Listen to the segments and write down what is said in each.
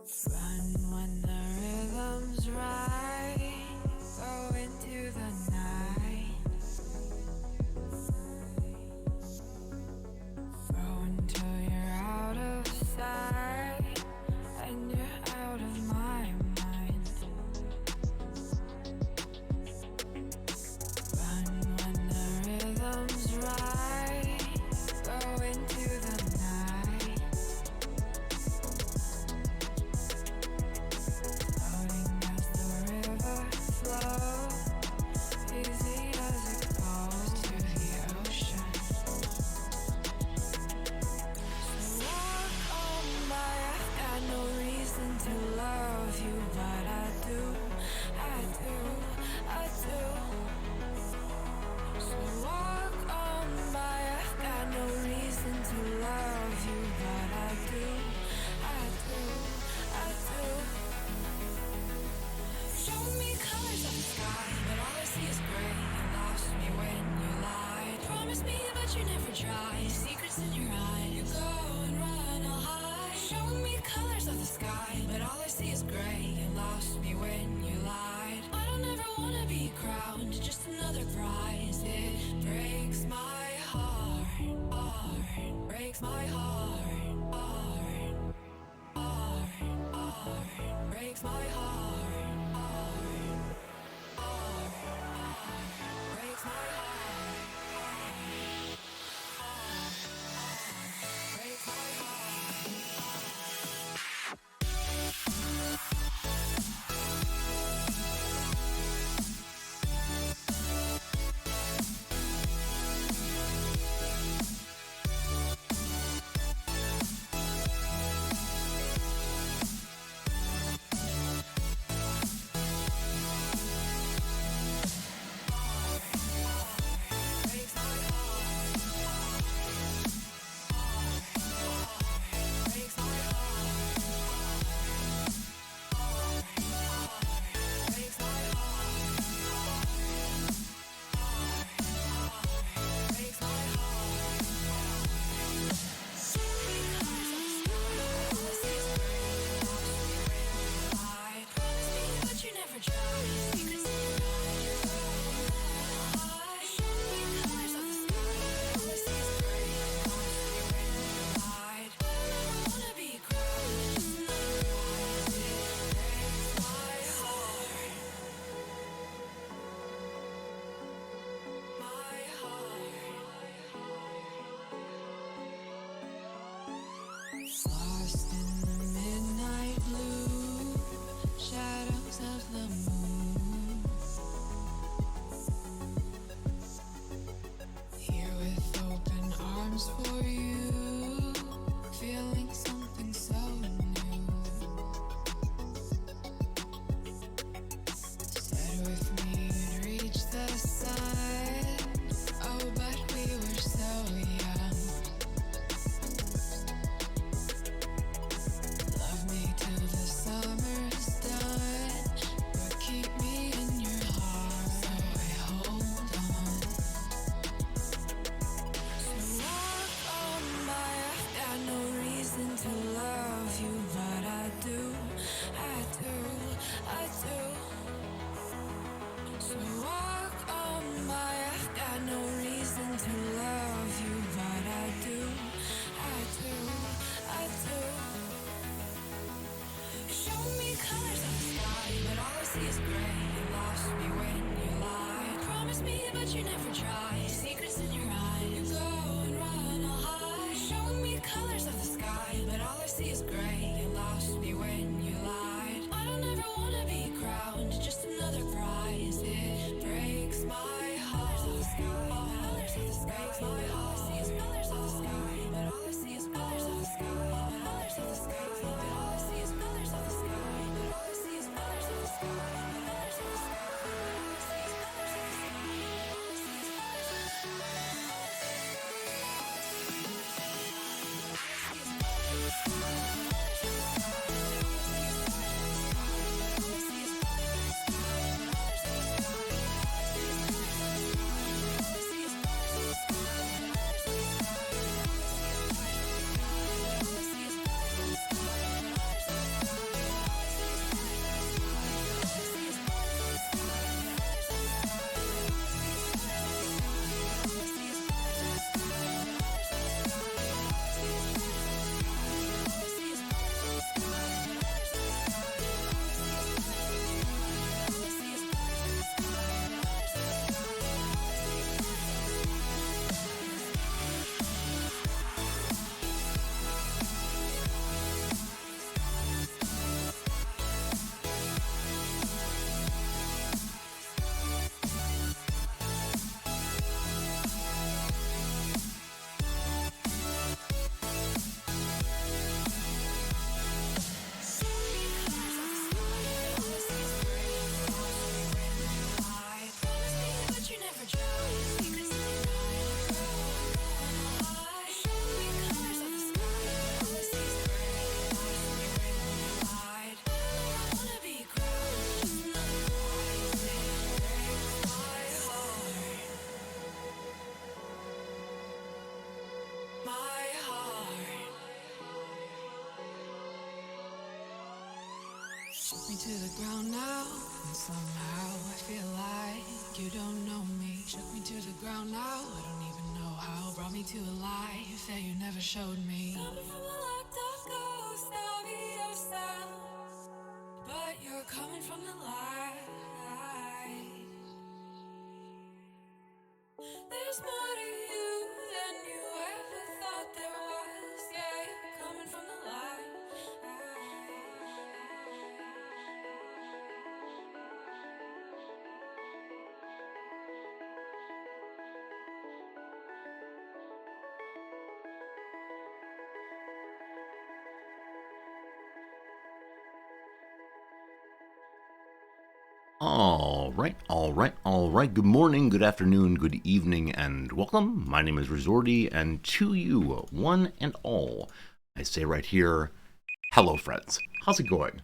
Run when the rhythm's right. Go into the night. Go until you're out of sight and you're out of my mind. Run when the rhythm's right. Go into the night. Floating as the river flows, easy as it goes to the ocean. So walk on by, I've got no reason to love you, but I do, I do, I do. So walk on by, I've got no reason to love you, but I do, I do, I do. Show me colors of the sky, but all I see is gray. You lost me when you lied. Promise me, but you never try. Secrets in your eye, you go and run, I'll hide. Show me colors of the sky, but all I see is gray. You lost me when you lied. I don't ever wanna be crowned, just another prize. It breaks my heart, heart, breaks my heart, heart, heart, heart, breaks my heart, heart, heart, heart, breaks my heart, heart, heart, breaks my heart. Lost in the midnight blue, shadows of the moon. Here with open arms for you, feeling something so new. Said with me you'd reach the sun, oh but we were so young. Till the summer's done, but keep me in your heart, so I hold on. So walk on by, I've got no reason to love you, but I do, I do, I do. So walk on by, I've got no reason to love you, but I do, I do, I do. Show me colors of the sky, but all I see is gray. You lost me when you lied. Promise me, but you never try. Secrets in your eye, you go and run, I'll hide. Show me colors of the sky, but all I see is gray. You lost me when you lied. I don't ever wanna be crowned, just another prize. It breaks my heart. Colors of the sky, breaks my heart. All I see is colors of the sky, but all I see is colors of the sky. Colors of the sky, but all I see is colors of the sky. But all I see is colors of the sky. Colors of the sky. All I see is colors of the sky. All I see is colors of the sky. Me to the ground now, and somehow I feel like you don't know me. Shook me to the ground now, I don't even know how. Brought me to a life that you never showed me. Coming from the locked up ghost of your sound, but you're coming from the light. There's more to you than you ever thought there was. Yeah, you're coming from the light. All right. Good morning, good afternoon, good evening, and welcome. My name is Resorty, and to you, one and all, I say right here, hello, friends. How's it going?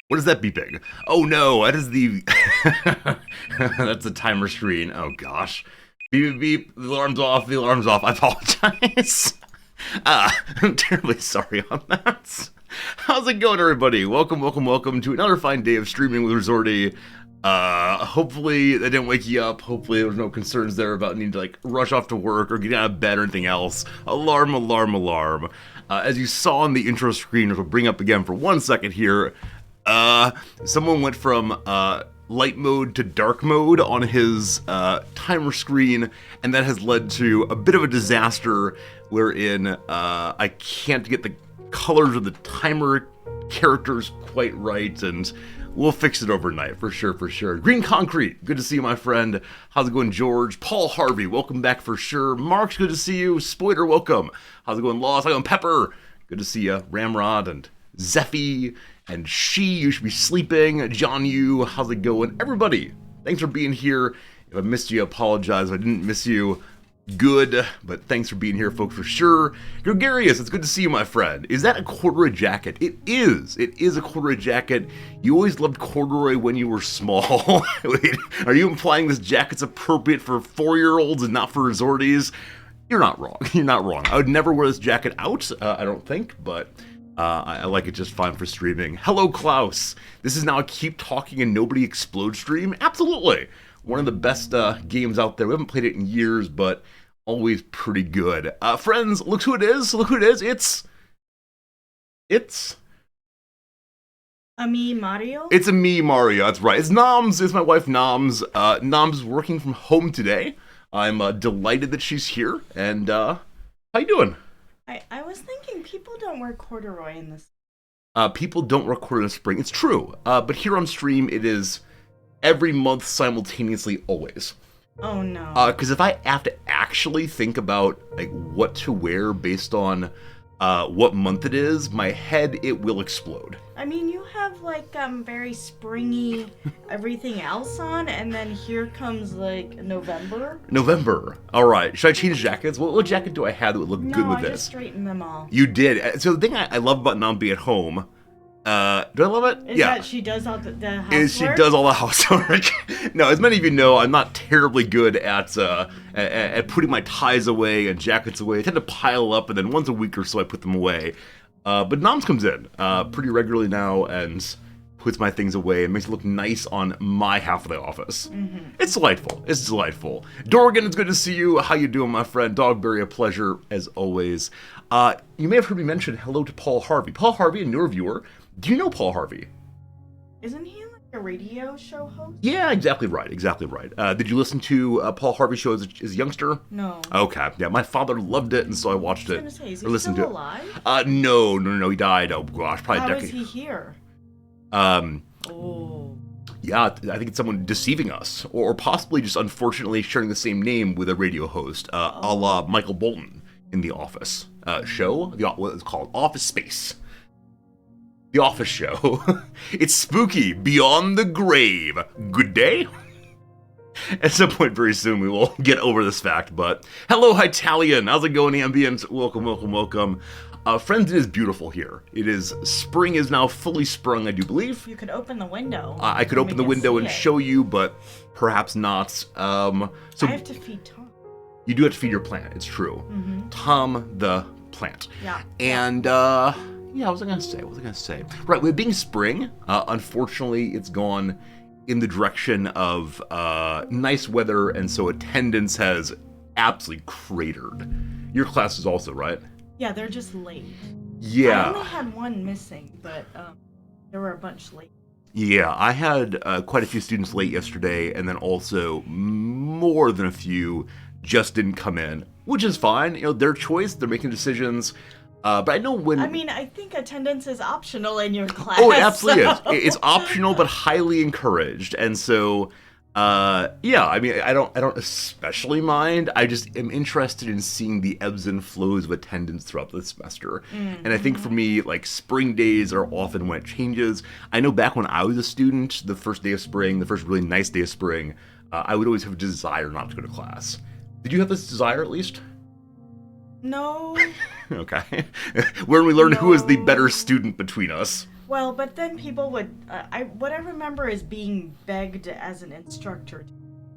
What is that beeping? Oh no, that is the... that's the timer screen. Oh gosh. Beep, beep, beep. The alarm's off, I apologize. I'm terribly sorry on that. How's it going, everybody? Welcome to another fine day of streaming with Resorty. Hopefully that didn't wake you up. Hopefully there was no concerns there about needing to like rush off to work or get out of bed or anything else. Alarm. As you saw on the intro screen, which we'll bring up again for 1 second here, someone went from light mode to dark mode on his timer screen, and that has led to a bit of a disaster wherein I can't get the colors of the timer characters quite right, and we'll fix it overnight, for sure. Green Concrete, good to see you, my friend. How's it going, George? Paul Harvey, welcome back for sure. Mark's good to see you. Spoiler, welcome. How's it going, Lost? How's it going, Pepper? Good to see you. Ramrod and Zeffy and you should be sleeping. John Yu, how's it going? Everybody, thanks for being here. If I missed you, I apologize. If I didn't miss you, good, but thanks for being here, folks, for sure. Gregarious, it's good to see you, my friend. Is that a corduroy jacket? It is a corduroy jacket. You always loved corduroy when you were small. Wait, are you implying this jacket's appropriate for 4-year-olds and not for resorties? You're not wrong. I would never wear this jacket out, I don't think, but I like it just fine for streaming. Hello, Klaus. This is now a Keep Talking and Nobody Explode stream? Absolutely. One of the best games out there. We haven't played it in years, but always pretty good. Friends, look who it is. It's a me, Mario? It's a me, Mario. That's right. It's Noms. It's my wife, Noms. Noms is working from home today. I'm delighted that she's here. And how you doing? I was thinking people don't wear corduroy in this. People don't wear corduroy in the spring. It's true. But here on stream, it is every month simultaneously, always. Oh no. Because if I have to actually think about like what to wear based on what month it is, my head, it will explode. I mean, you have like very springy everything else on, and then here comes like November. All right. Should I change jackets? What jacket do I have that would look good with this? No, I just straightened them all. You did. So the thing I love about not being at home. Do I love it? Is that she does all the housework? She does all the housework. No, as many of you know, I'm not terribly good at putting my ties away and jackets away. I tend to pile up, and then once a week or so I put them away. But Noms comes in pretty regularly now and puts my things away and makes it look nice on my half of the office. Mm-hmm. It's delightful. Dorgan, it's good to see you. How you doing, my friend? Dogberry, a pleasure, as always. You may have heard me mention hello to Paul Harvey. Paul Harvey, a newer viewer. Do you know Paul Harvey? Isn't he like a radio show host? Yeah, exactly right. Did you listen to Paul Harvey's show as a youngster? No. Okay, yeah, my father loved it, and so I watched it. I was gonna say, is he still alive? No, he died. Oh gosh, probably a decade. How is he here? Yeah, I think it's someone deceiving us, or possibly just unfortunately sharing the same name with a radio host, a la Michael Bolton in The Office show. What it's called, Office Space. The Office show. It's spooky beyond the grave. Good day. At some point very soon we will get over this fact, but hello, Italian. How's it going, Ambient? Welcome. Friends, it is beautiful here. Spring is now fully sprung, I do believe. You could open the window. I could open the window and show you, but perhaps not. So I have to feed Tom. You do have to feed your plant, it's true. Mm-hmm. Tom the plant. Yeah. And, Yeah, what was I gonna say? Right, with being spring, unfortunately, it's gone in the direction of nice weather, and so attendance has absolutely cratered. Your class is also, right? Yeah, they're just late. Yeah. I only had one missing, but there were a bunch late. Yeah, I had quite a few students late yesterday, and then also more than a few just didn't come in, which is fine. You know, their choice. They're making decisions. But I know when... I mean, I think attendance is optional in your class. Oh, it absolutely so... is. It's optional, but highly encouraged. And so, yeah, I mean, I don't especially mind. I just am interested in seeing the ebbs and flows of attendance throughout the semester. And I think for me, like, spring days are often when it changes. I know back when I was a student, the first day of spring, the first really nice day of spring, I would always have a desire not to go to class. Did you have this desire at least? No. Okay. Where we learned who is the better student between us. Well, but then people would... what I remember is being begged as an instructor to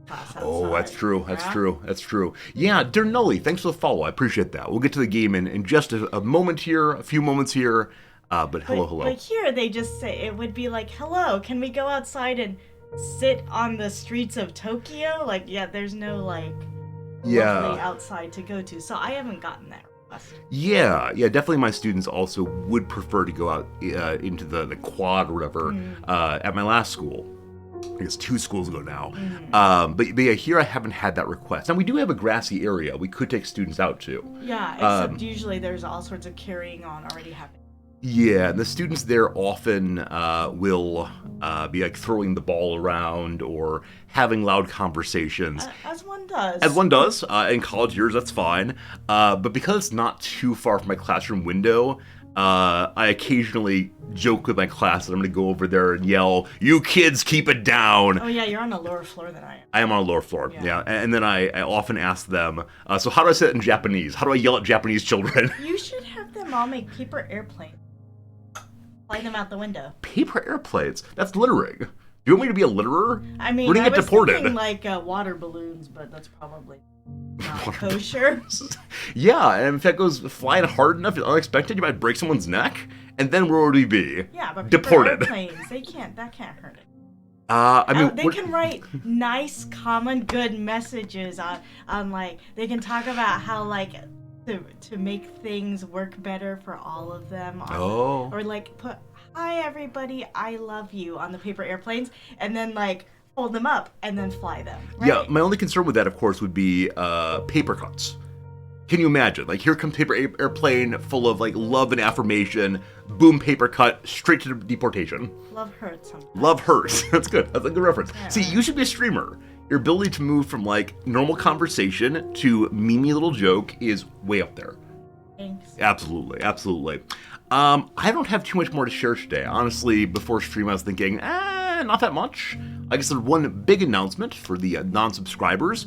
class outside. Oh, that's true. That's true. Yeah, dear Nully, thanks for the follow. I appreciate that. We'll get to the game in just a moment here, a few moments here. But hello. But here they just say, it would be like, hello, can we go outside and sit on the streets of Tokyo? Like, yeah, there's no, like... lovely outside to go to, so I haven't gotten that request. Yeah, definitely my students also would prefer to go out into the quad or whatever at my last school. I guess 2 schools ago now. But yeah, here I haven't had that request. Now we do have a grassy area we could take students out to. Yeah, except usually there's all sorts of carrying on already happening. Yeah, and the students there often will be like throwing the ball around or having loud conversations. As one does. As one does. In college years, that's fine. But because it's not too far from my classroom window, I occasionally joke with my class that I'm going to go over there and yell, "You kids, keep it down!" Oh yeah, you're on a lower floor than I am. I am on a lower floor, yeah. And then I often ask them, so how do I say it in Japanese? How do I yell at Japanese children? You should have them all make paper airplanes. Fly them out the window. Paper airplanes? That's littering. Do you want me to be a litterer? I mean, we're gonna get deported. Thinking like water balloons, but that's probably not kosher. Yeah, and if that goes flying hard enough and unexpected, you might break someone's neck, and then where would we be? Yeah, but deported. Paper airplanes, that can't hurt it. I mean, they can write nice, common, good messages on like they can talk about how like. To make things work better for all of them. Or like put, "Hi everybody, I love you" on the paper airplanes, and then like fold them up and then fly them. Right? Yeah, my only concern with that, of course, would be paper cuts. Can you imagine? Like, here comes paper airplane full of like love and affirmation, boom, paper cut, straight to deportation. Love hurts sometimes. Love hurts. That's good. That's a good reference. Yeah, See, you should be a streamer. Your ability to move from like normal conversation to memey little joke is way up there. Thanks. Absolutely. I don't have too much more to share today. Honestly, before stream I was thinking, not that much. I guess there's one big announcement for the non-subscribers.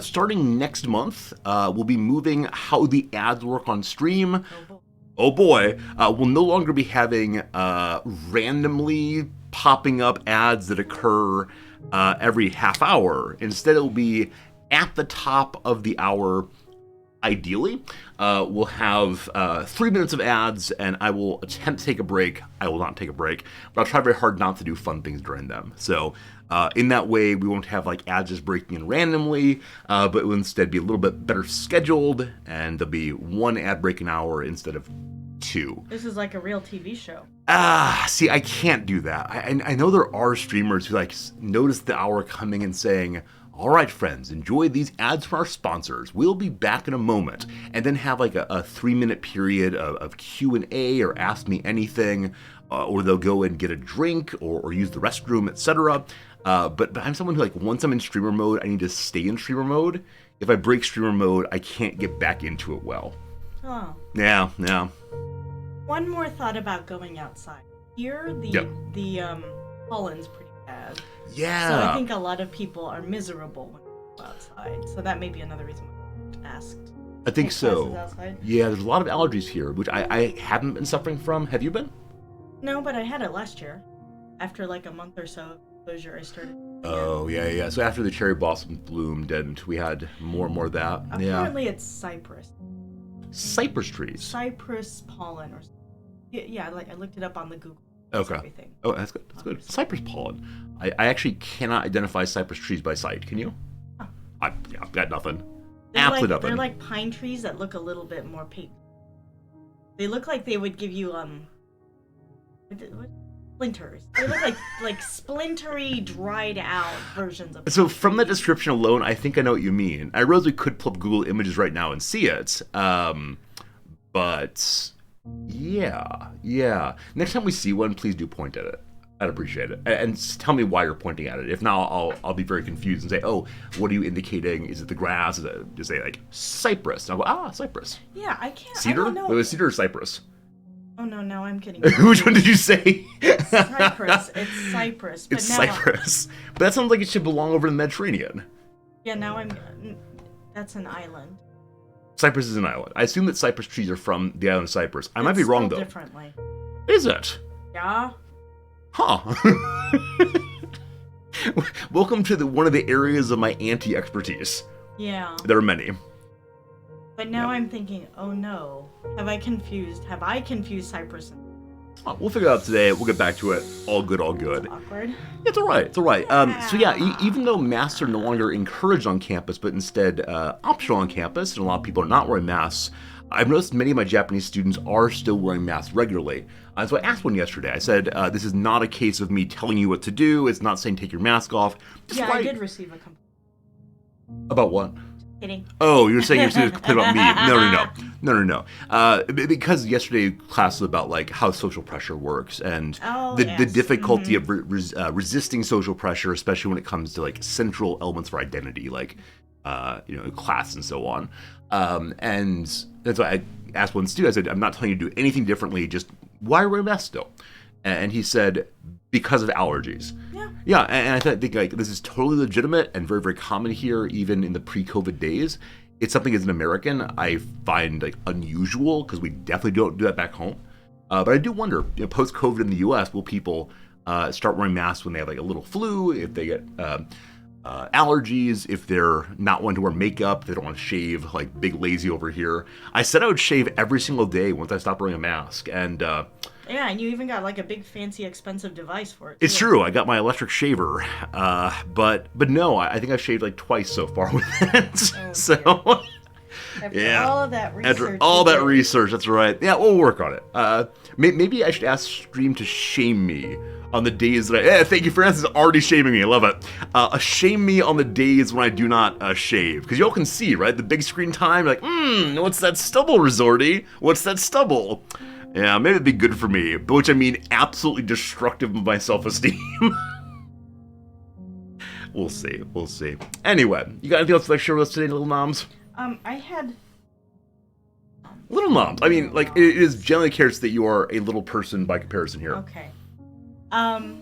Starting next month, we'll be moving how the ads work on stream. Oh boy. We'll no longer be having randomly popping up ads that occur every half hour. Instead, it will be at the top of the hour. Ideally, we'll have 3 minutes of ads, and I will attempt to take a break. I will not take a break, but I'll try very hard not to do fun things during them. So in that way, we won't have like ads just breaking in randomly, but it will instead be a little bit better scheduled, and there'll be 1 ad break an hour instead of 2. This is like a real TV show. See, I can't do that. I know there are streamers who like notice the hour coming and saying, "All right, friends, enjoy these ads from our sponsors. We'll be back in a moment," and then have like a 3-minute period of Q&A or Ask Me Anything, or they'll go and get a drink or use the restroom, etc. But I'm someone who, like, once I'm in streamer mode, I need to stay in streamer mode. If I break streamer mode, I can't get back into it well. Oh. Yeah. One more thought about going outside. Here, the pollen's pretty bad. Yeah. So I think a lot of people are miserable when they go outside. So that may be another reason why I asked. I think so. Yeah, there's a lot of allergies here, which I haven't been suffering from. Have you been? No, but I had it last year. After like a month or so of exposure, I started. Oh, yeah. So after the cherry blossom bloomed and we had more and more of that. Apparently it's cypress. Cypress trees. Cypress pollen or something. Yeah, like I looked it up on the Google. Okay. Everything. Oh, that's good. That's good. Cypress pollen. I actually cannot identify cypress trees by sight. Can you? Huh. I've got nothing. They're Absolutely like, nothing. They're like pine trees that look a little bit more pink. They look like they would give you what? Splinters. They look like splintery, dried out versions of. So from that description alone, I think I know what you mean. I realize we could pull up Google Images right now and see it. But yeah. Next time we see one, please do point at it. I'd appreciate it. And tell me why you're pointing at it. If not, I'll be very confused and say, oh, what are you indicating? Is it the grass? Is it just say like cypress? And I'll go, cypress. Yeah, I can't. Cedar? I don't know. Wait, was cedar or cypress? Oh no, now I'm kidding. Which one did you say? Cypress. It's cypress. But It's now, cypress. But that sounds like it should belong over in the Mediterranean. Yeah, now I'm. That's an island. Cyprus is an island. I assume that cypress trees are from the island of Cyprus. I might be It's wrong, spelled though. Differently. Is it? Yeah. Huh. Welcome to one of the areas of my anti-expertise. Yeah. There are many. But now I'm thinking, oh no, have I confused cypress and We'll figure it out today. We'll get back to it. All good, all good. awkward? It's all right. It's all right. So yeah, even though masks are no longer encouraged on campus, but instead optional on campus, and a lot of people are not wearing masks, I've noticed many of my Japanese students are still wearing masks regularly. So I asked one yesterday. I said, this is not a case of me telling you what to do. It's not saying take your mask off. Just Yeah, I did receive a complaint. About what? Kidding. Oh, you're saying you're saying complain about me? No. Because yesterday class was about like how social pressure works and the difficulty of resisting social pressure, especially when it comes to like central elements of our identity, like class and so on. And so I asked one student. I said, "I'm not telling you to do anything differently. Just why are you wearing masks still?" And he said, "Because of allergies." Yeah, and I think like this is totally legitimate and very, very common here, even in the pre-COVID days. It's something as an American I find like unusual because we definitely don't do that back home. But I do wonder, post-COVID in the U.S., will people start wearing masks when they have like a little flu, if they get allergies, if they're not wanting to wear makeup, they don't want to shave, like big lazy over here. I said I would shave every single day once I stopped wearing a mask, and yeah, and you even got like a big, fancy, expensive device for it. It's true. I got my electric shaver, but no, I think I've shaved like twice so far with it. Oh, so after all of that research. After all that research, that's right. Yeah, we'll work on it. Maybe I should ask Stream to shame me on the days that thank you, Francis, already shaming me. I love it. Shame me on the days when I do not shave. Because y'all can see, right? The big screen time, like, what's that stubble, Resorty? What's that stubble? Yeah, maybe it'd be good for me, but which I mean absolutely destructive of my self-esteem. We'll see. Anyway, you got anything else to share with us today, Little Noms? I had... Little Noms. I mean, like, it is generally cares that you are a little person by comparison here. Okay. I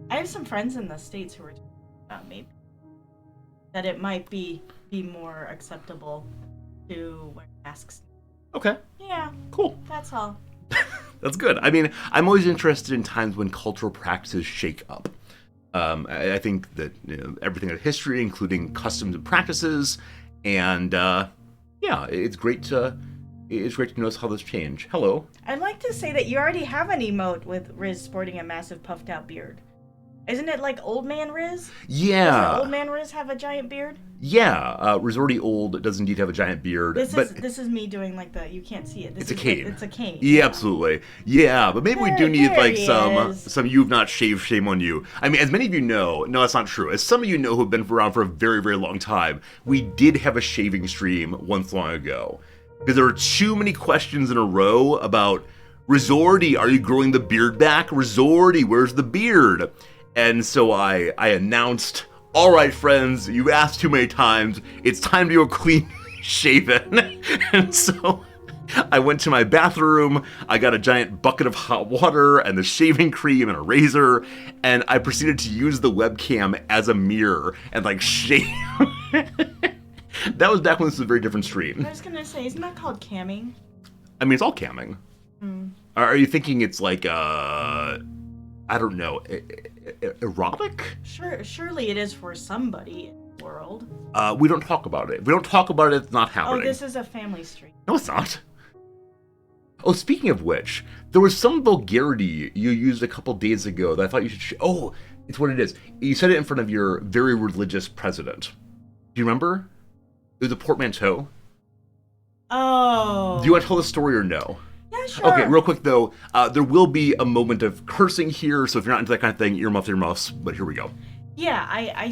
have some friends in the States who were talking about maybe that it might be more acceptable to wear masks. Okay. Yeah. Cool. That's all. That's good. I mean, I'm always interested in times when cultural practices shake up. I think that everything in history, including customs and practices, and it's great to notice how this change. Hello. I'd like to say that you already have an emote with Riz sporting a massive puffed out beard. Isn't it like Old Man Riz? Yeah. Doesn't Old Man Riz have a giant beard? Yeah. Resorty Old does indeed have a giant beard. This is me doing like the, you can't see it. It's a cane. It's a cane. Yeah, absolutely. Yeah, but maybe we do need like some you've not shaved, shame on you. I mean, as many of you know, no, that's not true. As some of you know who have been around for a very, very long time, we did have a shaving stream once long ago. Because there were too many questions in a row about, Resorty, are you growing the beard back? Resorty, where's the beard? And so I announced, all right, friends, you've asked too many times. It's time to go clean shaven. And so I went to my bathroom. I got a giant bucket of hot water and the shaving cream and a razor. And I proceeded to use the webcam as a mirror and like shave. That was back when this was a very different stream. I was going to say, isn't that called camming? I mean, it's all camming. Are you thinking it's like, I don't know, erotic? Surely it is for somebody in the world. We don't talk about it. If we don't talk about it, it's not happening. Oh, this is a family stream. No, it's not. Oh, speaking of which, there was some vulgarity you used a couple days ago that I thought you should. Oh, it's what it is. You said it in front of your very religious president. Do you remember? It was a portmanteau. Oh. Do you want to tell the story or no? Yeah, sure. Okay, real quick though, there will be a moment of cursing here, so if you're not into that kind of thing, earmuffs, but here we go. Yeah,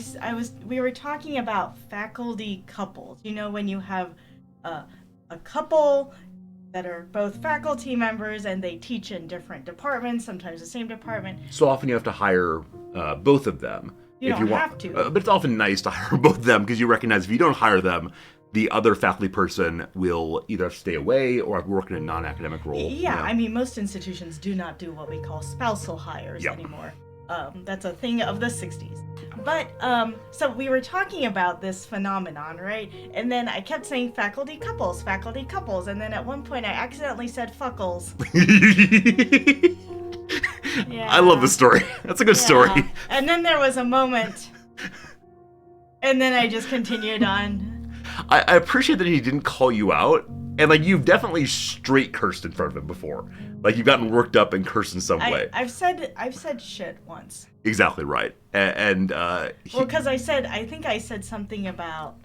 we were talking about faculty couples. You know, when you have a couple that are both faculty members and they teach in different departments, sometimes the same department. So often you have to hire both of them. You don't have to. But it's often nice to hire both of them because you recognize if you don't hire them, the other faculty person will either have to stay away or work in a non-academic role. Yeah, I mean, most institutions do not do what we call spousal hires anymore. That's a thing of the 60s. But, so we were talking about this phenomenon, right? And then I kept saying faculty couples, and then at one point I accidentally said fuckles. Yeah. I love the story. That's a good story. And then there was a moment, and then I just continued on. I appreciate that he didn't call you out, and like you've definitely straight cursed in front of him before. Like you've gotten worked up and cursed in some way. I've said shit once. Exactly right, and well, because I think I said something about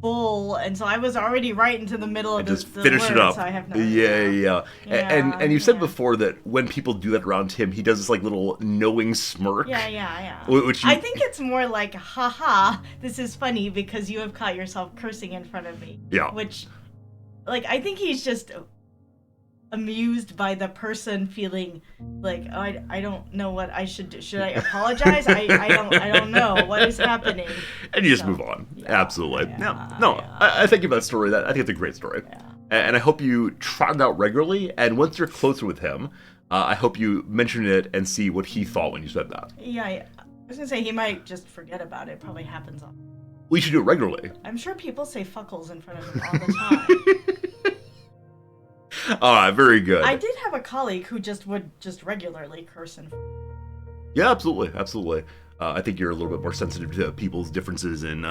bull, and so I was already right into the middle of the finish word, it up. So I have no Yeah. And you said before that when people do that around him, he does this like little knowing smirk. Yeah. Which I think it's more like, haha, this is funny because you have caught yourself cursing in front of me. Yeah. Which, like, I think he's just amused by the person feeling like, oh, I don't know what I should do. Should I apologize? I don't know what is happening. And you just move on. Absolutely. I thank you for that story. I think it's a great story. Yeah. And I hope you try it out regularly. And once you're closer with him, I hope you mention it and see what he thought when you said that. Yeah, I was gonna say he might just forget about it. It probably happens all. We should do it regularly. I'm sure people say fuckles in front of him all the time. All right, very good. I did have a colleague who would regularly curse in. Yeah, absolutely. I think you're a little bit more sensitive to people's differences in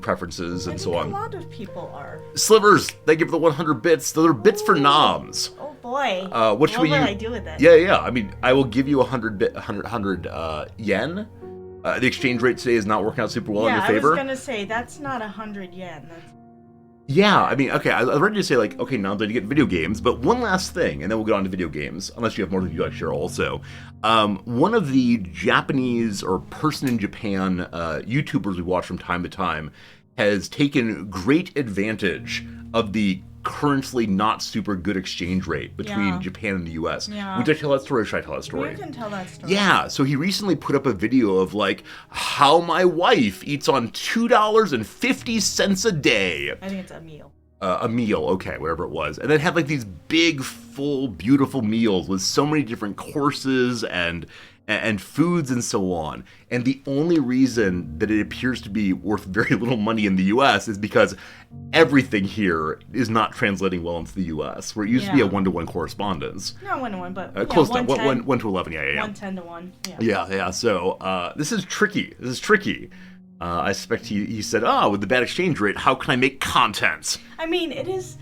preferences and so on. A lot of people are. Slivers, thank you for the 100 bits. Those are bits for noms. Oh boy. What will I do with it? Yeah. I mean, I will give you 100 yen. The exchange rate today is not working out super well in your favor. I was gonna say that's not 100 yen. Yeah, I mean, okay, I was ready to say, like, okay, now I'm going to get video games, but one last thing, and then we'll get on to video games, unless you have more that you'd like to share also. One of the Japanese, or person in Japan, YouTubers we watch from time to time, has taken great advantage of the currently not super good exchange rate between Japan and the US. Yeah. Would I tell that story or should I tell that story? You can tell that story. Yeah, so he recently put up a video of like how my wife eats on $2.50 a day. I think it's a meal. A meal, okay, whatever it was. And then had like these big, full, beautiful meals with so many different courses and foods and so on. And the only reason that it appears to be worth very little money in the US is because everything here is not translating well into the US, where it used to be a 1-to-1 correspondence. Not 1-to-1, but close to 1 to 11, yeah. 110 to 1, Yeah, so this is tricky. I suspect he said, with the bad exchange rate, how can I make content? I mean, it is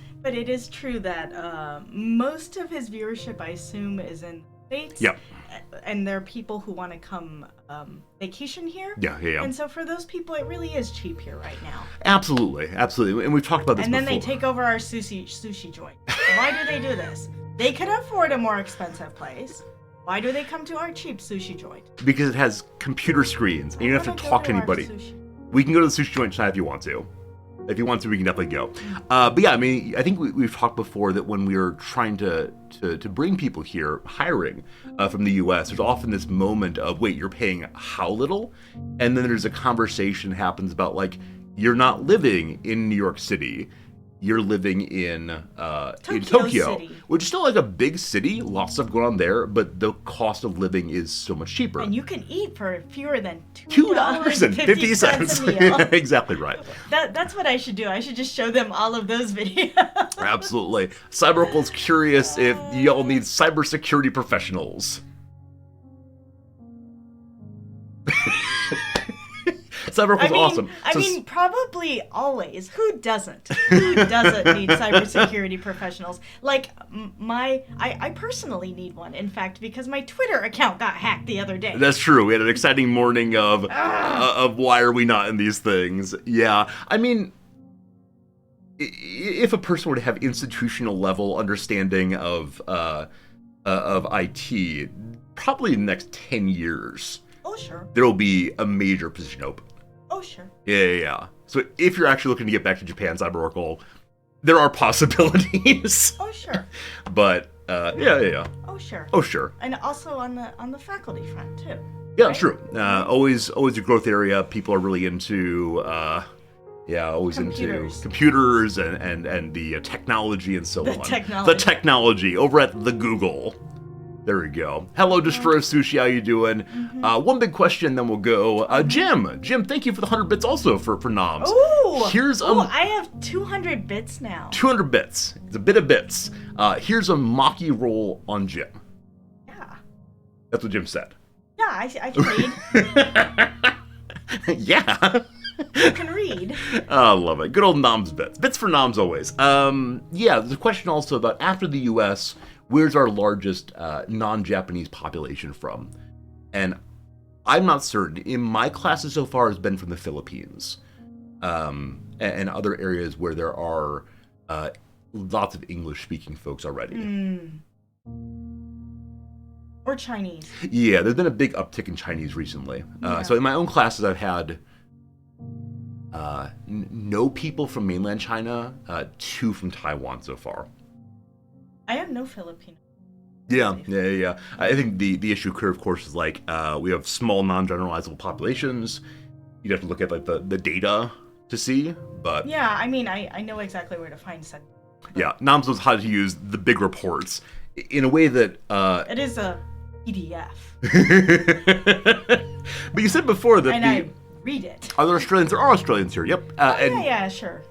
true that most of his viewership, I assume, is in the States. Yep. And there are people who want to come vacation here. Yeah. And so for those people, it really is cheap here right now. Absolutely. And we've talked about this before. And then they take over our sushi joint. Why do they do this? They could afford a more expensive place. Why do they come to our cheap sushi joint? Because it has computer screens, and you don't have to talk to anybody. We can go to the sushi joint tonight if you want to. If you want to, we can definitely go. But yeah, I mean, I think we've talked before that when we are trying to bring people here, hiring from the U.S., there's often this moment of, wait, you're paying how little? And then there's a conversation happens about, like, you're not living in New York City. You're living in Tokyo, City. Which is still like a big city, lots of stuff going on there, but the cost of living is so much cheaper. And you can eat for fewer than $2.50 a meal. Exactly right. That's what I should do. I should just show them all of those videos. Absolutely. Cybercle's curious if y'all need cybersecurity Cyberworkle's awesome. I mean, probably always. Who doesn't? Who doesn't need cybersecurity professionals? Like, I personally need one, in fact, because my Twitter account got hacked the other day. That's true. We had an exciting morning of why are we not in these things. Yeah. I mean, if a person were to have institutional level understanding of IT, probably in the next 10 years, Oh, sure. there will be a major position open. Oh, sure. Yeah. So if you're actually looking to get back to Japan, Cyberworkle, there are possibilities. Oh, sure. But yeah. Oh, sure. Oh, sure. And also on the faculty front too. Yeah, right? true. Always a growth area. People are really into into computers and the technology and so on. The technology over at the Google. There we go. Hello, Destroy Sushi. How you doing? One big question, then we'll go. Jim, thank you for the 100 bits also for noms. Ooh, I have 200 bits now. 200 bits. It's a bit of bits. Here's a Maki roll on Jim. Yeah. That's what Jim said. Yeah, I can read. Yeah. You can read. I love it. Good old noms bits. Bits for noms always. Yeah, there's a question also about after the U.S., where's our largest non-Japanese population from? And I'm not certain. In my classes so far has been from the Philippines and other areas where there are lots of English-speaking folks already. Or Chinese. Yeah, there's been a big uptick in Chinese recently. So in my own classes, I've had no people from mainland China, 2 from Taiwan so far. I have no Filipino. Yeah. I think the issue here, of course, is like we have small, non-generalizable populations. You'd have to look at like the data to see, but yeah, I mean, I know exactly where to find stuff. Yeah, Noms knows how to use the big reports in a way that it is a PDF. But you said before that I read it. Are there Australians? There are Australians here. Yep. Yeah, sure.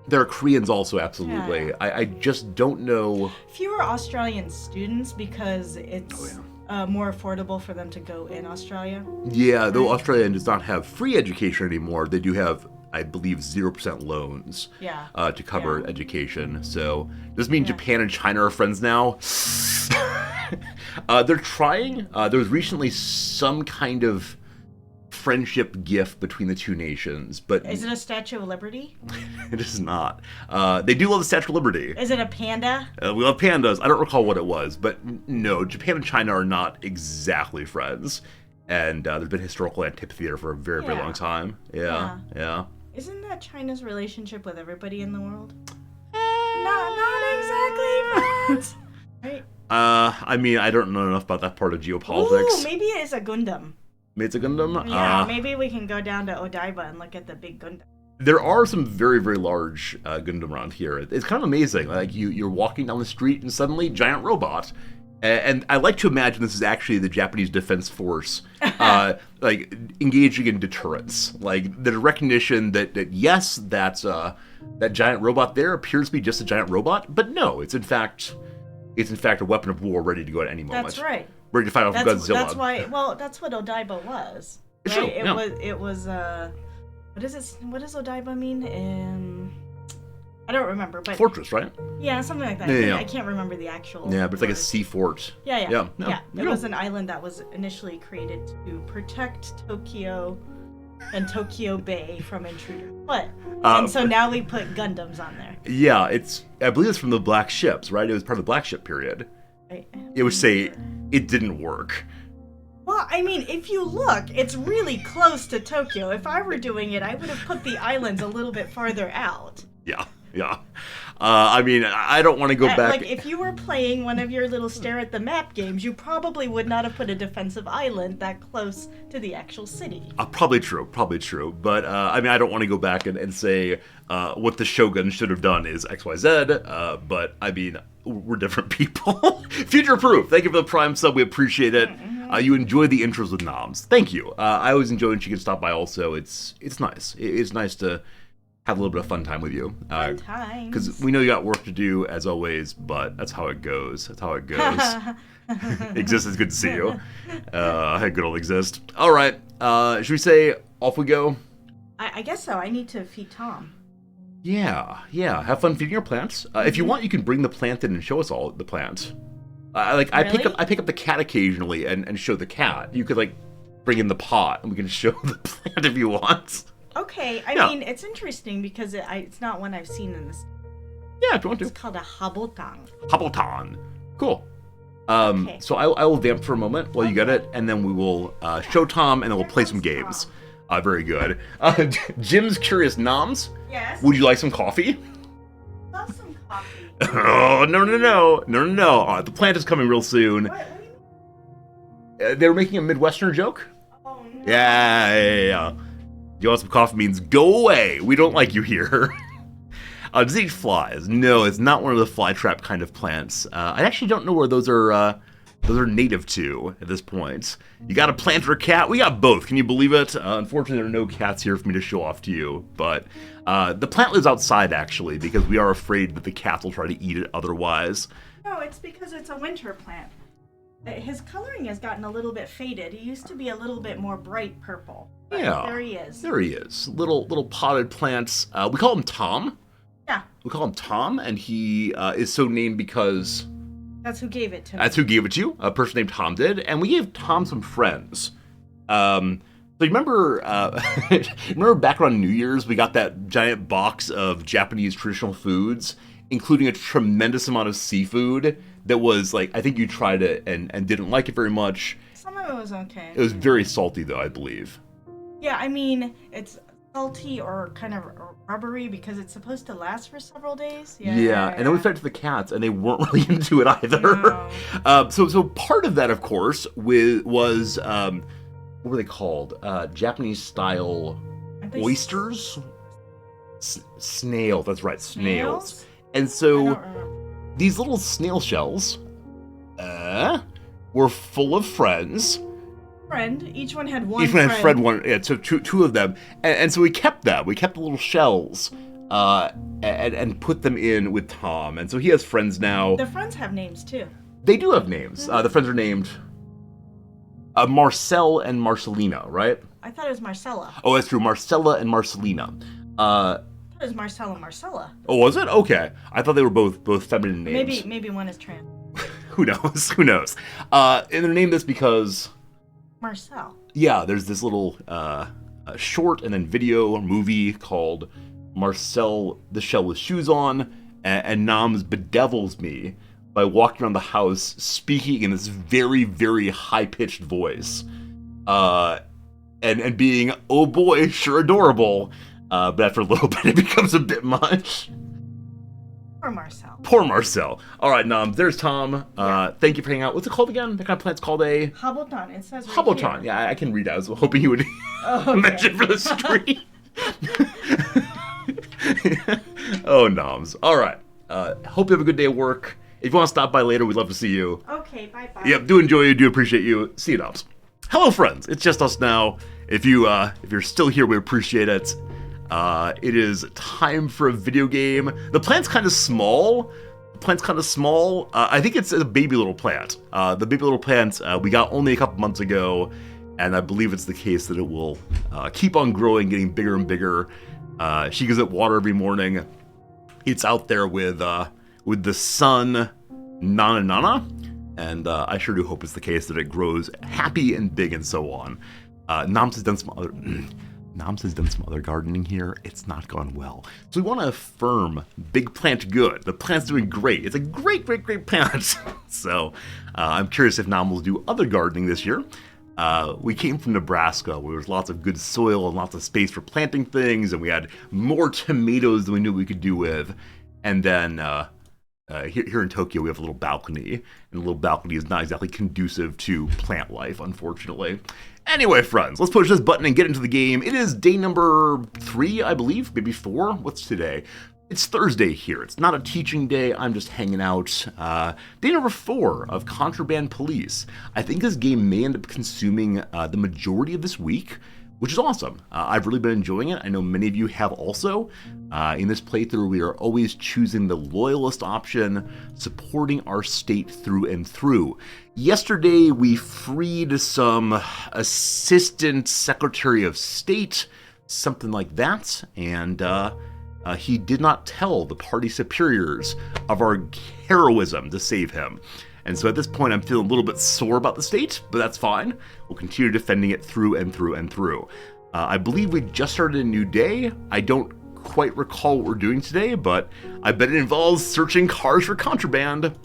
There are Koreans also, absolutely. Yeah. I just don't know. Fewer Australian students because it's more affordable for them to go in Australia. Yeah, though Australia does not have free education anymore, they do have, I believe, 0% loans to cover education. So does this mean Japan and China are friends now? They're trying. There was recently some kind of friendship gift between the two nations, but is it a Statue of Liberty? It is not. They do love the Statue of Liberty. Is it a panda? We love pandas. I don't recall what it was, but no, Japan and China are not exactly friends, and there's been historical antipathy there for a very, very long time. Yeah. Isn't that China's relationship with everybody in the world? Not exactly friends. Right? I mean, I don't know enough about that part of geopolitics. Ooh, maybe it's a Gundam. Maybe it's a Gundam? Yeah, maybe we can go down to Odaiba and look at the big Gundam. There are some very, very large Gundam around here. It's kind of amazing. Like, you're walking down the street and suddenly, giant robot. And I like to imagine this is actually the Japanese Defense Force, like, engaging in deterrence. Like, the recognition that yes, that giant robot there appears to be just a giant robot, but no, it's in fact a weapon of war ready to go at any moment. That's right. Ready to fight off Godzilla. That's why. Well, that's what Odaiba was. Right? Sure, It was. What is it? What does Odaiba mean? I don't remember, but fortress, right? Yeah, something like that. Yeah. I can't remember the actual. Yeah, but it's like a word. sea fort. Yeah. It was an island that was initially created to protect Tokyo and Tokyo Bay from intruders. And so now we put Gundams on there. Yeah, I believe it's from the Black Ships, right? It was part of the Black Ship period. It would say it didn't work. Well, I mean, if you look, it's really close to Tokyo. If I were doing it, I would have put the islands a little bit farther out. Yeah. I mean, I don't want to go back. Like, if you were playing one of your little stare at the map games, you probably would not have put a defensive island that close to the actual city. Probably true. But, I mean, I don't want to go back and say what the Shogun should have done is XYZ, but, I mean, we're different people. Future proof. Thank you for the Prime sub. We appreciate it. You enjoy the intros with Noms. Thank you. I always enjoy when she can stop by also. It's nice. It's nice to have a little bit of fun time with you. Fun times. Because we know you got work to do, as always, but that's how it goes. Exist is good to see you. Good old Exist. All right. Should we say off we go? I guess so. I need to feed Tom. Yeah. Have fun feeding your plants. If you want, you can bring the plant in and show us all the plants. I pick up the cat occasionally and show the cat. You could bring in the pot and we can show the plant if you want. Okay. I mean, it's interesting because it's not one I've seen in this. Yeah, if you want to. It's called a habotang. Habotang. Cool. Okay. So I will vamp for a moment while you get it, and then we will show Tom, and then we'll play some games. Very good. Jim's Curious Noms. Yes. Would you like some coffee? Love some coffee. Oh, no. The plant is coming real soon. What do you mean? They were making a Midwesterner joke? Oh, no. Yeah. You want some coffee means go away. We don't like you here. Does it eat flies? No, it's not one of the fly trap kind of plants. I actually don't know where those are native to at this point. You got a plant or a cat? We got both. Can you believe it? Unfortunately, there are no cats here for me to show off to you. But the plant lives outside, actually, because we are afraid that the cats will try to eat it otherwise. No, it's because it's a winter plant. His coloring has gotten a little bit faded. He used to be a little bit more bright purple. Yeah. There he is. There he is. Little potted plants. We call him Tom. Yeah. We call him Tom, and he is so named because... That's who gave it to me. That's who gave it to you. A person named Tom did. And we gave Tom some friends. So you remember, remember back around New Year's, we got that giant box of Japanese traditional foods, including a tremendous amount of seafood that was I think you tried it and didn't like it very much. Some of it was okay. It was very salty, though, I believe. Yeah, I mean, it's salty or kind of rubbery because it's supposed to last for several days. Yeah. And then we fed it to the cats, and they weren't really into it either. No. So part of that, of course, was what were they called? Japanese-style oysters? Snail. That's right, snails. And so these little snail shells were full of friends. Each one had one. So two of them, and so we kept them. We kept the little shells, and put them in with Tom. And so he has friends now. The friends have names too. They do have names. The friends are named Marcel and Marcelina, right? I thought it was Marcella. Oh, that's true. Marcella and Marcelina. I thought it was Marcella and Marcella. Oh, was it? Okay. I thought they were both feminine names. Maybe one is trans. Who knows? And they're named this because... Marcel. Yeah, there's this little short and then video or movie called Marcel the Shell with Shoes On, and Noms bedevils me by walking around the house speaking in this very, very high-pitched voice. And being, oh boy, sure adorable. But after a little bit, it becomes a bit much. Poor Marcel. All right, Noms, there's Tom. Thank you for hanging out. What's it called again? That kind of plant's called a... Habotan. It says right Habotan. here. Yeah, I can read. I was hoping you would mention for the stream. Oh, Noms. All right. Hope you have a good day at work. If you want to stop by later, we'd love to see you. Okay, bye-bye. Yep, do enjoy you. Do appreciate you. See you, Noms. Hello, friends. It's just us now. If you're still here, we appreciate it. It is time for a video game. The plant's kind of small. I think it's a baby little plant. The baby little plant we got only a couple months ago, and I believe it's the case that it will keep on growing, getting bigger and bigger. She gives it water every morning. It's out there with the sun, Nana, and I sure do hope it's the case that it grows happy and big and so on. Noms has done some other gardening here. It's not gone well. So we want to affirm Big Plant good. The plant's doing great. It's a great plant. So I'm curious if Nom will do other gardening this year. We came from Nebraska, where there's lots of good soil and lots of space for planting things, and we had more tomatoes than we knew we could do with. And then here in Tokyo, we have a little balcony, and the little balcony is not exactly conducive to plant life, unfortunately. Anyway, friends, let's push this button and get into the game. It is day number 3, I believe, maybe 4. What's today? It's Thursday here. It's not a teaching day. I'm just hanging out. Day number 4 of Contraband Police. I think this game may end up consuming the majority of this week, which is awesome. I've really been enjoying it. I know many of you have also. In this playthrough, we are always choosing the loyalist option, supporting our state through and through. Yesterday, we freed some Assistant Secretary of State, something like that, and he did not tell the party superiors of our heroism to save him. And so at this point, I'm feeling a little bit sore about the state, but that's fine. We'll continue defending it through and through and through. I believe we just started a new day. I don't quite recall what we're doing today, but I bet it involves searching cars for contraband.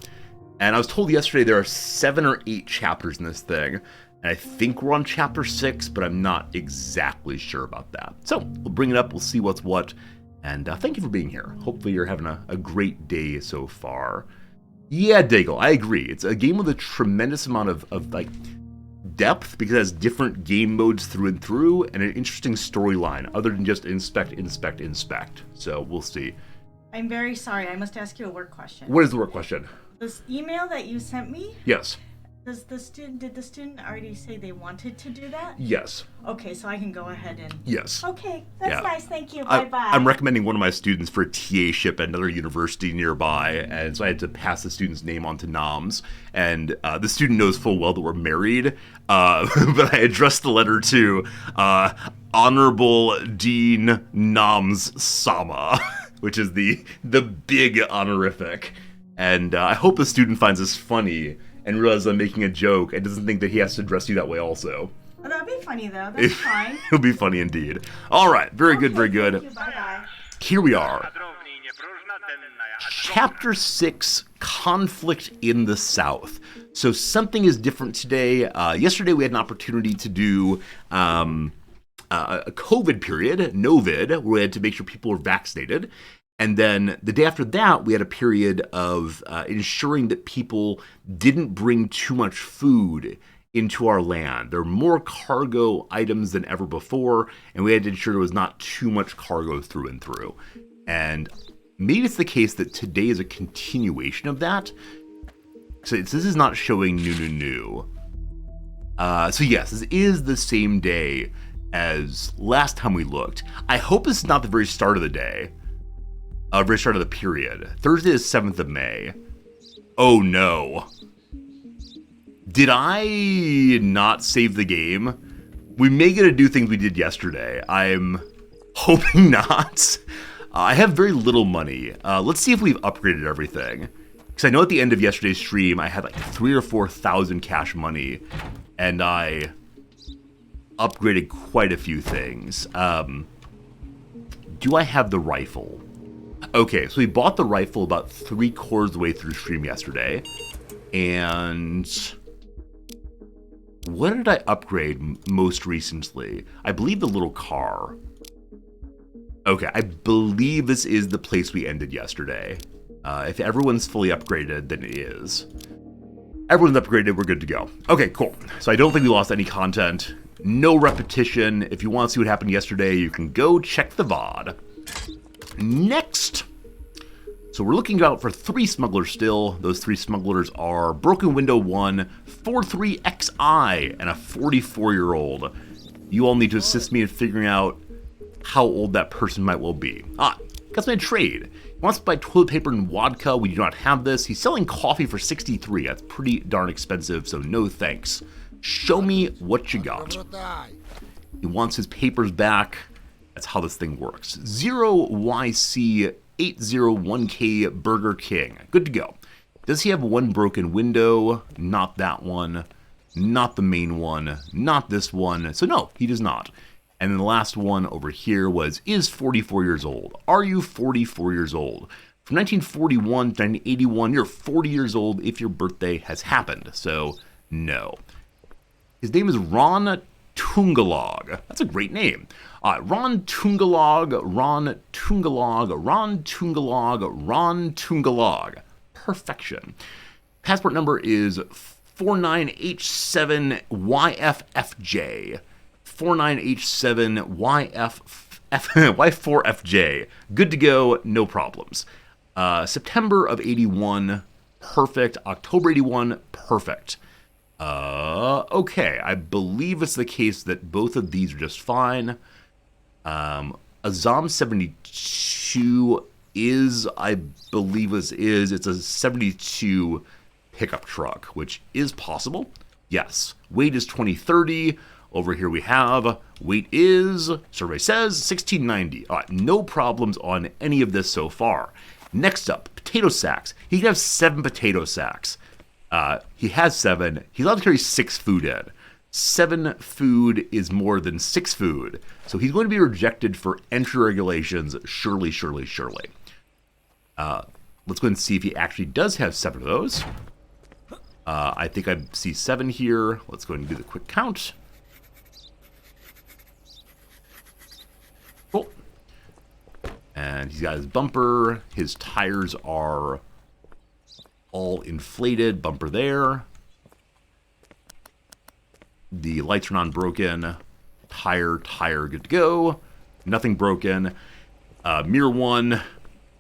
And I was told yesterday there are 7 or 8 chapters in this thing. And I think we're on chapter 6, but I'm not exactly sure about that. So we'll bring it up, we'll see what's what. And thank you for being here. Hopefully you're having a great day so far. Yeah, Daigle, I agree. It's a game with a tremendous amount of like depth because it has different game modes through and through and an interesting storyline other than just inspect, inspect, inspect. So we'll see. I'm very sorry. I must ask you a work question. What is the work question? This email that you sent me? Yes. Did the student already say they wanted to do that? Yes. Okay, so I can go ahead and... Yes. Okay, that's nice. Thank you. Bye-bye. Bye-bye. I'm recommending one of my students for a TA-ship at another university nearby, and so I had to pass the student's name on to Noms, and the student knows full well that we're married, but I addressed the letter to Honorable Dean Noms Sama, which is the big honorific, and I hope the student finds this funny and realizes I'm making a joke and doesn't think that he has to address you that way also. Oh, that'd be funny, though. That's fine. It'll be funny indeed. All right. Very good, very good. Thank you. Bye-bye. Here we are. Chapter 6, Conflict in the South. So something is different today. Yesterday we had an opportunity to do a COVID period, Novid, where we had to make sure people were vaccinated. And then the day after that, we had a period of ensuring that people didn't bring too much food into our land. There were more cargo items than ever before, and we had to ensure there was not too much cargo through and through. And maybe it's the case that today is a continuation of that. So this is not showing new. So yes, this is the same day as last time we looked. I hope this is not the very start of the day. Very start of the period. Thursday is 7th of May. Oh no. Did I not save the game? We may get to do things we did yesterday. I'm hoping not. I have very little money. Let's see if we've upgraded everything. Because I know at the end of yesterday's stream, I had like 3,000 or 4,000 cash money. And I upgraded quite a few things. Do I have the rifle? Okay, so we bought the rifle about 3/4 of the way through stream yesterday. And what did I upgrade most recently? I believe the little car. Okay, I believe this is the place we ended yesterday. If everyone's fully upgraded, then it is. Everyone's upgraded, we're good to go. Okay, cool. So I don't think we lost any content. No repetition. If you want to see what happened yesterday, you can go check the VOD. Next. So we're looking out for 3 smugglers still. Those 3 smugglers are Broken Window 1, 43XI, and a 44-year-old. You all need to assist me in figuring out how old that person might well be. Got my trade. He wants to buy toilet paper and vodka. We do not have this. He's selling coffee for 63. That's pretty darn expensive, so no thanks. Show me what you got. He wants his papers back. That's how this thing works. 0YC801K Burger King. Good to go. Does he have 1 broken window? Not that one. Not the main one. Not this one. So no, he does not. And then the last one over here was, is 44 years old. Are you 44 years old? From 1941 to 1981, you're 40 years old if your birthday has happened. So no. His name is Ron Tungalog. That's a great name. Ron Tungalog, Ron Tungalog, Ron Tungalog, Ron Tungalog. Perfection. Passport number is 49H7YFFJ. 49H7Y4FJ. Good to go, no problems. September of 81, perfect. October 81, perfect. Okay, I believe it's the case that both of these are just fine. Azam 72 is, I believe it's a 72 pickup truck, which is possible. Yes. Weight is 2030. Over here we have, weight is, survey says, 1690. All right, no problems on any of this so far. Next up, potato sacks. He can have 7 potato sacks. He has 7. He's allowed to carry 6 food in. 7 food is more than 6 food. So he's going to be rejected for entry regulations, surely, surely, surely. Let's go and see if he actually does have 7 of those. I think I see 7 here. Let's go ahead and do the quick count. Cool. And he's got his bumper. His tires are all inflated. Bumper there. The lights are non-broken. Tire, good to go. Nothing broken. Mirror 1,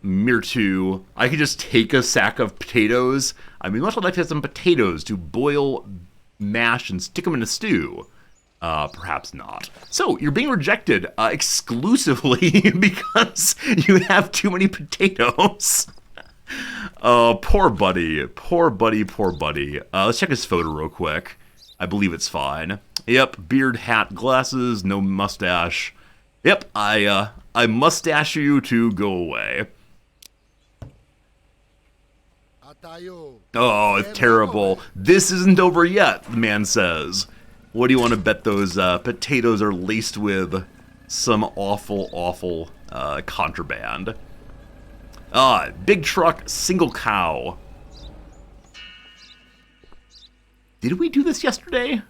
mirror 2. I could just take a sack of potatoes. I mean, much I'd like to have some potatoes to boil, mash, and stick them in a stew. Perhaps not. So, you're being rejected exclusively because you have too many potatoes. Poor buddy. Poor buddy, poor buddy. Let's check his photo real quick. I believe it's fine. Yep, beard, hat, glasses, no mustache. Yep, I mustache you to go away. Oh, it's terrible. This isn't over yet, the man says. What do you want to bet those potatoes are laced with some awful, awful contraband? Big truck, single cow. Did we do this yesterday?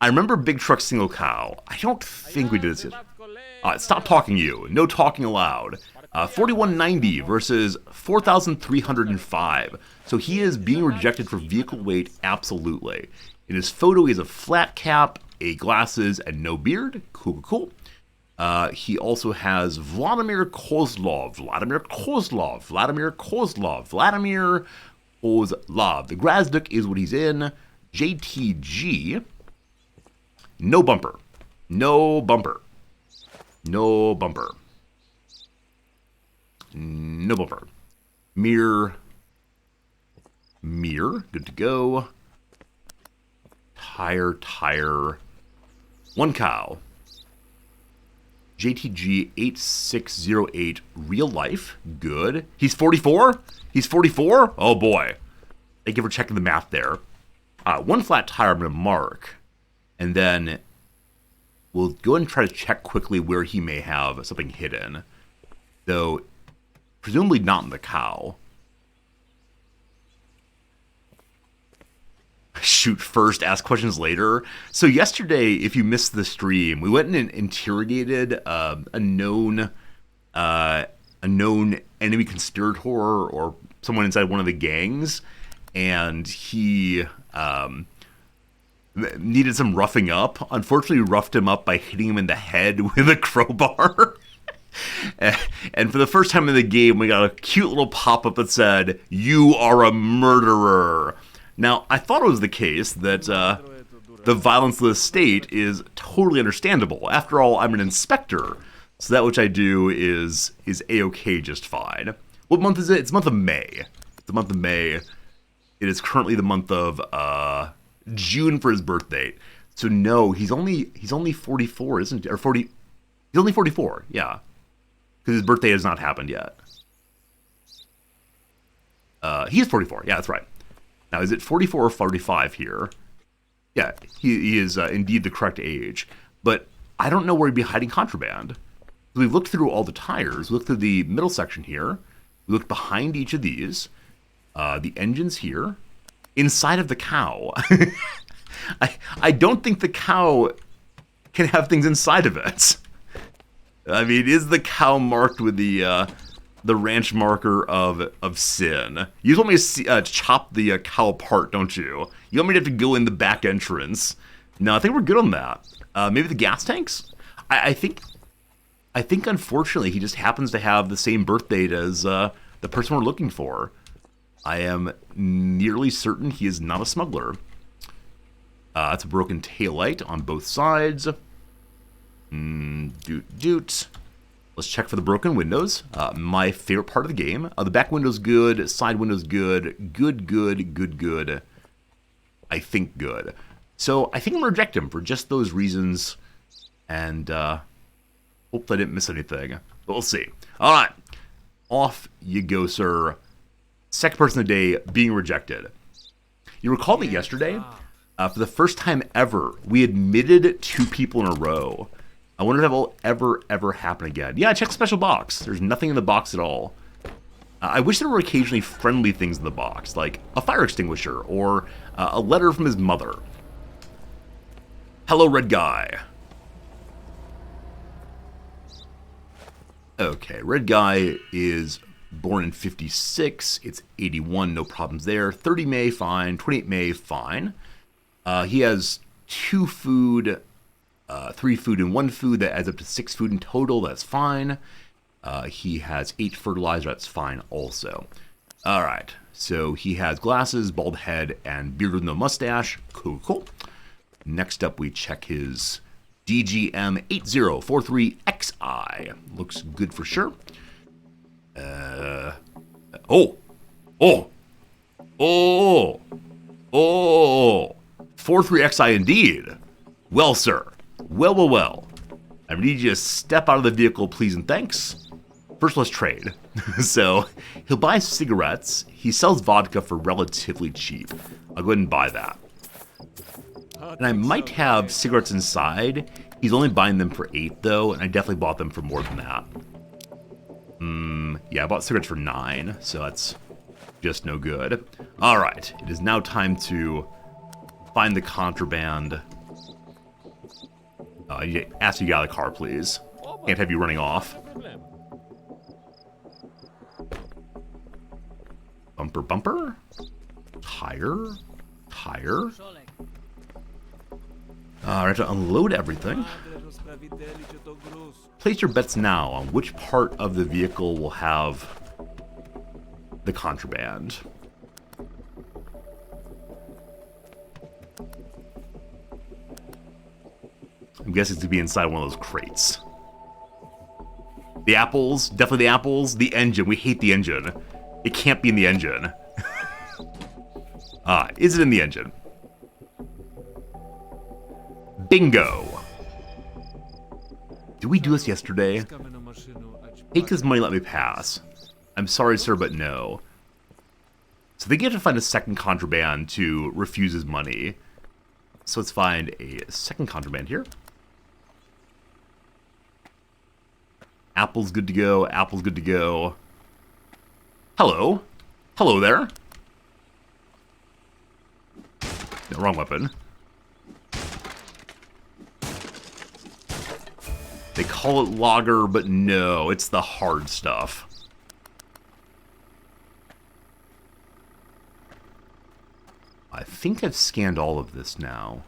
I remember big truck, single cow. I don't think we did this yesterday. Stop talking, you. No talking allowed. 4190 versus 4,305. So he is being rejected for vehicle weight, absolutely. In his photo, he has a flat cap, glasses, and no beard. Cool, cool. He also has Vladimir Kozlov. The Grazduk is what he's in. JTG. No bumper. Mirror. Good to go. Tire. 1 cow. JTG 8608 real life. Good. He's 44? Oh boy. Thank you for checking the math there. 1 flat tire I'm going to mark. And then we'll go ahead and try to check quickly where he may have something hidden. Though, presumably not in the cow. Shoot first, ask questions later. So yesterday, if you missed the stream, we went and interrogated a known enemy conspirator or someone inside one of the gangs, and he needed some roughing up. Unfortunately, we roughed him up by hitting him in the head with a crowbar. And for the first time in the game, we got a cute little pop-up that said, "You are a murderer." Now, I thought it was the case that the violence of the state is totally understandable. After all, I'm an inspector, so that which I do is A-okay just fine. What month is it? It's the month of May. It's the month of May. It is currently the month of June for his birth date. So no, he's only 44, isn't he? Or 40. He's only 44, yeah. Because his birthday has not happened yet. He is 44, yeah, that's right. Now, is it 44 or 45 here? Yeah, he is indeed the correct age. But I don't know where he'd be hiding contraband. We've looked through all the tires. We looked through the middle section here. We looked behind each of these. The engine's here. Inside of the cow. I don't think the cow can have things inside of it. I mean, is the cow marked with the ranch marker of sin? You told me to chop the cow apart, don't you? You want me to have to go in the back entrance? No, I think we're good on that. Maybe the gas tanks? I think unfortunately he just happens to have the same birth date as the person we're looking for. I am nearly certain he is not a smuggler. That's a broken taillight on both sides. Doot. Let's check for the broken windows. My favorite part of the game. The back window's good. Side window's good. Good. I think good. So I think I'm going to reject him for just those reasons. And hope I didn't miss anything. But we'll see. All right. Off you go, sir. Second person of the day being rejected. You recall that yesterday, for the first time ever, we admitted 2 people in a row. I wonder if that will ever happen again. Yeah, check the special box. There's nothing in the box at all. I wish there were occasionally friendly things in the box, like a fire extinguisher or a letter from his mother. Hello, red guy. Okay, red guy is born in 56. It's 81, no problems there. 30 May, fine. 28 May, fine. He has 2 food, 3 food, and 1 food. That adds up to 6 food in total. That's fine. He has 8 fertilizer. That's fine also. All right. So he has glasses, bald head, and beard with no mustache. Cool. Next up, we check his DGM 8043XI. Looks good for sure. Oh! 43XI indeed. Well, sir. Well. I need you to step out of the vehicle, please and thanks. First, let's trade. So, he'll buy cigarettes. He sells vodka for relatively cheap. I'll go ahead and buy that. And I might have cigarettes inside. He's only buying them for 8, though, and I definitely bought them for more than that. Yeah, I bought cigarettes for 9, so that's just no good. All right, it is now time to find the contraband. I need to ask you to get out of the car, please. Can't have you running off. Bumper. Tire. I have to unload everything. Place your bets now on which part of the vehicle will have the contraband. I'm guessing it's to be inside one of those crates. The apples, definitely the apples. The engine, we hate the engine. It can't be in the engine. Is it in the engine? Bingo! Did we do this yesterday? Take his money, let me pass. I'm sorry, sir, but no. So they get to find a second contraband to refuse his money. So let's find a second contraband here. Apple's good to go. Apple's good to go. Hello. Hello there. No, wrong weapon. They call it lager, but no, it's the hard stuff. I think I've scanned all of this now.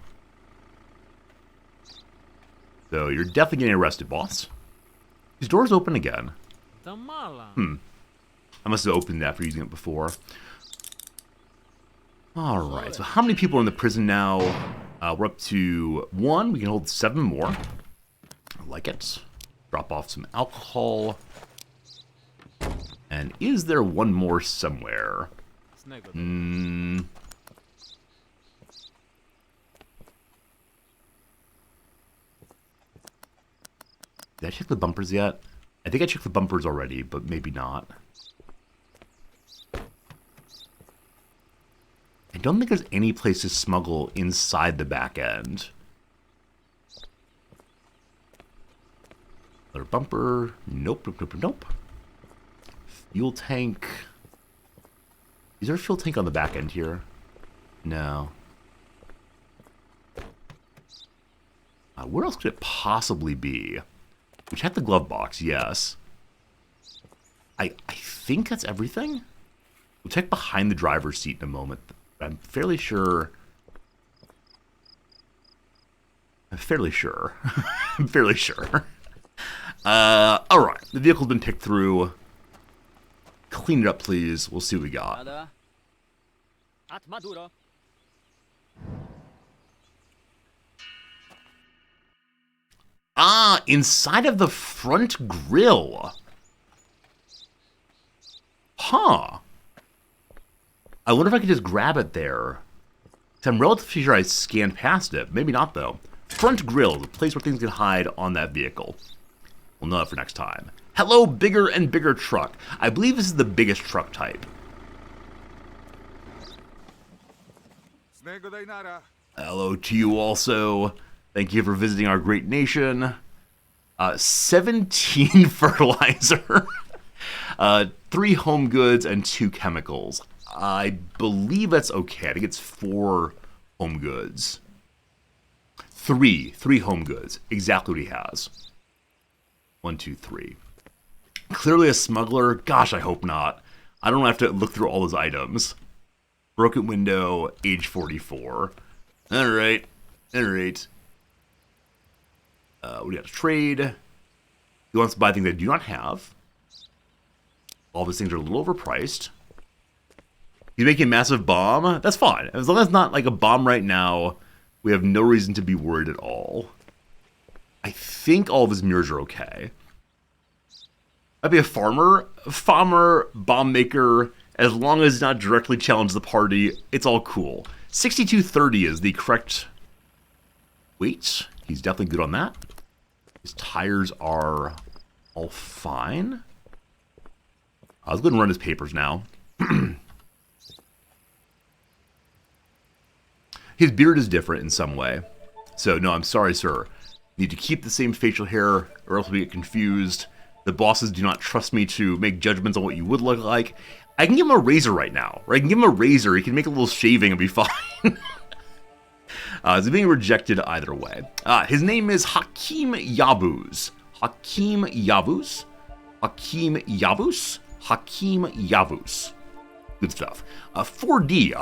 So you're definitely getting arrested, boss. These doors open again. I must have opened that for using it before. Alright, so how many people are in the prison now? We're up to 1. We can hold 7 more. I like it. Drop off some alcohol. And is there one more somewhere? Did I check the bumpers yet? I think I checked the bumpers already, but maybe not. I don't think there's any place to smuggle inside the back end. Another bumper. Nope. Fuel tank. Is there a fuel tank on the back end here? No. Where else could it possibly be? We checked the glove box, yes. I think that's everything. We'll check behind the driver's seat in a moment. I'm fairly sure. I'm fairly sure. Alright, the vehicle's been picked through. Clean it up, please. We'll see what we got. Inside of the front grille. Huh. I wonder if I could just grab it there. I'm relatively sure I scanned past it. Maybe not, though. Front grille, the place where things can hide on that vehicle. We'll know that for next time. Hello, bigger and bigger truck. I believe this is the biggest truck type. Hello to you also. Thank you for visiting our great nation. 17 fertilizer. 3 home goods and 2 chemicals. I believe that's okay. I think it's 4 home goods. 3 home goods. Exactly what he has. 1, 2, 3. Clearly a smuggler. Gosh, I hope not. I don't have to look through all those items. Broken window, age 44. Alright. Alright. What do you have to trade? He wants to buy things I do not have. All these things are a little overpriced. He's making a massive bomb? That's fine. As long as it's not like a bomb right now, we have no reason to be worried at all. I think all of his mirrors are okay. Might be a farmer. Farmer, bomb maker. As long as it's not directly challenge the party, it's all cool. 6230 is the correct weight. He's definitely good on that. His tires are all fine. Let's go ahead and run his papers now. His beard is different in some way. So, no, I'm sorry, sir. Need to keep the same facial hair or else we get confused. The bosses do not trust me to make judgments on what you would look like. I can give him a razor right now. Or I can give him a razor. He can make a little shaving and be fine. He's being rejected either way. His name is Hakim Yavuz. Hakim Yavuz? Hakim Yavuz? Hakim Yavuz. Good stuff. 4D.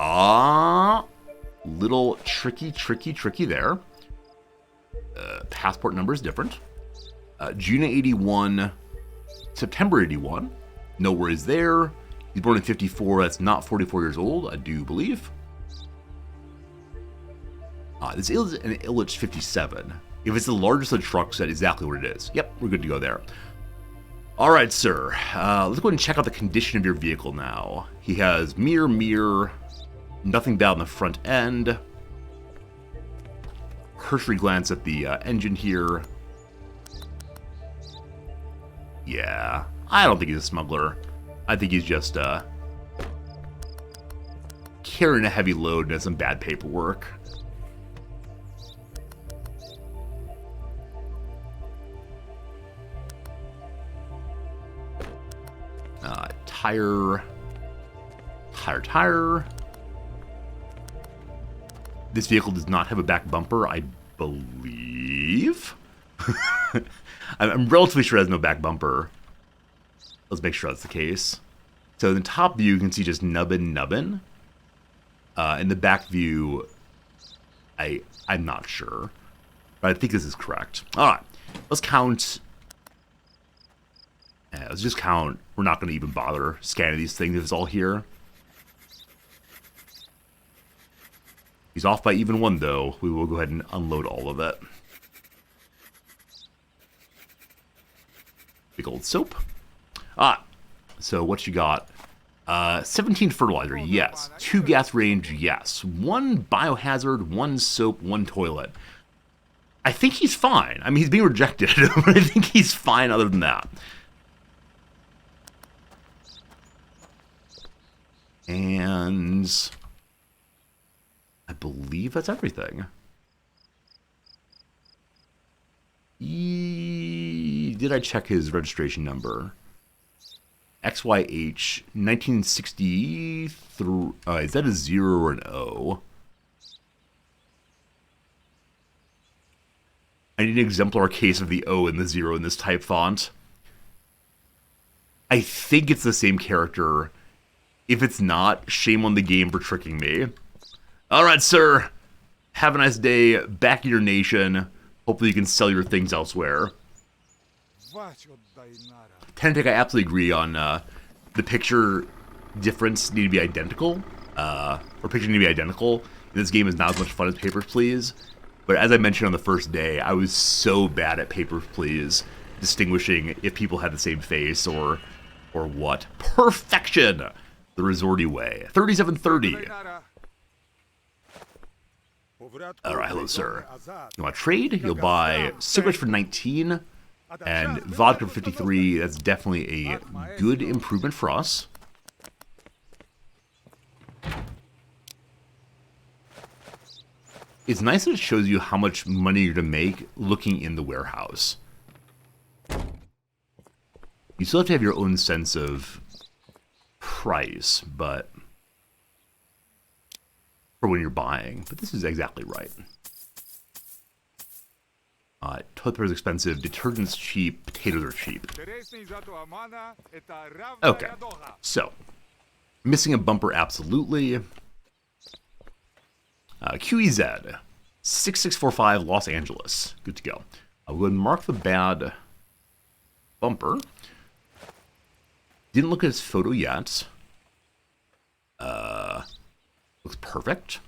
Little tricky there. Passport number is different. June 81, September 81. No worries there. He's born in 54. That's not 44 years old, I do believe. This is an Illich 57. If it's the largest of the trucks, that's exactly what it is. Yep, we're good to go there. All right, sir. Let's go ahead and check out the condition of your vehicle now. He has mirror, nothing bad on the front end. Cursory glance at the engine here. Yeah, I don't think he's a smuggler. I think he's just carrying a heavy load and has some bad paperwork. Tire. This vehicle does not have a back bumper, I believe. I'm relatively sure it has no back bumper. Let's make sure that's the case. So in the top view, you can see just nubbin. In the back view, I'm not sure. But I think this is correct. All right, let's count. Let's just count. We're not going to even bother scanning these things if it's all here. He's off by even 1, though. We will go ahead and unload all of it. Big old soap. So what you got? 17 fertilizer, yes. 2 gas range, yes. 1 biohazard, 1 soap, 1 toilet. I think he's fine. I mean, he's being rejected, but I think he's fine other than that. And I believe that's everything. Did I check his registration number? XYH 1960 through. Is that a 0 or an O? I need an exemplar case of the O and the 0 in this type font. I think it's the same character. If it's not, shame on the game for tricking me. Alright, sir. Have a nice day. Back in your nation. Hopefully you can sell your things elsewhere. Tentic, I absolutely agree on the picture difference need to be identical. Or picture need to be identical. This game is not as much fun as Papers, Please. But as I mentioned on the first day, I was so bad at Papers, Please, distinguishing if people had the same face or what. Perfection! The Resorty way. 3730. Alright, hello, sir. You want to trade? You'll buy cigarettes for 19 and vodka for 53. That's definitely a good improvement for us. It's nice that it shows you how much money you're going to make looking in the warehouse. You still have to have your own sense of price, but for when you're buying. But this is exactly right. Toilet paper is expensive, detergent's cheap, potatoes are cheap. Okay, so missing a bumper, absolutely. QEZ 6645 Los Angeles. Good to go. I'll go ahead and mark the bad bumper. Didn't look at his photo yet. Looks perfect.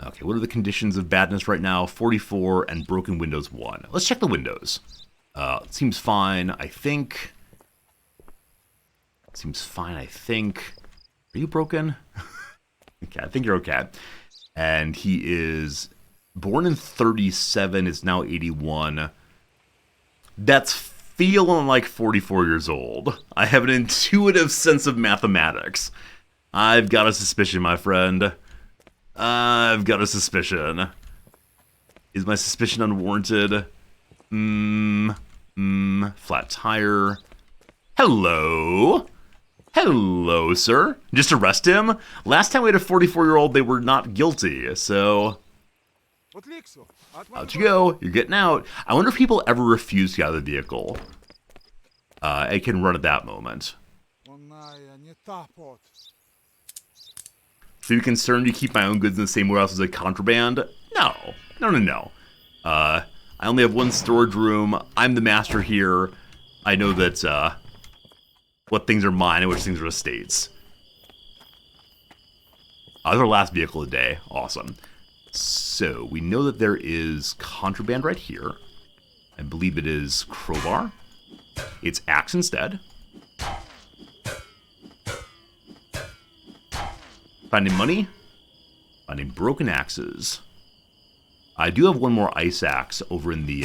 Okay, what are the conditions of badness right now? 44 and broken windows 1. Let's check the windows. Seems fine, I think. Seems fine, I think. Are you broken? Okay, I think you're okay. And he is born in 37, is now 81. That's feeling like 44 years old. I have an intuitive sense of mathematics. I've got a suspicion, my friend. I've got a suspicion. Is my suspicion unwarranted? Flat tire. Hello. Hello, sir. Just arrest him? Last time we had a 44-year-old, they were not guilty, so out you go. You're getting out. I wonder if people ever refuse to get out of the vehicle. I can run at that moment. So you concerned you keep my own goods in the same warehouse as a contraband? No. No. I only have one storage room. I'm the master here. I know that, what things are mine and which things are estates. That was our last vehicle of the day. Awesome. So, we know that there is contraband right here. I believe it is crowbar. It's axe instead. Finding money. Finding broken axes. I do have one more ice axe over in the,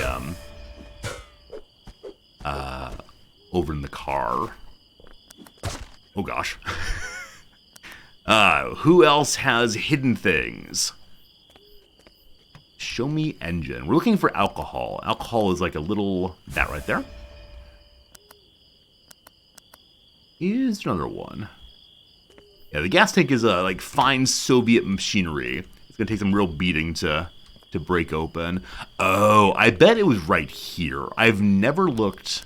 car. Oh gosh. Who else has hidden things? Show me engine. We're looking for alcohol. Alcohol is like a little... that right there. Is another one. Yeah, the gas tank is like fine Soviet machinery. It's gonna take some real beating to break open. Oh, I bet it was right here. I've never looked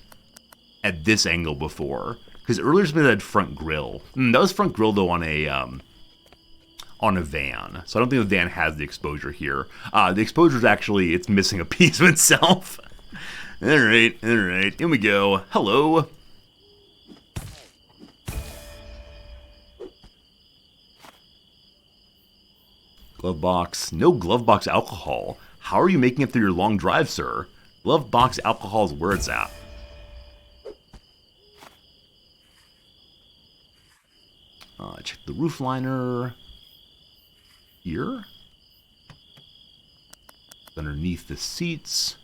at this angle before. Because earlier somebody had front grill. That was front grill though on a van. So I don't think the van has the exposure here. The exposure is actually, it's missing a piece of itself. Alright. Here we go. Hello. Glove box. No glove box alcohol. How are you making it through your long drive, sir? Glove box alcohol is where it's at. Check the roof liner. Here. Underneath the seats.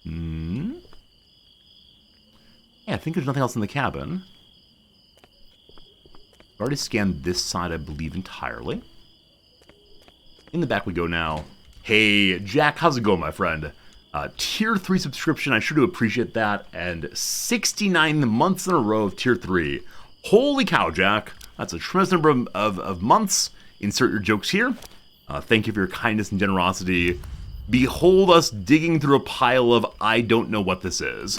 Yeah, I think there's nothing else in the cabin. I've already scanned this side, I believe, entirely. In the back we go now. Hey, Jack, how's it going, my friend? Tier 3 subscription, I sure do appreciate that. And 69 months in a row of Tier 3. Holy cow, Jack. That's a tremendous number of months. Insert your jokes here. Thank you for your kindness and generosity. Behold us digging through a pile of I don't know what this is.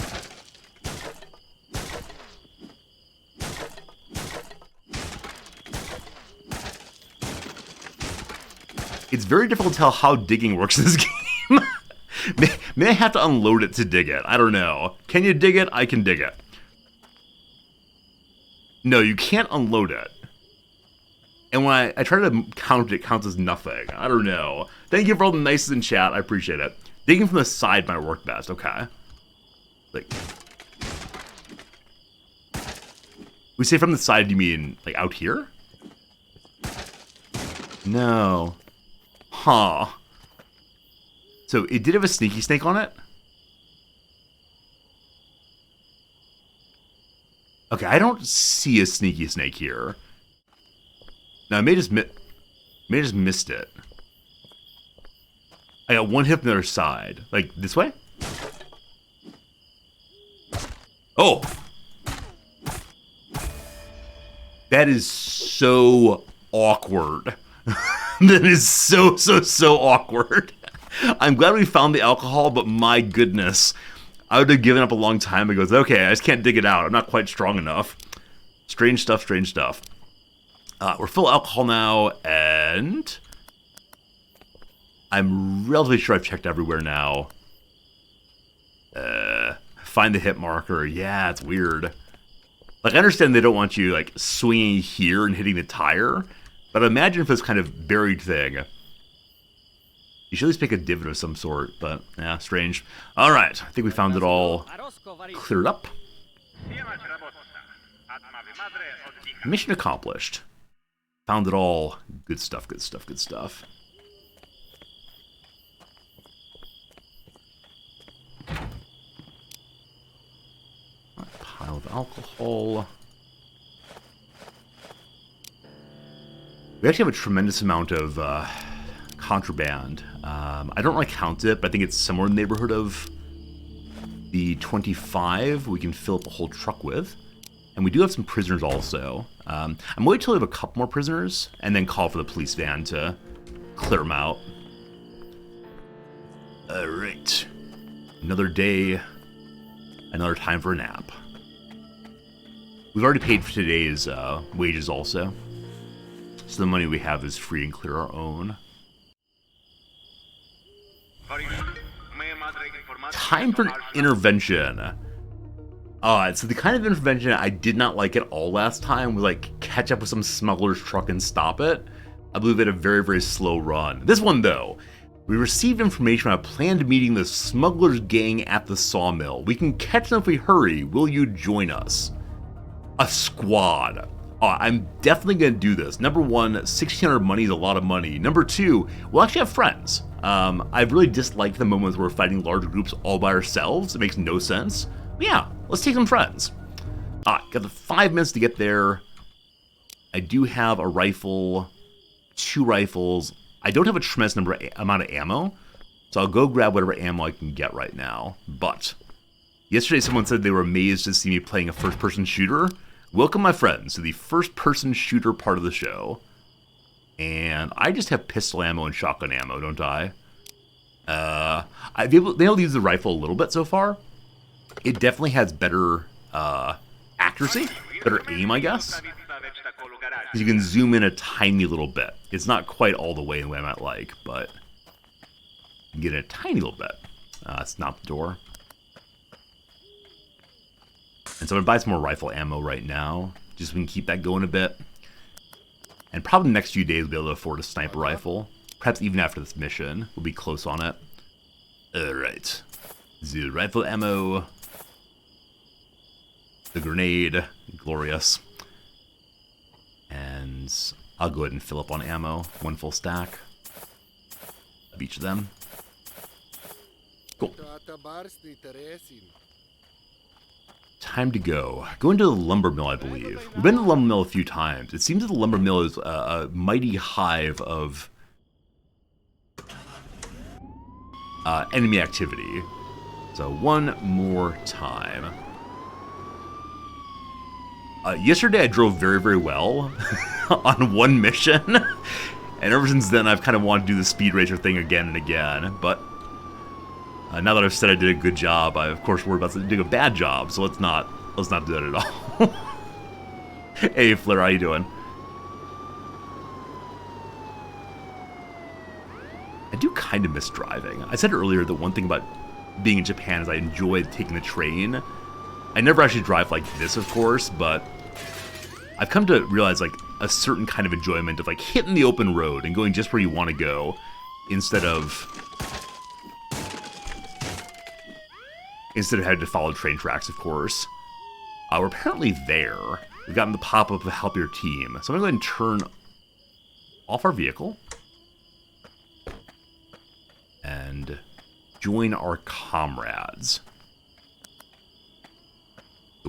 It's very difficult to tell how digging works in this game. May I have to unload it to dig it? I don't know. Can you dig it? I can dig it. No, you can't unload it. And when I try to count it, it counts as nothing. I don't know. Thank you for all the nices in chat. I appreciate it. Digging from the side might work best. Okay. Like, we say from the side, you mean like out here? No. Huh. So it did have a sneaky snake on it? Okay, I don't see a sneaky snake here. Now, I may just missed it. I got one hit from the other side. Like, this way? Oh! That is so awkward. That is so awkward. I'm glad we found the alcohol, but my goodness. I would have given up a long time ago. Okay, I just can't dig it out. I'm not quite strong enough. Strange stuff, strange stuff. We're full of alcohol now, and I'm relatively sure I've checked everywhere now. Find the hit marker. Yeah, it's weird. Like, I understand they don't want you, like, swinging here and hitting the tire, but imagine if it's kind of buried thing. You should at least pick a divot of some sort, but, yeah, strange. Alright, I think we found it all cleared up. Mission accomplished. Found it all. Good stuff, good stuff, good stuff. Pile of alcohol. We actually have a tremendous amount of contraband. I don't really count it, but I think it's somewhere in the neighborhood of the 25 we can fill up a whole truck with. And we do have some prisoners also. I'm waiting till we have a couple more prisoners, and then call for the police van to clear them out. Alright. Another day, another time for a nap. We've already paid for today's wages also. So the money we have is free and clear our own. Time for an intervention. So the kind of intervention I did not like at all last time was like catch up with some smuggler's truck and stop it. I believe it had a very slow run. This one though, we received information on a planned meeting the smugglers gang at the sawmill. We can catch them if we hurry. Will you join us? A squad. I'm definitely going to do this. Number one, 1,600 money is a lot of money. Number two, we'll actually have friends. I've really disliked the moments where we're fighting large groups all by ourselves. It makes no sense. But yeah, let's take some friends. Got the 5 minutes to get there. I do have a rifle, 2 rifles. I don't have a tremendous amount of ammo, so I'll go grab whatever ammo I can get right now. But yesterday someone said they were amazed to see me playing a first-person shooter. Welcome, my friends, to the first-person shooter part of the show. And I just have pistol ammo and shotgun ammo, don't I? I've been able to use the rifle a little bit so far. It definitely has better accuracy, better aim, I guess. Because you can zoom in a tiny little bit. It's not quite all the way in the way I might like, but you can get it a tiny little bit. It's not the door. And so I'm going to buy some more rifle ammo right now, just so we can keep that going a bit. And probably the next few days we'll be able to afford a sniper rifle. Perhaps even after this mission, we'll be close on it. Alright. The rifle ammo. The grenade. Glorious. And I'll go ahead and fill up on ammo. 1 full stack of each of them. Cool. Time to go. Go into the lumber mill, I believe. We've been to the lumber mill a few times. It seems that the lumber mill is a mighty hive of enemy activity. So one more time. Yesterday I drove very well on one mission. And ever since then I've kind of wanted to do the speed racer thing again and again. But now that I've said I did a good job, I of course worry about doing a bad job, so let's not do that at all. Hey Flair, how you doing? I do kind of miss driving. I said earlier that one thing about being in Japan is I enjoy taking the train. I never actually drive like this, of course, but I've come to realize like a certain kind of enjoyment of like hitting the open road and going just where you want to go instead of having to follow train tracks, of course. We're apparently there. We've gotten the pop-up to help your team. So I'm going to go ahead and turn off our vehicle. join our comrades.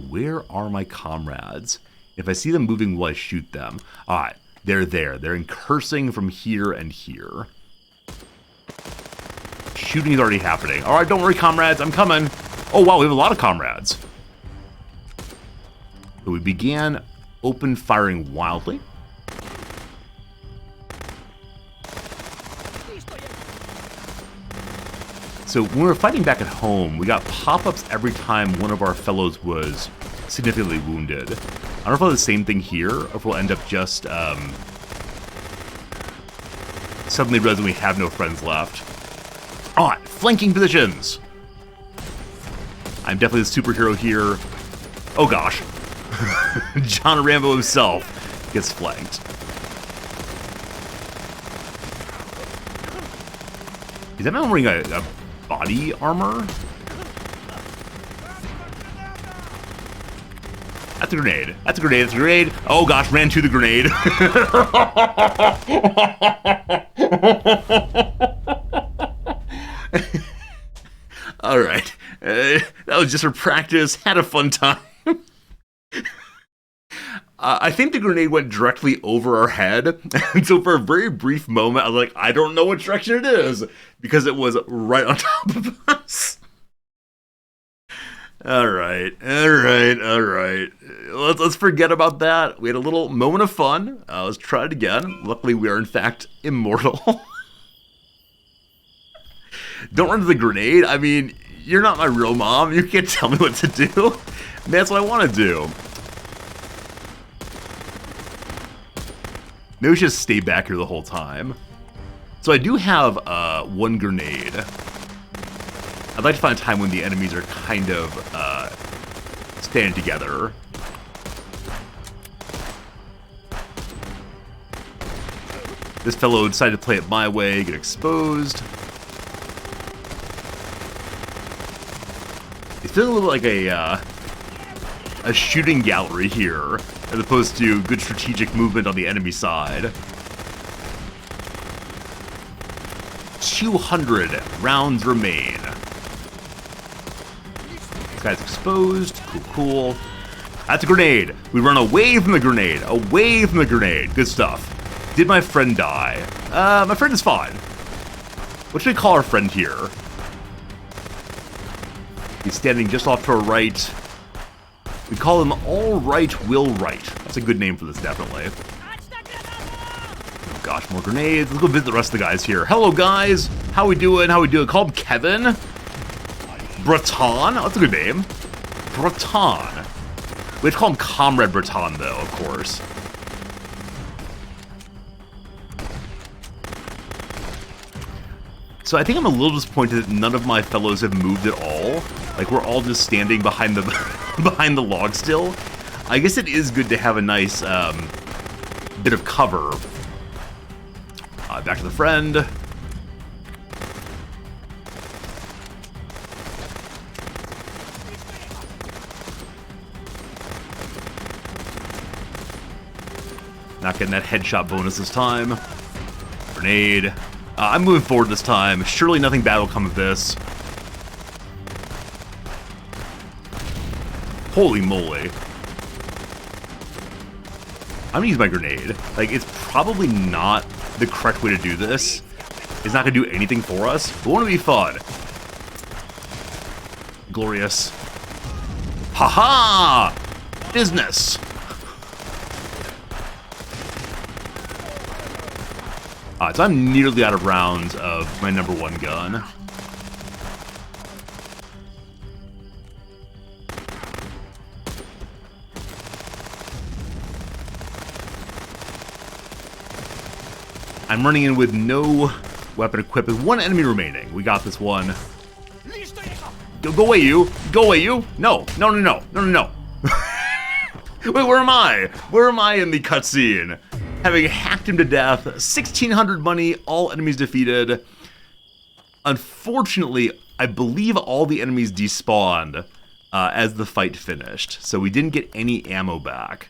Where are my comrades? If I see them moving, will I shoot them? Alright, they're there. They're incursing from here and here. Shooting is already happening. Alright, don't worry, comrades. I'm coming. Oh, wow, we have a lot of comrades. So we began open firing wildly. So when we were fighting back at home, we got pop-ups every time one of our fellows was significantly wounded. I don't know if we'll have the same thing here, or if we'll end up just suddenly realizing we have no friends left. On, flanking positions! I'm definitely the superhero here. Oh gosh. John Rambo himself gets flanked. Is that man wearing a body armor? That's a grenade. That's a grenade. That's a grenade. Oh gosh, ran to the grenade. All right. That was just for practice. Had a fun time. I think the grenade went directly over our head, and so for a very brief moment, I was like, I don't know what direction it is, because it was right on top of us. All right. Let's forget about that. We had a little moment of fun. Let's try it again. Luckily, we are, in fact, immortal. Don't run to the grenade. I mean, you're not my real mom. You can't tell me what to do. That's what I want to do. Maybe we should just stay back here the whole time. So I do have one grenade. I'd like to find a time when the enemies are kind of standing together. This fellow decided to play it my way, get exposed. It's feeling a little like a shooting gallery here, as opposed to good strategic movement on the enemy side. 200 rounds remain. This guy's exposed. Cool. That's a grenade. We run away from the grenade. Away from the grenade. Good stuff. Did my friend die? My friend is fine. What should we call our friend here? He's standing just off to our right. We call him All Right, Will Right. That's a good name for this, definitely. Oh gosh, more grenades. Let's go visit the rest of the guys here. Hello, guys. How we doing? Call him Kevin. Breton. Oh, that's a good name. Breton. We have to call him Comrade Breton, though, of course. So I think I'm a little disappointed that none of my fellows have moved at all. Like, we're all just standing behind the behind the log still. I guess it is good to have a nice bit of cover. Back to the friend. Not getting that headshot bonus this time. Grenade. I'm moving forward this time. Surely nothing bad will come of this. Holy moly. I'm gonna use my grenade. Like, it's probably not the correct way to do this. It's not gonna do anything for us, but won't it be fun? Glorious. Haha! Business! So I'm nearly out of rounds of my #1 gun. I'm running in with no weapon equipped with one enemy remaining. We got this one. Go away, you! Go away, you! No! Wait, where am I? Where am I in the cutscene? Having hacked him to death, 1,600 money, all enemies defeated. Unfortunately, I believe all the enemies despawned as the fight finished, so we didn't get any ammo back.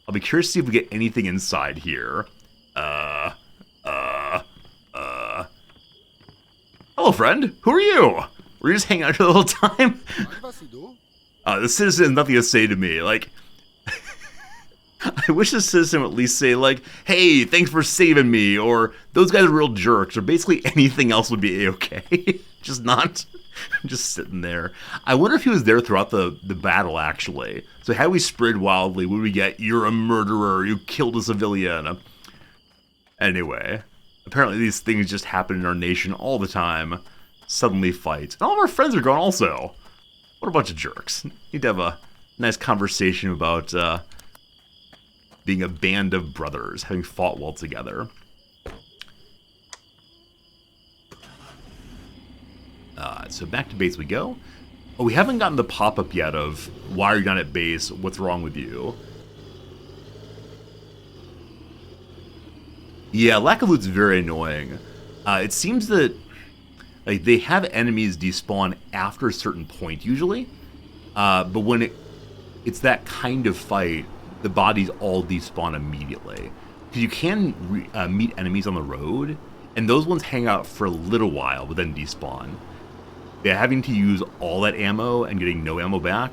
I'll be curious to see if we get anything inside here. Hello, friend. Who are you? Were you just hanging out here the whole time? The citizen has nothing to say to me. Like, I wish the citizen would at least say, like, hey, thanks for saving me, or those guys are real jerks, or basically anything else would be a-okay. Just sitting there. I wonder if he was there throughout the battle, actually. So had we spread wildly, would we get, you're a murderer, you killed a civilian. Anyway, apparently these things just happen in our nation all the time. Suddenly fights. And all of our friends are gone also. What a bunch of jerks. Need to have a nice conversation about being a band of brothers, having fought well together. So back to base we go. Oh, we haven't gotten the pop-up yet of, why are you not at base? What's wrong with you? Yeah, lack of loot's very annoying. It seems that like they have enemies despawn after a certain point usually, but when it's that kind of fight, the bodies all despawn immediately. Because you can meet enemies on the road, and those ones hang out for a little while, but then despawn. Yeah, having to use all that ammo and getting no ammo back,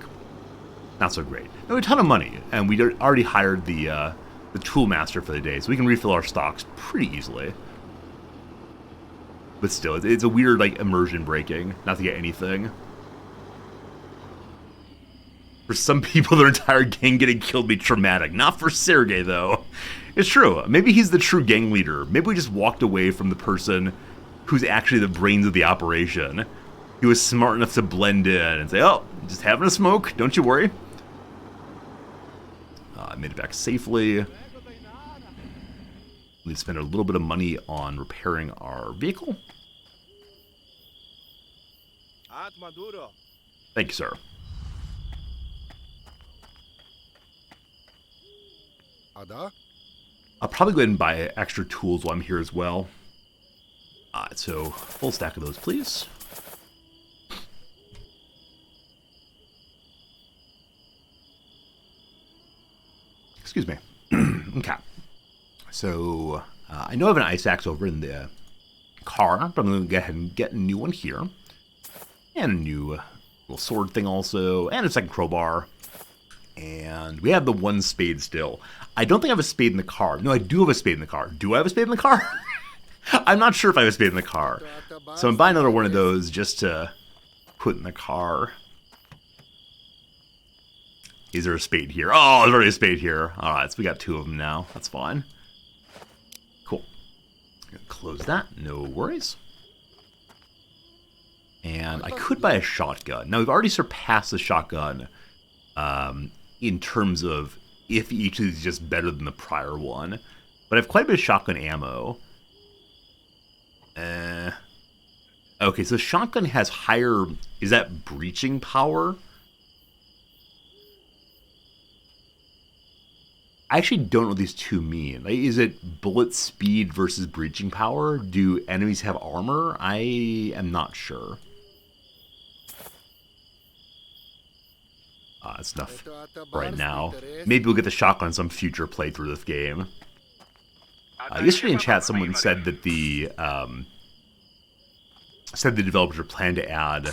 not so great. We have a ton of money, and we already hired the tool master for the day, so we can refill our stocks pretty easily. But still, it's a weird, like, immersion breaking, not to get anything. For some people, their entire gang getting killed be traumatic. Not for Sergey, though. It's true. Maybe he's the true gang leader. Maybe we just walked away from the person who's actually the brains of the operation. He was smart enough to blend in and say, oh, just having a smoke, don't you worry. I made it back safely. We spent a little bit of money on repairing our vehicle. Thank you, sir. I'll probably go ahead and buy extra tools while I'm here as well. So, full stack of those, please. Excuse me. Okay. So, I know I have an ice axe over in the car, but I'm going to go ahead and get a new one here. And a new little sword thing also, and a second crowbar. And we have the one spade still. I don't think I have a spade in the car. No, I do have a spade in the car. Do I have a spade in the car? I'm not sure if I have a spade in the car. So I'm buying another one of those just to put in the car. Is there a spade here? Oh, there's already a spade here. Alright, so we got two of them now. That's fine. Cool. Close that. No worries. And I could buy a shotgun. Now, we've already surpassed the shotgun in terms of if each of these is just better than the prior one. But I have quite a bit of shotgun ammo. Okay, so shotgun has higher... Is that breaching power? I actually don't know what these two mean. Like, is it bullet speed versus breaching power? Do enemies have armor? I am not sure. That's enough right now. Maybe we'll get the shotgun on some future playthrough of this game. Yesterday in chat, someone said that the developers are planning to add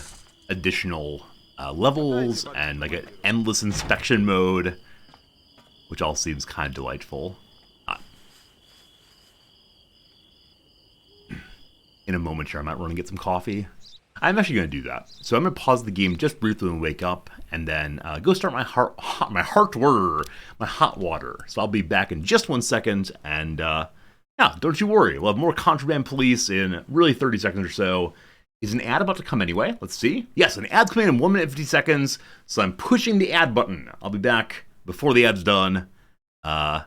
additional levels and like an endless inspection mode, which all seems kind of delightful. In a moment here, I might run and get some coffee. I'm actually going to do that. So I'm going to pause the game just briefly and wake up, and then go start my hot water. So I'll be back in just 1 second, and yeah, don't you worry. We'll have more Contraband Police in really 30 seconds or so. Is an ad about to come anyway? Let's see. Yes, an ad's coming in 1 minute and 50 seconds, so I'm pushing the ad button. I'll be back before the ad's done. Yeah,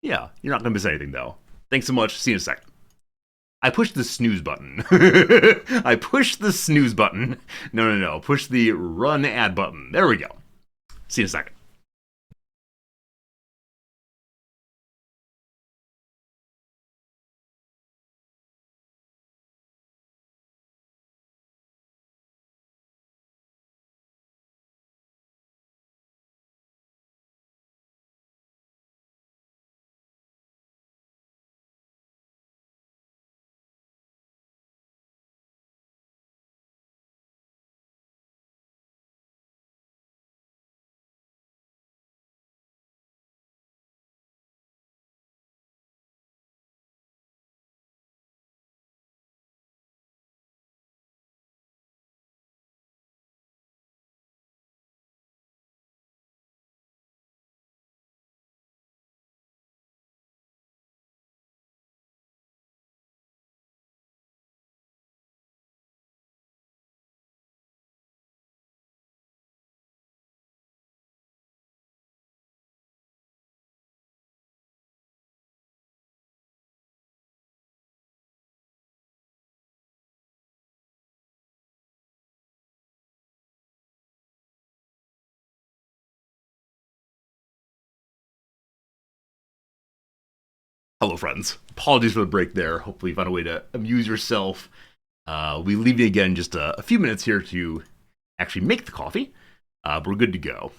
you're not going to miss anything, though. Thanks so much. See you in a second. I pushed the snooze button. I pushed the snooze button. No. Push the run ad button. There we go. See you in a second. Hello, friends. Apologies for the break there. Hopefully you found a way to amuse yourself. We leave you again just a few minutes here to actually make the coffee, but we're good to go.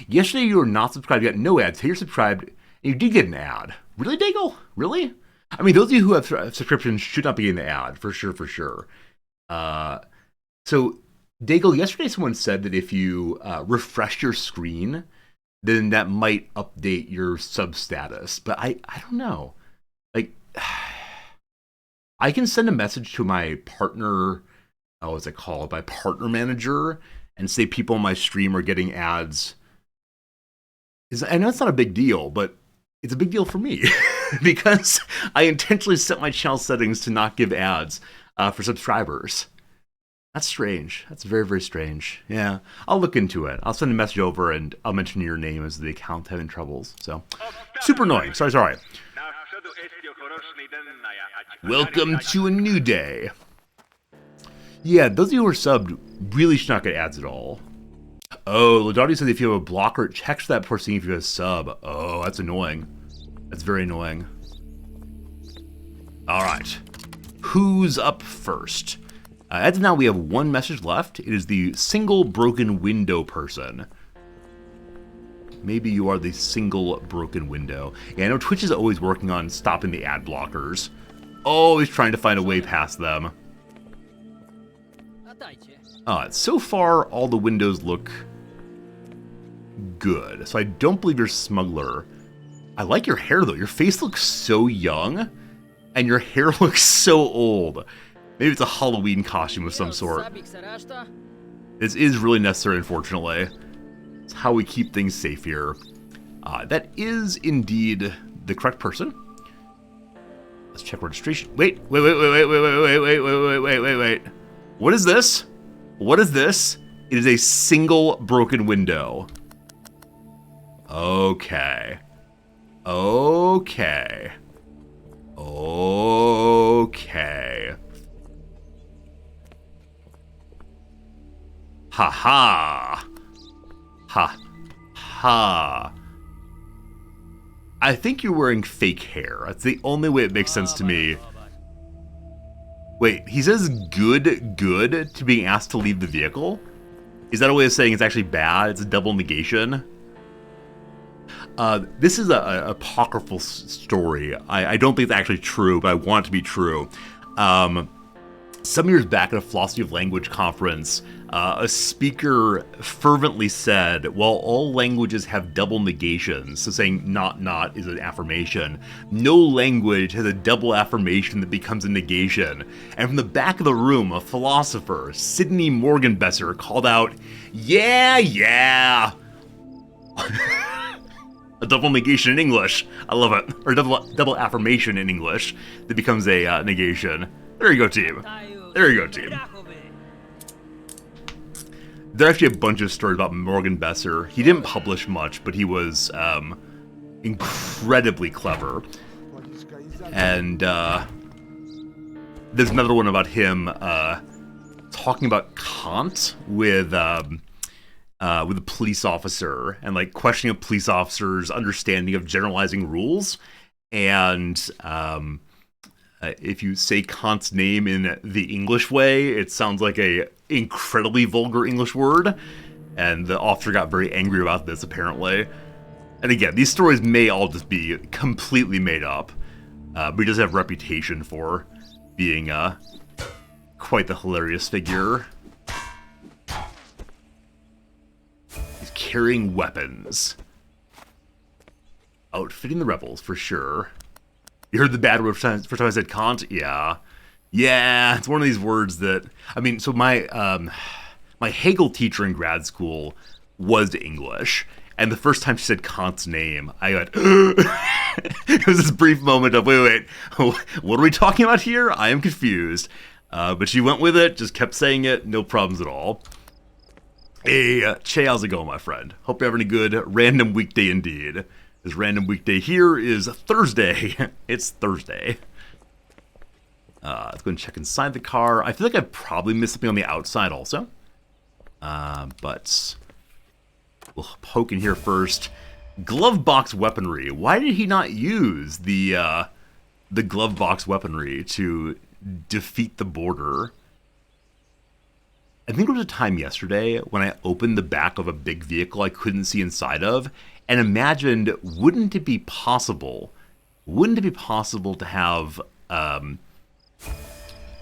Yesterday you were not subscribed, you got no ads. Hey, you're subscribed, and you did get an ad. Really, Daigle? Really? I mean, those of you who have subscriptions should not be getting the ad, for sure, for sure. So, Daigle, yesterday someone said that if you refresh your screen, then that might update your sub status. But I don't know. Like, I can send a message to my partner, what's it called? My partner manager, and say people on my stream are getting ads. I know it's not a big deal, but it's a big deal for me because I intentionally set my channel settings to not give ads for subscribers. That's strange. That's very, very strange. Yeah, I'll look into it. I'll send a message over and I'll mention your name as the account having troubles. So, super annoying. Sorry. Welcome to a new day. Yeah, those of you who are subbed really should not get ads at all. Oh, Ladati said if you have a blocker, it checks that before seeing if you have a sub. Oh, that's annoying. That's very annoying. All right. Who's up first? As of now, we have one message left. It is the single broken window person. Maybe you are the single broken window. Yeah, I know Twitch is always working on stopping the ad blockers. Always trying to find a way past them. So far, all the windows look good. So I don't believe you're Smuggler. I like your hair, though. Your face looks so young, and your hair looks so old. Maybe it's a Halloween costume of some sort. This is really necessary, unfortunately. It's how we keep things safe here. That is indeed the correct person. Let's check registration. Wait. What is this? What is this? It is a single broken window. Okay. Ha ha. Ha ha. I think you're wearing fake hair. That's the only way it makes sense to me. Wait, he says good to being asked to leave the vehicle? Is that a way of saying it's actually bad? It's a double negation? This is an apocryphal story. I don't think it's actually true, but I want it to be true. Some years back at a philosophy of language conference, a speaker fervently said, while all languages have double negations, so saying not is an affirmation, no language has a double affirmation that becomes a negation. And from the back of the room, a philosopher, Sidney Morgenbesser, called out, yeah. A double negation in English. I love it. Or double affirmation in English that becomes a negation. There you go, team. There are actually a bunch of stories about Morgenbesser. He didn't publish much, but he was incredibly clever. And there's another one about him talking about Kant with a police officer and like questioning a police officer's understanding of generalizing rules. And if you say Kant's name in the English way, it sounds like a incredibly vulgar English word. And the officer got very angry about this, apparently. And again, these stories may all just be completely made up. But he does have a reputation for being quite the hilarious figure. He's carrying weapons. Outfitting the rebels, for sure. You heard the bad word first time I said Kant? Yeah. Yeah, it's one of these words that... I mean, so my Hegel teacher in grad school was English. And the first time she said Kant's name, I got... It was this brief moment of, wait, what are we talking about here? I am confused. But she went with it, just kept saying it, no problems at all. Hey, Che, how's it going, my friend? Hope you're having a good random weekday indeed. This random weekday here is Thursday. It's Thursday. Let's go and check inside the car. I feel like I probably missed something on the outside also. But we'll poke in here first. Glove box weaponry. Why did he not use the glove box weaponry to defeat the border? I think there was a time yesterday when I opened the back of a big vehicle I couldn't see inside of and imagined, wouldn't it be possible to have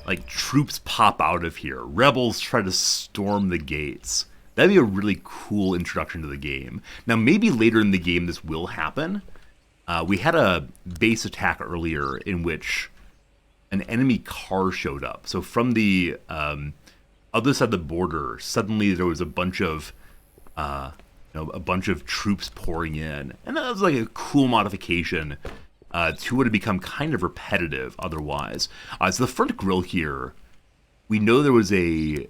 like troops pop out of here, rebels try to storm the gates? That'd be a really cool introduction to the game. Now, maybe later in the game this will happen. We had a base attack earlier in which an enemy car showed up. So from the other side of the border, suddenly there was a bunch of troops pouring in, and that was like a cool modification to what had become kind of repetitive otherwise. So the front grille here, we know there was a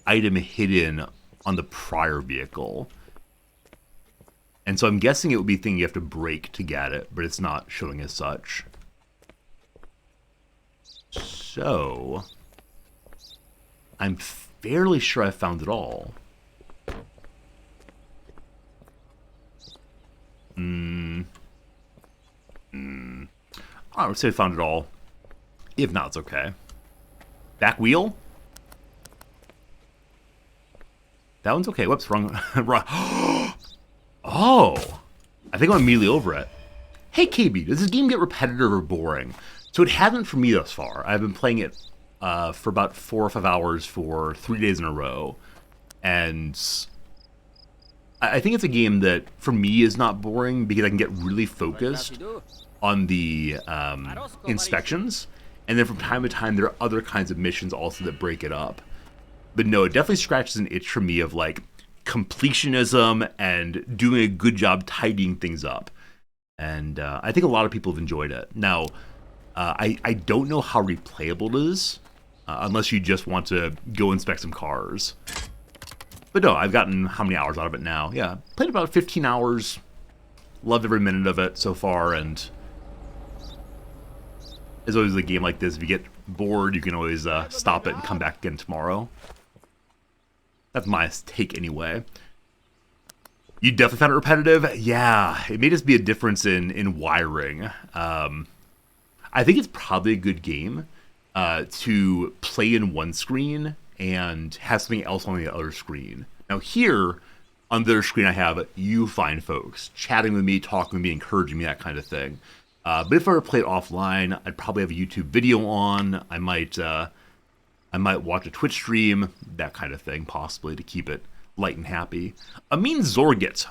item hidden on the prior vehicle, and so I'm guessing it would be a thing you have to break to get it, but it's not showing as such. So I'm fairly sure I found it all. I would say I found it all. If not, it's okay. Back wheel? That one's okay. Whoops, wrong. Oh! I think I'm immediately over it. Hey, KB, does this game get repetitive or boring? So it hasn't for me thus far. I've been playing it for about 4 or 5 hours for 3 days in a row. And I think it's a game that, for me, is not boring because I can get really focused on the inspections. And then from time to time, there are other kinds of missions also that break it up. But no, it definitely scratches an itch for me of, like, completionism and doing a good job tidying things up. And I think a lot of people have enjoyed it. Now, I don't know how replayable it is, unless you just want to go inspect some cars. But no, I've gotten how many hours out of it now? Yeah, played about 15 hours. Loved every minute of it so far, and as always a game like this, if you get bored, you can always stop it and come back again tomorrow. That's my take anyway. You definitely found it repetitive? Yeah, it may just be a difference in wiring. I think it's probably a good game to play in one screen and have something else on the other screen. Now here, on the other screen, I have you fine folks chatting with me, talking with me, encouraging me, that kind of thing. But if I were to play it offline, I'd probably have a YouTube video on. I might watch a Twitch stream, that kind of thing, possibly, to keep it light and happy. Amin Zorgit.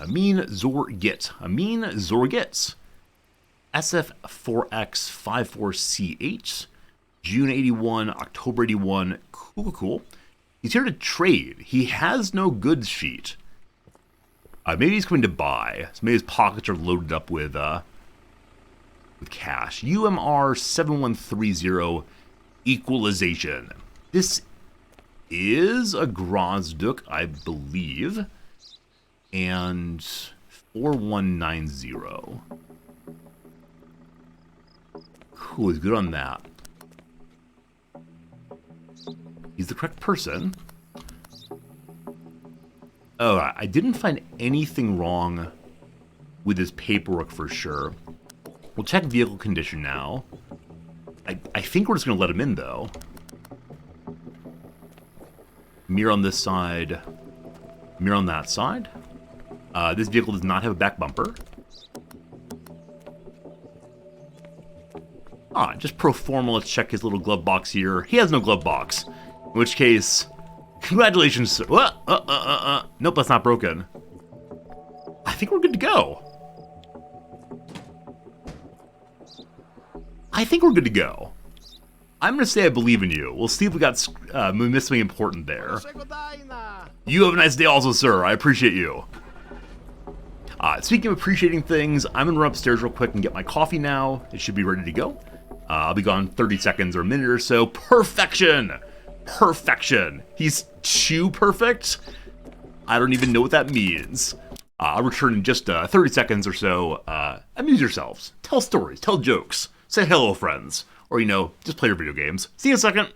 SF4X54CH. June 81, October 81. Cool. He's here to trade. He has no goods sheet. Maybe he's coming to buy. So maybe his pockets are loaded up with cash. UMR 7130 equalization. This is a Grosduk, I believe. And 4190. Cool, he's good on that. He's the correct person. Oh, I didn't find anything wrong with his paperwork for sure. We'll check vehicle condition now. I think we're just going to let him in, though. Mirror on this side. Mirror on that side. This vehicle does not have a back bumper. Just pro forma, let's check his little glove box here. He has no glove box. In which case, congratulations, sir. Nope, that's not broken. I think we're good to go. I'm going to say I believe in you. We'll see if we got we missed something important there. You have a nice day also, sir. I appreciate you. Speaking of appreciating things, I'm going to run upstairs real quick and get my coffee now. It should be ready to go. I'll be gone 30 seconds or a minute or so. Perfection! He's too perfect? I don't even know what that means. I'll return in just 30 seconds or so. Amuse yourselves. Tell stories. Tell jokes. Say hello, friends. Or, just play your video games. See you in a second.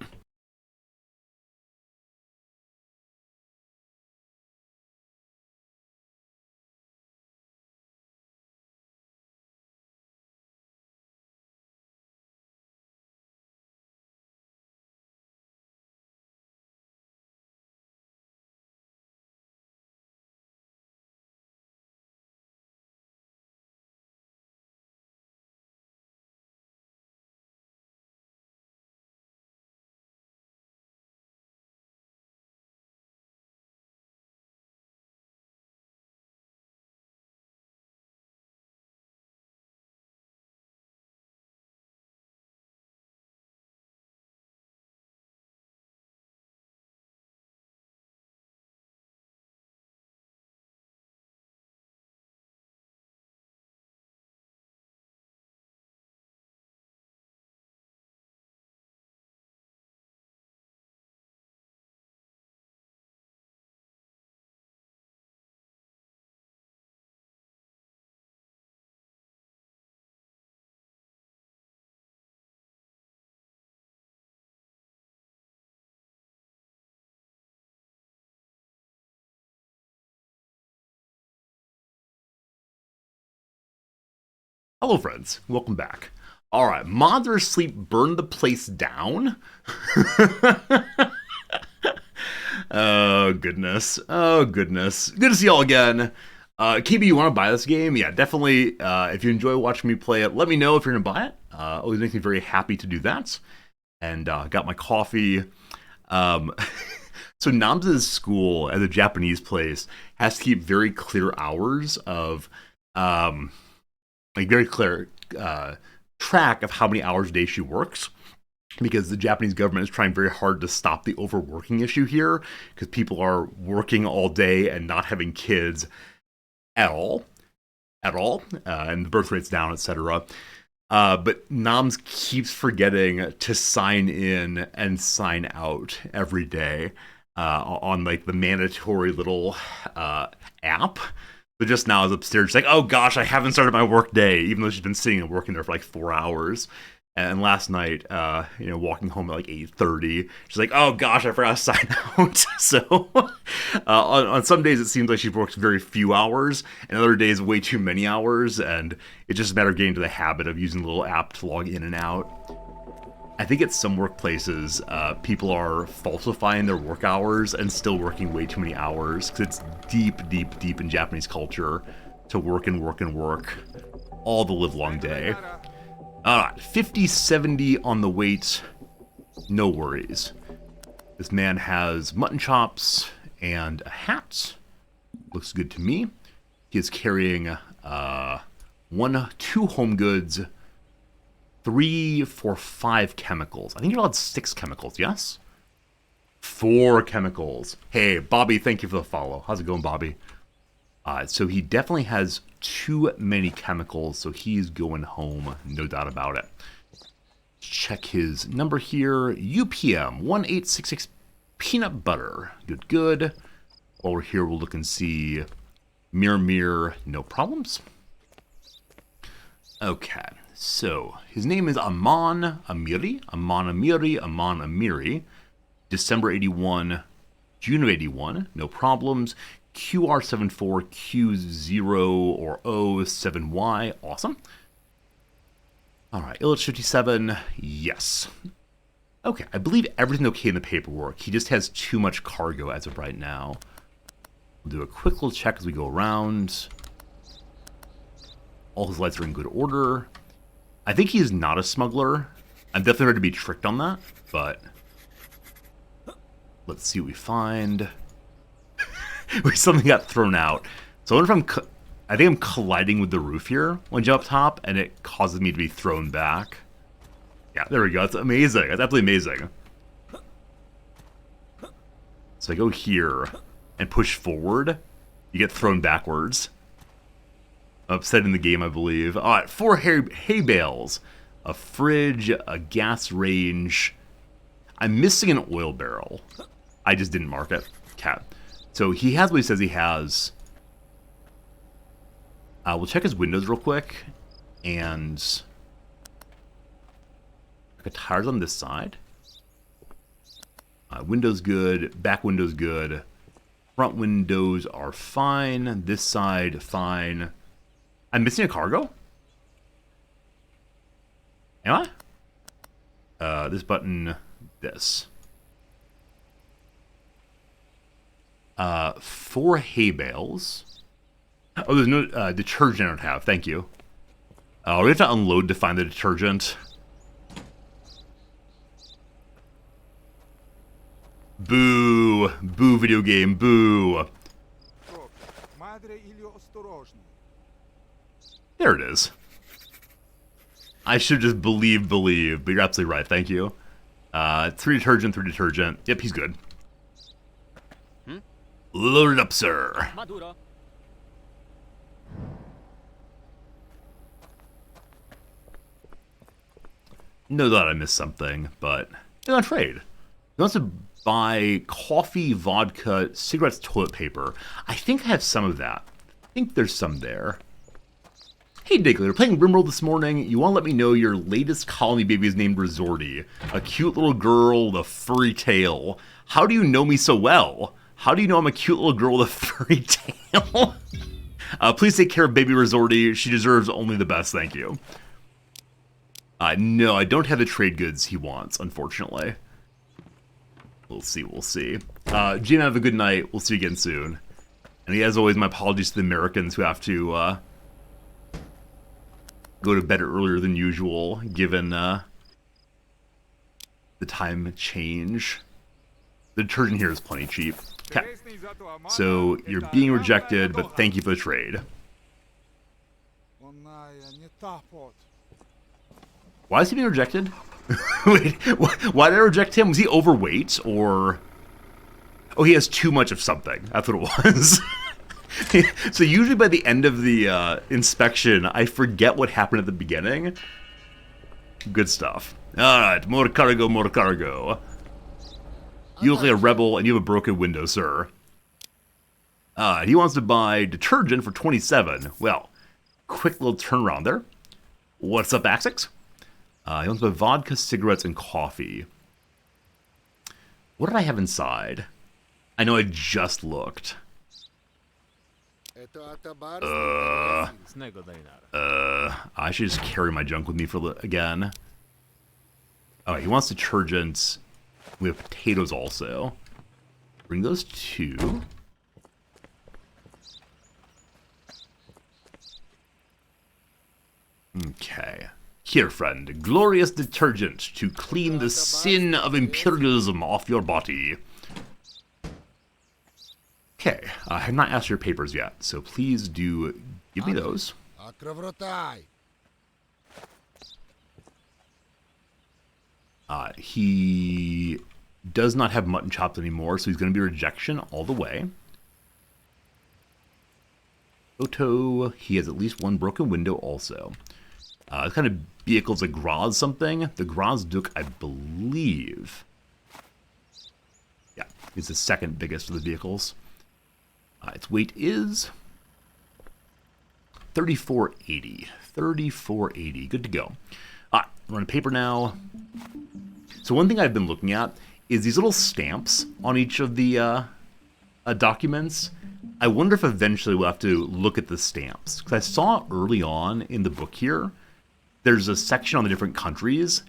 Hello, friends. Welcome back. All right, mods are asleep. Burn the place down. Oh, goodness. Oh, goodness. Good to see y'all again. KB, you want to buy this game? Yeah, definitely. If you enjoy watching me play it, let me know if you're going to buy it. Always makes me very happy to do that. And got my coffee. So Nam's school at the Japanese place has to keep very clear hours of, very clear track of how many hours a day she works, because the Japanese government is trying very hard to stop the overworking issue here, because people are working all day and not having kids at all, and the birth rate's down, etc. But Nams keeps forgetting to sign in and sign out every day on like the mandatory little app. But just now is upstairs, she's like, oh gosh, I haven't started my work day, even though she's been sitting and working there for like 4 hours. And last night, walking home at like 8:30, she's like, oh gosh, I forgot to sign out. So on some days it seems like she works very few hours, and other days way too many hours, and it's just a matter of getting to the habit of using the little app to log in and out. I think at some workplaces, people are falsifying their work hours and still working way too many hours, because it's deep in Japanese culture to work and work and work all the livelong day. Alright, 50-70 on the weight, no worries. This man has mutton chops and a hat. Looks good to me. He is carrying 2 home goods, 3, 4, 5 chemicals. I think you're allowed 6 chemicals, yes? 4 chemicals. Hey, Bobby, thank you for the follow. How's it going, Bobby? So he definitely has too many chemicals, so he's going home, no doubt about it. Check his number here. UPM 1866 peanut butter. Good. While we're here, we'll look and see Mir, no problems. Okay, so his name is Amon Amiri. December 81, June of 81, no problems. QR74, Q0 or O7Y, awesome. Alright, Illich 57, yes. Okay, I believe everything's okay in the paperwork. He just has too much cargo as of right now. We'll do a quick little check as we go around. All his lights are in good order. I think he is not a smuggler. I'm definitely ready to be tricked on that, but let's see what we find. Something got thrown out. So I wonder if I think I'm colliding with the roof here when I jump up top, and it causes me to be thrown back. Yeah, there we go. That's amazing. That's absolutely amazing. So I go here and push forward. You get thrown backwards. I'm upsetting the game, I believe. All right, 4 hay bales, a fridge, a gas range. I'm missing an oil barrel. I just didn't mark it. Cat. So he has what he says he has. We'll check his windows real quick. And the tires on this side. Windows good. Back windows good. Front windows are fine. This side, fine. I'm missing a cargo? Am I? This button, this. 4 hay bales. Oh, there's no detergent I don't have. Thank you. We have to unload to find the detergent. Boo. Boo, video game. Boo. There it is. I should just believe, but you're absolutely right. Thank you. 3 detergent. Yep, he's good. Load it up, sir. No doubt I missed something, but he's on trade. He wants to buy coffee, vodka, cigarettes, toilet paper. I think I have some of that. I think there's some there. Hey Diggler, we're playing Rimworld this morning. You want to let me know your latest colony baby is named Resorty. A cute little girl with a furry tail. How do you know me so well? How do you know I'm a cute little girl with a furry tail? Please take care of baby Resorty. She deserves only the best, thank you. No, I don't have the trade goods he wants, unfortunately. We'll see, we'll see. Jim, have a good night. We'll see you again soon. And as always, my apologies to the Americans who have to go to bed earlier than usual, given the time change. The detergent here is plenty cheap. Okay. So, you're being rejected, but thank you for the trade. Why is he being rejected? Wait, why did I reject him? Was he overweight, or... Oh, he has too much of something. That's what it was. So usually by the end of the inspection, I forget what happened at the beginning. Good stuff. Alright, more cargo, more cargo. You look like a rebel, and you have a broken window, sir. He wants to buy detergent for 27. Well, quick little turnaround there. What's up, Axix? He wants to buy vodka, cigarettes, and coffee. What did I have inside? I know I just looked. I should just carry my junk with me for again. Oh, he wants detergents. We have potatoes also. Bring those two. Okay. Here, friend. Glorious detergent to clean the sin of imperialism off your body. Okay. I have not asked your papers yet, so please do give me those. He does not have mutton chops anymore, so he's going to be rejection all the way. Otto, he has at least one broken window also. What kind of vehicle's a Graz something? The Graz Duke, I believe. Yeah, it's the second biggest of the vehicles. Its weight is 3480. 3480. Good to go. We're on paper now. So one thing I've been looking at is these little stamps on each of the documents. I wonder if eventually we'll have to look at the stamps. Because I saw early on in the book here, there's a section on the different countries,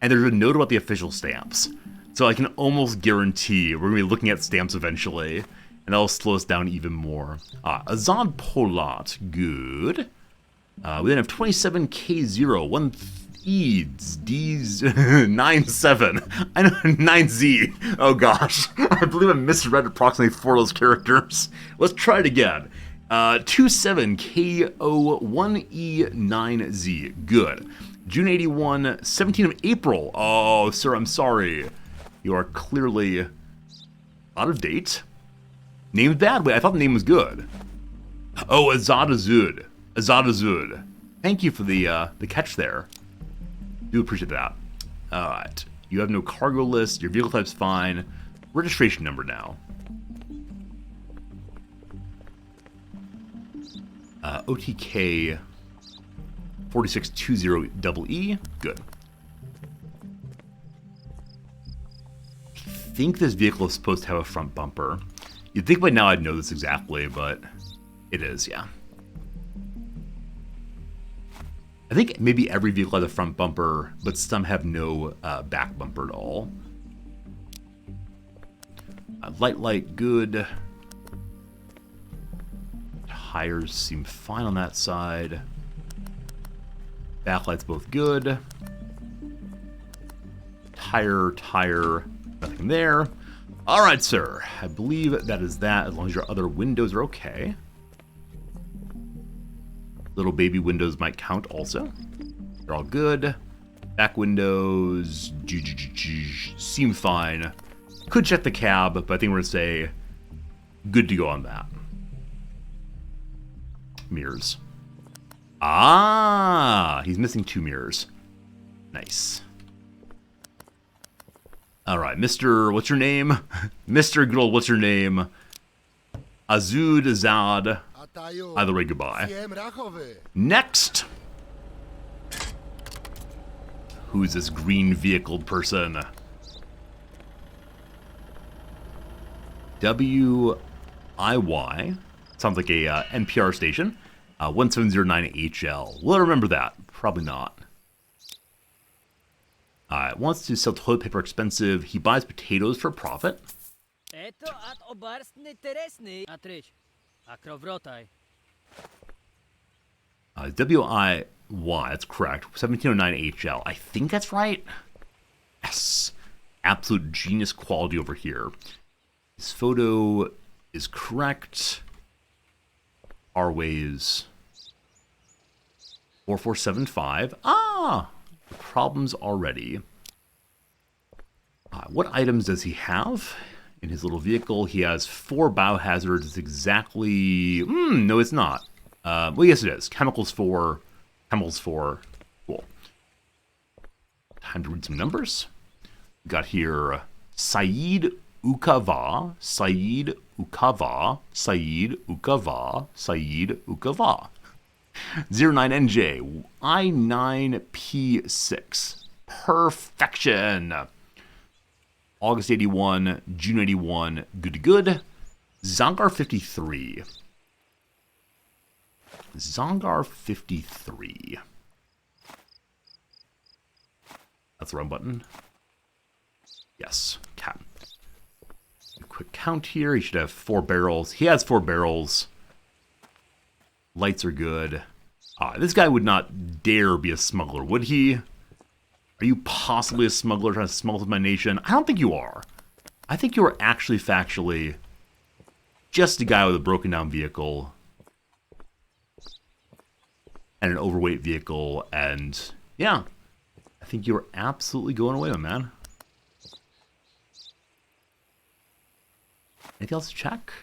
and there's a note about the official stamps. So I can almost guarantee we're going to be looking at stamps eventually, and that'll slow us down even more. Azad Polat, good. We then have 27K0, 1 Eads, D's, 9-7. I know, 9Z. Oh gosh. I believe I misread approximately 4 of those characters. Let's try it again. 27K01E9Z. Good. June 81, 17 of April. Oh, sir, I'm sorry. You are clearly out of date. Named bad. Wait, I thought the name was good. Oh, Azad Azud. Azad Azud. Thank you for the catch there. Do appreciate that. Alright. You have no cargo list. Your vehicle type's fine. Registration number now. OTK 4620EE. Good. I think this vehicle is supposed to have a front bumper. You'd think by now I'd know this exactly, but it is, yeah. I think maybe every vehicle has a front bumper, but some have no back bumper at all. Light, good. Tires seem fine on that side. Backlight's both good. Tire, nothing there. All right, sir. I believe that is that, as long as your other windows are okay. Little baby windows might count also. They're all good. Back windows seem fine. Could check the cab, but I think we're going to say good to go on that. Mirrors. He's missing 2 mirrors. Nice. All right, Mr. What's your name? Mr. Good old, what's your name? Azad. Either way, goodbye. Next. Who's this green vehicled person? WIY Sounds like a NPR station. 1709HL. Will I remember that? Probably not. Wants to sell toilet paper expensive. He buys potatoes for profit. WIY, that's correct. 1709HL. I think that's right. Yes. Absolute genius quality over here. This photo is correct. R weighs 4475. Problems already. What items does he have in his little vehicle? He has 4 biohazards. It's exactly... no, it's not. Well, yes, it is. Chemicals 4. Cool. Time to read some numbers. We got here Saeed Ukava. 09NJ, I9P6. Perfection. August 81, June 81, good to good. Zongar 53. That's the wrong button. Yes, cat. A quick count here. He should have 4 barrels. He has 4 barrels. Lights are good. This guy would not dare be a smuggler, would he? Are you possibly a smuggler trying to smuggle with my nation? I don't think you are. I think you are actually factually just a guy with a broken down vehicle and an overweight vehicle, and yeah, I think you're absolutely going away, my man. Anything else to check?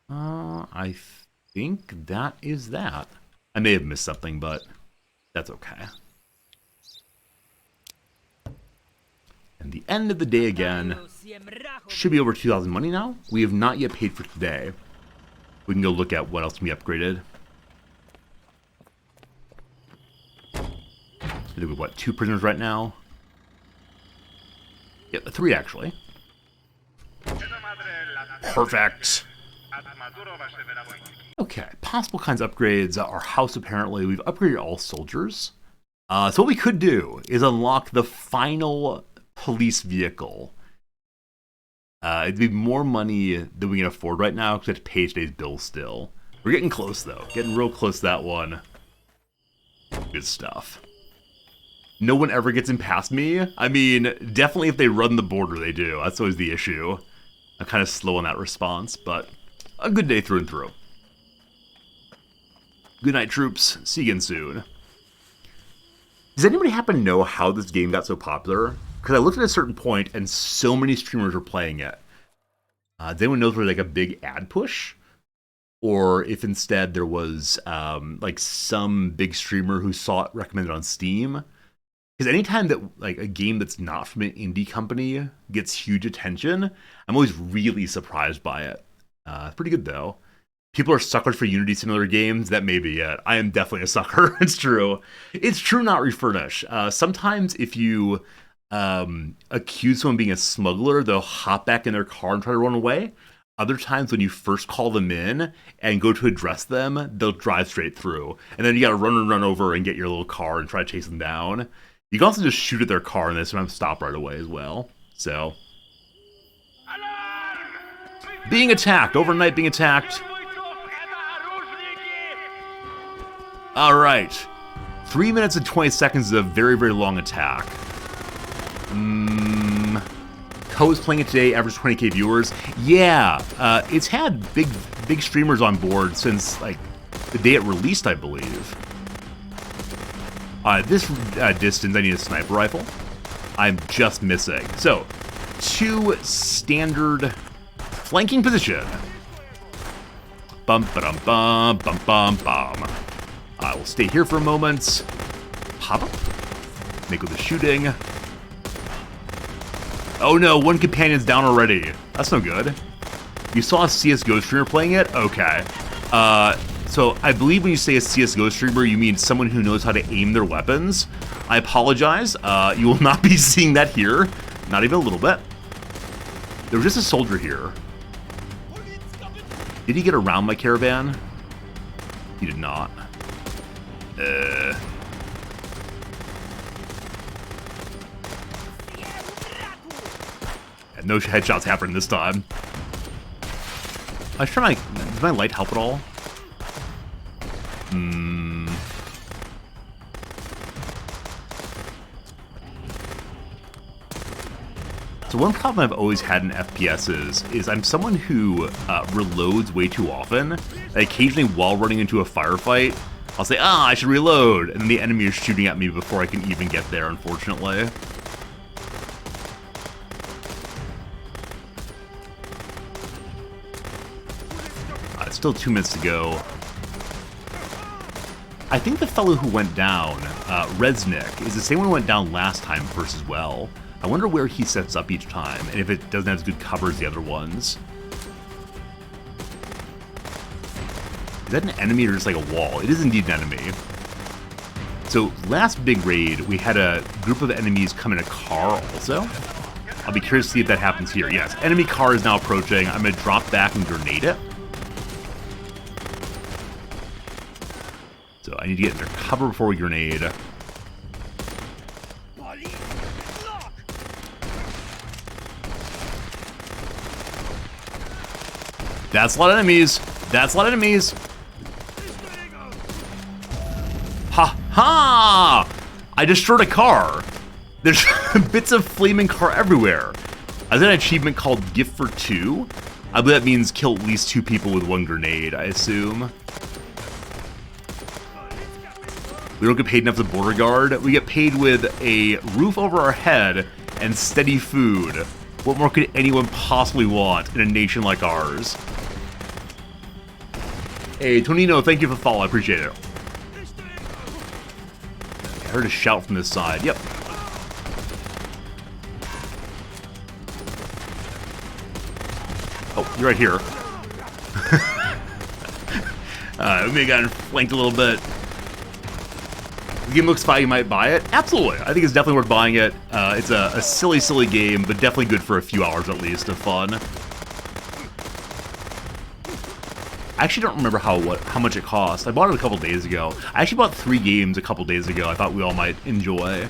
I think that is that. I may have missed something, but that's okay. And the end of the day again. Should be over 2,000 money now. We have not yet paid for today. We can go look at what else can be upgraded. I think we have, what, 2 prisoners right now? Yeah, 3 actually. Perfect. Okay, possible kinds of upgrades. Our house, apparently, we've upgraded all soldiers. So what we could do is unlock the final police vehicle. It'd be more money than we can afford right now because we have to pay today's bill still. We're getting close, though. Getting real close to that one. Good stuff. No one ever gets in past me. I mean, definitely if they run the border, they do. That's always the issue. I'm kind of slow on that response, but a good day through and through. Good night, troops. See you again soon. Does anybody happen to know how this game got so popular? Because I looked at a certain point and so many streamers were playing it. Does anyone know if there was like a big ad push? Or if instead there was like some big streamer who saw it recommended on Steam? Because anytime that like a game that's not from an indie company gets huge attention, I'm always really surprised by it. Pretty good though. People are suckers for Unity similar games. That may be it. I am definitely a sucker. It's true. It's true, not refurnish. Sometimes if you accuse someone of being a smuggler, they'll hop back in their car and try to run away. Other times when you first call them in and go to address them, they'll drive straight through. And then you gotta run over and get your little car and try to chase them down. You can also just shoot at their car and they sometimes stop right away as well. So. Being attacked. Overnight being attacked. Alright. 3 minutes and 20 seconds is a very, very long attack. Co's playing it today, average 20k viewers. Yeah, it's had big streamers on board since like the day it released, I believe. This distance, I need a sniper rifle. I'm just missing. So, 2 standard flanking position. Bum ba dum bum bum bum bum. I will stay here for a moment. Hop up. Make with the shooting. Oh no, one companion's down already. That's no good. You saw a CSGO streamer playing it? Okay. So I believe when you say a CSGO streamer, you mean someone who knows how to aim their weapons. I apologize. You will not be seeing that here. Not even a little bit. There was just a soldier here. Did he get around my caravan? He did not. No headshots happening this time. I was trying to... Did my light help at all? So one problem I've always had in FPSs is I'm someone who reloads way too often. Occasionally, while running into a firefight, I'll say, I should reload, and then the enemy is shooting at me before I can even get there, unfortunately. Still 2 minutes to go. I think the fellow who went down, Resnick, is the same one who went down last time first as well. I wonder where he sets up each time, and if it doesn't have as good cover as the other ones. Is that an enemy or just like a wall? It is indeed an enemy. So last big raid, we had a group of enemies come in a car also. I'll be curious to see if that happens here. Yes, enemy car is now approaching. I'm going to drop back and grenade it. So I need to get under cover before we grenade. That's a lot of enemies. That's a lot of enemies. Ha ha! I destroyed a car. There's bits of flaming car everywhere. I did an achievement called Gift for 2. I believe that means kill at least 2 people with 1 grenade, I assume. We don't get paid enough as a border guard. We get paid with a roof over our head and steady food. What more could anyone possibly want in a nation like ours? Hey, Tonino, thank you for the follow. I appreciate it. I heard a shout from this side. Yep. Oh, you're right here. We may have gotten flanked a little bit. The game looks fine, you might buy it. Absolutely. I think it's definitely worth buying it. It's a silly, silly game, but definitely good for a few hours at least of fun. I actually don't remember how much it cost. I bought it a couple days ago. I actually bought 3 games a couple days ago I thought we all might enjoy.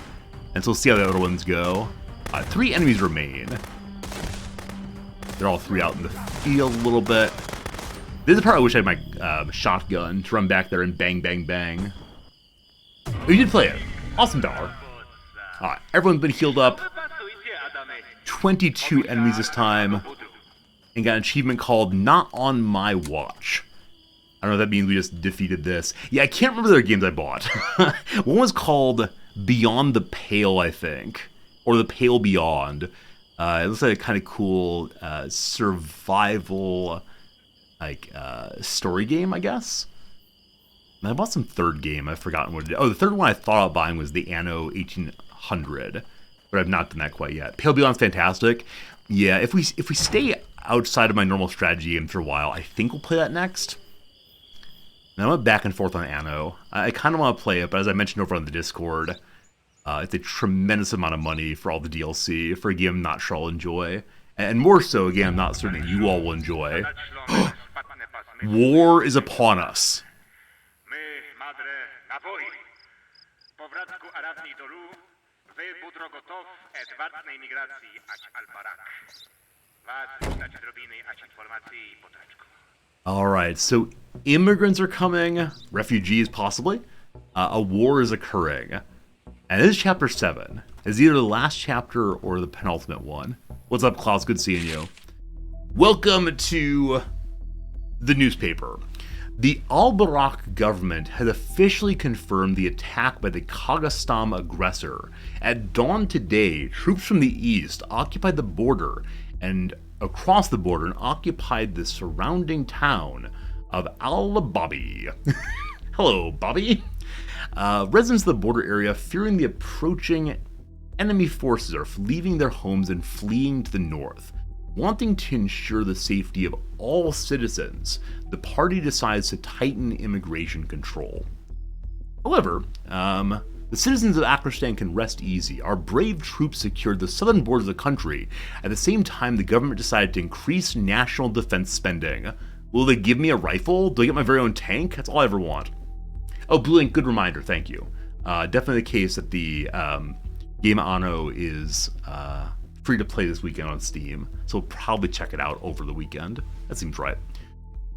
And so we'll see how the other ones go. 3 enemies remain. They're all 3 out in the field a little bit. This is the part I wish I had my shotgun to run back there and bang, bang, bang. Oh, you did play it. Awesome, Dollar. Alright, everyone's been healed up. 22 enemies this time. And got an achievement called Not On My Watch. I don't know if that means we just defeated this. Yeah, I can't remember the other games I bought. One was called Beyond the Pale, I think. Or The Pale Beyond. It looks like a kind of cool survival story game, I guess. And I bought some third game. I've forgotten what it is. Oh, the third one I thought of buying was the Anno 1800. But I've not done that quite yet. Pale Beyond's fantastic. Yeah, if we stay outside of my normal strategy game for a while, I think we'll play that next. And I went back and forth on Anno. I kind of want to play it, but as I mentioned over on the Discord, it's a tremendous amount of money for all the DLC for a game I'm not sure I'll enjoy. And more so, again, I'm not certain that you all will enjoy. War is upon us. Alright, so immigrants are coming, refugees possibly, a war is occurring, and this is chapter 7. It's either the last chapter or the penultimate one. What's up, Klaus? Good seeing you. Welcome to the newspaper. The Al-Barak government has officially confirmed the attack by the Kagastam aggressor. At dawn today, troops from the east occupied the border and across the border and occupied the surrounding town of Al-Babi. Hello, Bobby. Residents of the border area, fearing the approaching enemy forces, are leaving their homes and fleeing to the north. Wanting to ensure the safety of all citizens, the party decides to tighten immigration control. However, the citizens of Akristan can rest easy. Our brave troops secured the southern borders of the country. At the same time, the government decided to increase national defense spending. Will they give me a rifle? Do I get my very own tank? That's all I ever want. Oh, Blue Link, good reminder. Thank you. Definitely the case that the Game Anno is free to play this weekend on Steam. So we'll probably check it out over the weekend. That seems right.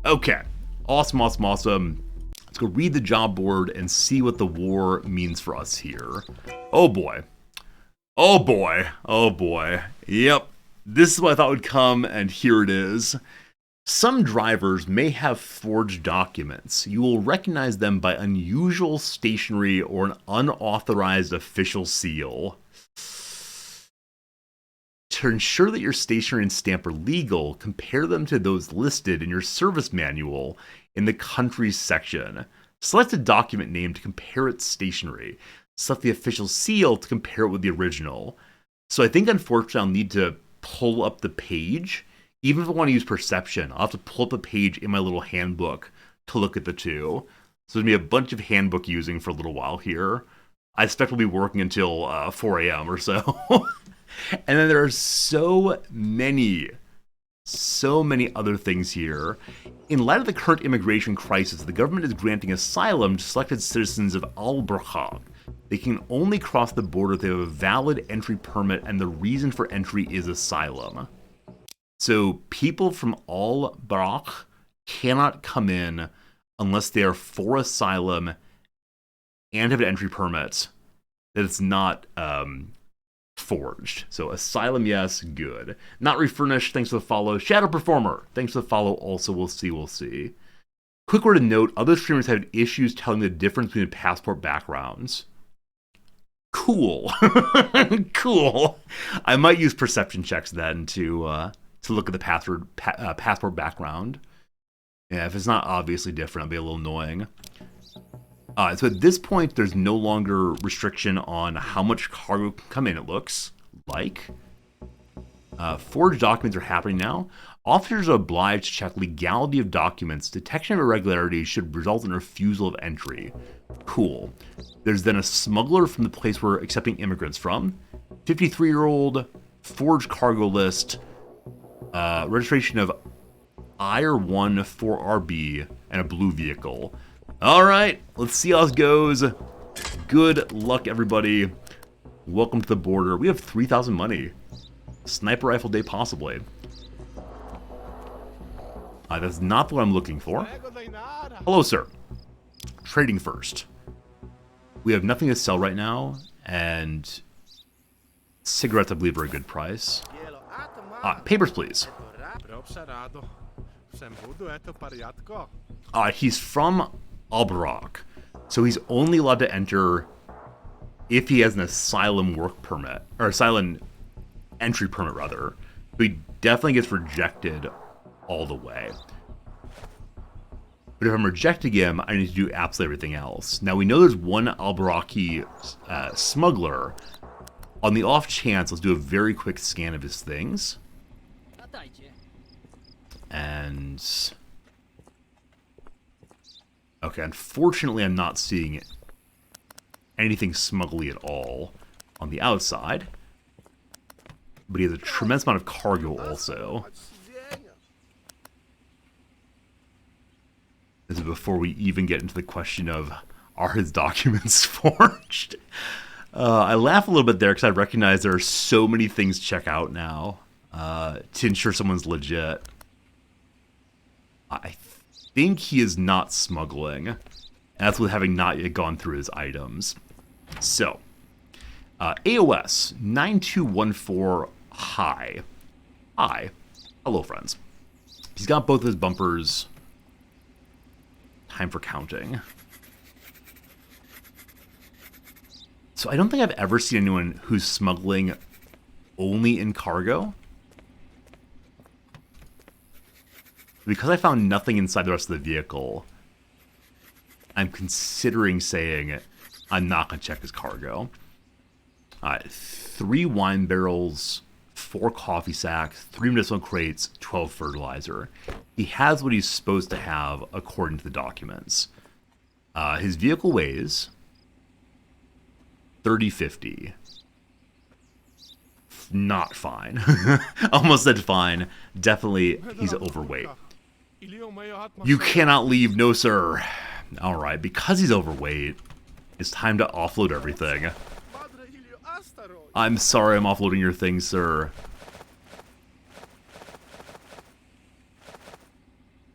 Okay. Awesome. Let's go read the job board and see what the war means for us here. Oh boy. Yep. This is what I thought would come, and here it is. Some drivers may have forged documents. You will recognize them by unusual stationery or an unauthorized official seal. To ensure that your stationery and stamp are legal, compare them to those listed in your service manual in the countries section. Select a document name to compare its stationery. Select the official seal to compare it with the original. So I think, unfortunately, I'll need to pull up the page. Even if I want to use perception, I'll have to pull up a page in my little handbook to look at the two. So there's going to be a bunch of handbook using for a little while here. I expect we'll be working until 4 a.m. or so. And then there are so many other things here. In light of the current immigration crisis, the government is granting asylum to selected citizens of Al-Burhaq. They can only cross the border if they have a valid entry permit, and the reason for entry is asylum. So people from Al-Burhaq cannot come in unless they are for asylum and have an entry permit that it's not forged. So asylum, yes, good. Not refurnished, thanks for the follow. Shadow Performer, thanks for the follow. Also, we'll see. Quick word of note, other streamers had issues telling the difference between passport backgrounds. Cool. Cool. I might use perception checks then to look at the passport background. Yeah, if it's not obviously different, it'll be a little annoying. So at this point, there's no longer restriction on how much cargo can come in, it looks like. Forged documents are happening now. Officers are obliged to check legality of documents. Detection of irregularities should result in refusal of entry. Cool. There's then a smuggler from the place we're accepting immigrants from. 53-year-old, forged cargo list, registration of IR1 4RB, and a blue vehicle. All right, let's see how this goes. Good luck, everybody. Welcome to the border. We have 3,000 money. Sniper rifle day, possibly. That's not what I'm looking for. Hello, sir. Trading first. We have nothing to sell right now, and cigarettes, I believe, are a good price. Papers, please. He's from Al-Burhaq, so he's only allowed to enter if he has an asylum work permit, or asylum entry permit, rather. So he definitely gets rejected all the way. But if I'm rejecting him, I need to do absolutely everything else. Now, we know there's one Al-Burhaqi smuggler. On the off chance, let's do a very quick scan of his things. And... okay, unfortunately, I'm not seeing anything smuggly at all on the outside. But he has a tremendous amount of cargo also. This is before we even get into the question of, are his documents forged? I laugh a little bit there because I recognize there are so many things to check out now to ensure someone's legit. I think he is not smuggling. And that's with having not yet gone through his items. So, AOS 9214 Hi. Hi. Hello, friends. He's got both his bumpers. Time for counting. So I don't think I've ever seen anyone who's smuggling only in cargo. Because I found nothing inside the rest of the vehicle, I'm considering saying I'm not going to check his cargo. 3 wine barrels, 4 coffee sacks, 3 medicinal crates, 12 fertilizer. He has what he's supposed to have according to the documents. His vehicle weighs 3050. Not fine. Almost said fine. Definitely, he's overweight. You cannot leave, no sir. Alright, because he's overweight, it's time to offload everything. I'm sorry I'm offloading your things, sir.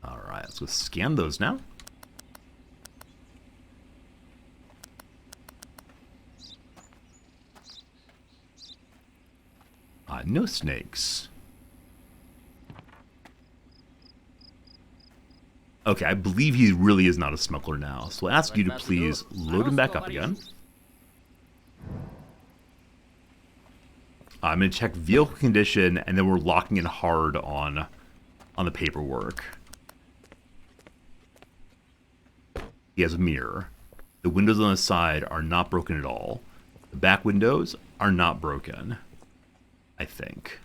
Alright, let's go scan those now. No snakes. Okay, I believe he really is not a smuggler now. So I'll ask you to please load him back up again. I'm going to check vehicle condition, and then we're locking in hard on the paperwork. He has a mirror. The windows on the side are not broken at all. The back windows are not broken, I think.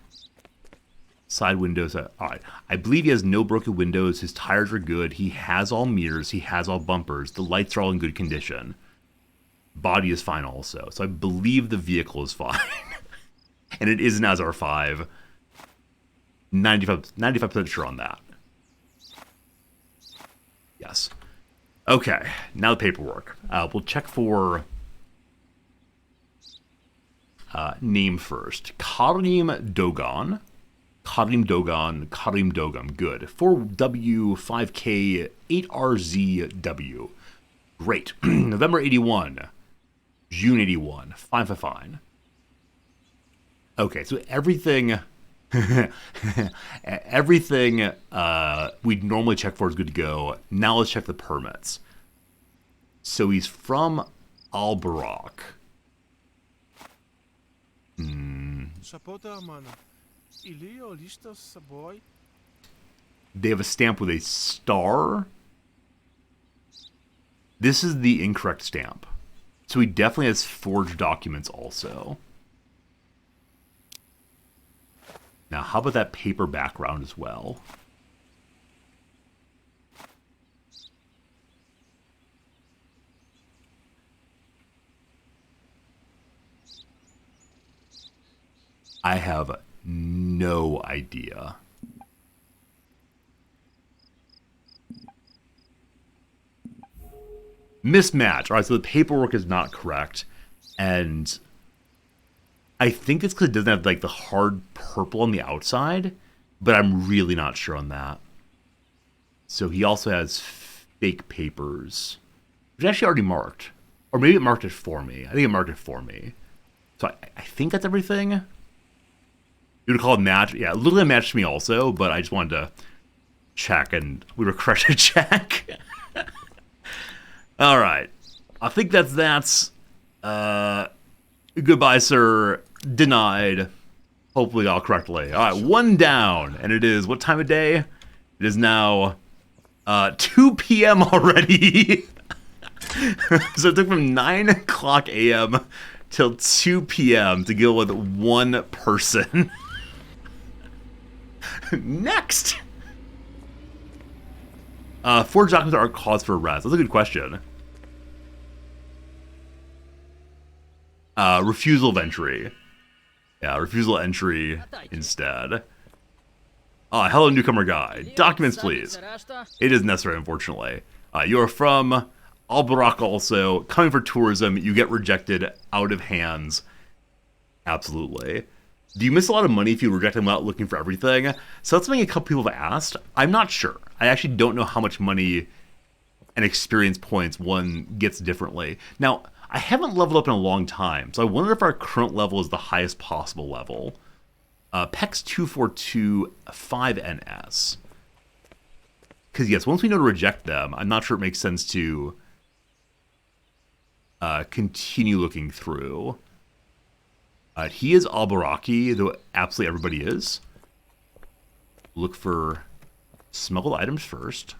Side windows, alright. I believe he has no broken windows. His tires are good. He has all mirrors. He has all bumpers. The lights are all in good condition. Body is fine also. So I believe the vehicle is fine. And it is an Azar 5. 95% sure on that. Yes. Okay, now the paperwork. We'll check for name first. Karim Dogan. Karim Dogan. Good. 4W5K 8RZW. Great. November 81. June 81. Fine, fine, fine. Okay, so everything... everything we'd normally check for is good to go. Now let's check the permits. So he's from Al Barak. They have a stamp with a star. This is the incorrect stamp. So he definitely has forged documents also. Now, how about that paper background as well? I have no idea. Mismatch. All right, so the paperwork is not correct. And I think it's because it doesn't have like the hard purple on the outside, but I'm really not sure on that. So he also has fake papers, which I actually already marked. Or maybe it marked it for me. I think it marked it for me. So I think that's everything. You would call it match? Yeah, it literally matched me also, but I just wanted to check, and we were correct to check. All right. I think that's goodbye, sir. Denied. Hopefully all correctly. All right, one down, and it is what time of day? It is now 2 p.m. already. So it took from 9 o'clock a.m. till 2 p.m. to deal with one person. Next. Forged documents are cause for arrest. That's a good question. Refusal of entry. Yeah, refusal entry instead. Hello, newcomer guy. Documents, please. It is necessary, unfortunately. You are from Al Barak also. Coming for tourism, you get rejected out of hands. Absolutely. Do you miss a lot of money if you reject them without looking for everything? So that's something a couple people have asked. I'm not sure. I actually don't know how much money and experience points one gets differently. Now, I haven't leveled up in a long time, so I wonder if our current level is the highest possible level. PEX 242 5NS. Because yes, once we know to reject them, I'm not sure it makes sense to continue looking through. He is Al-Baraki, though absolutely everybody is. Look for smuggled items first.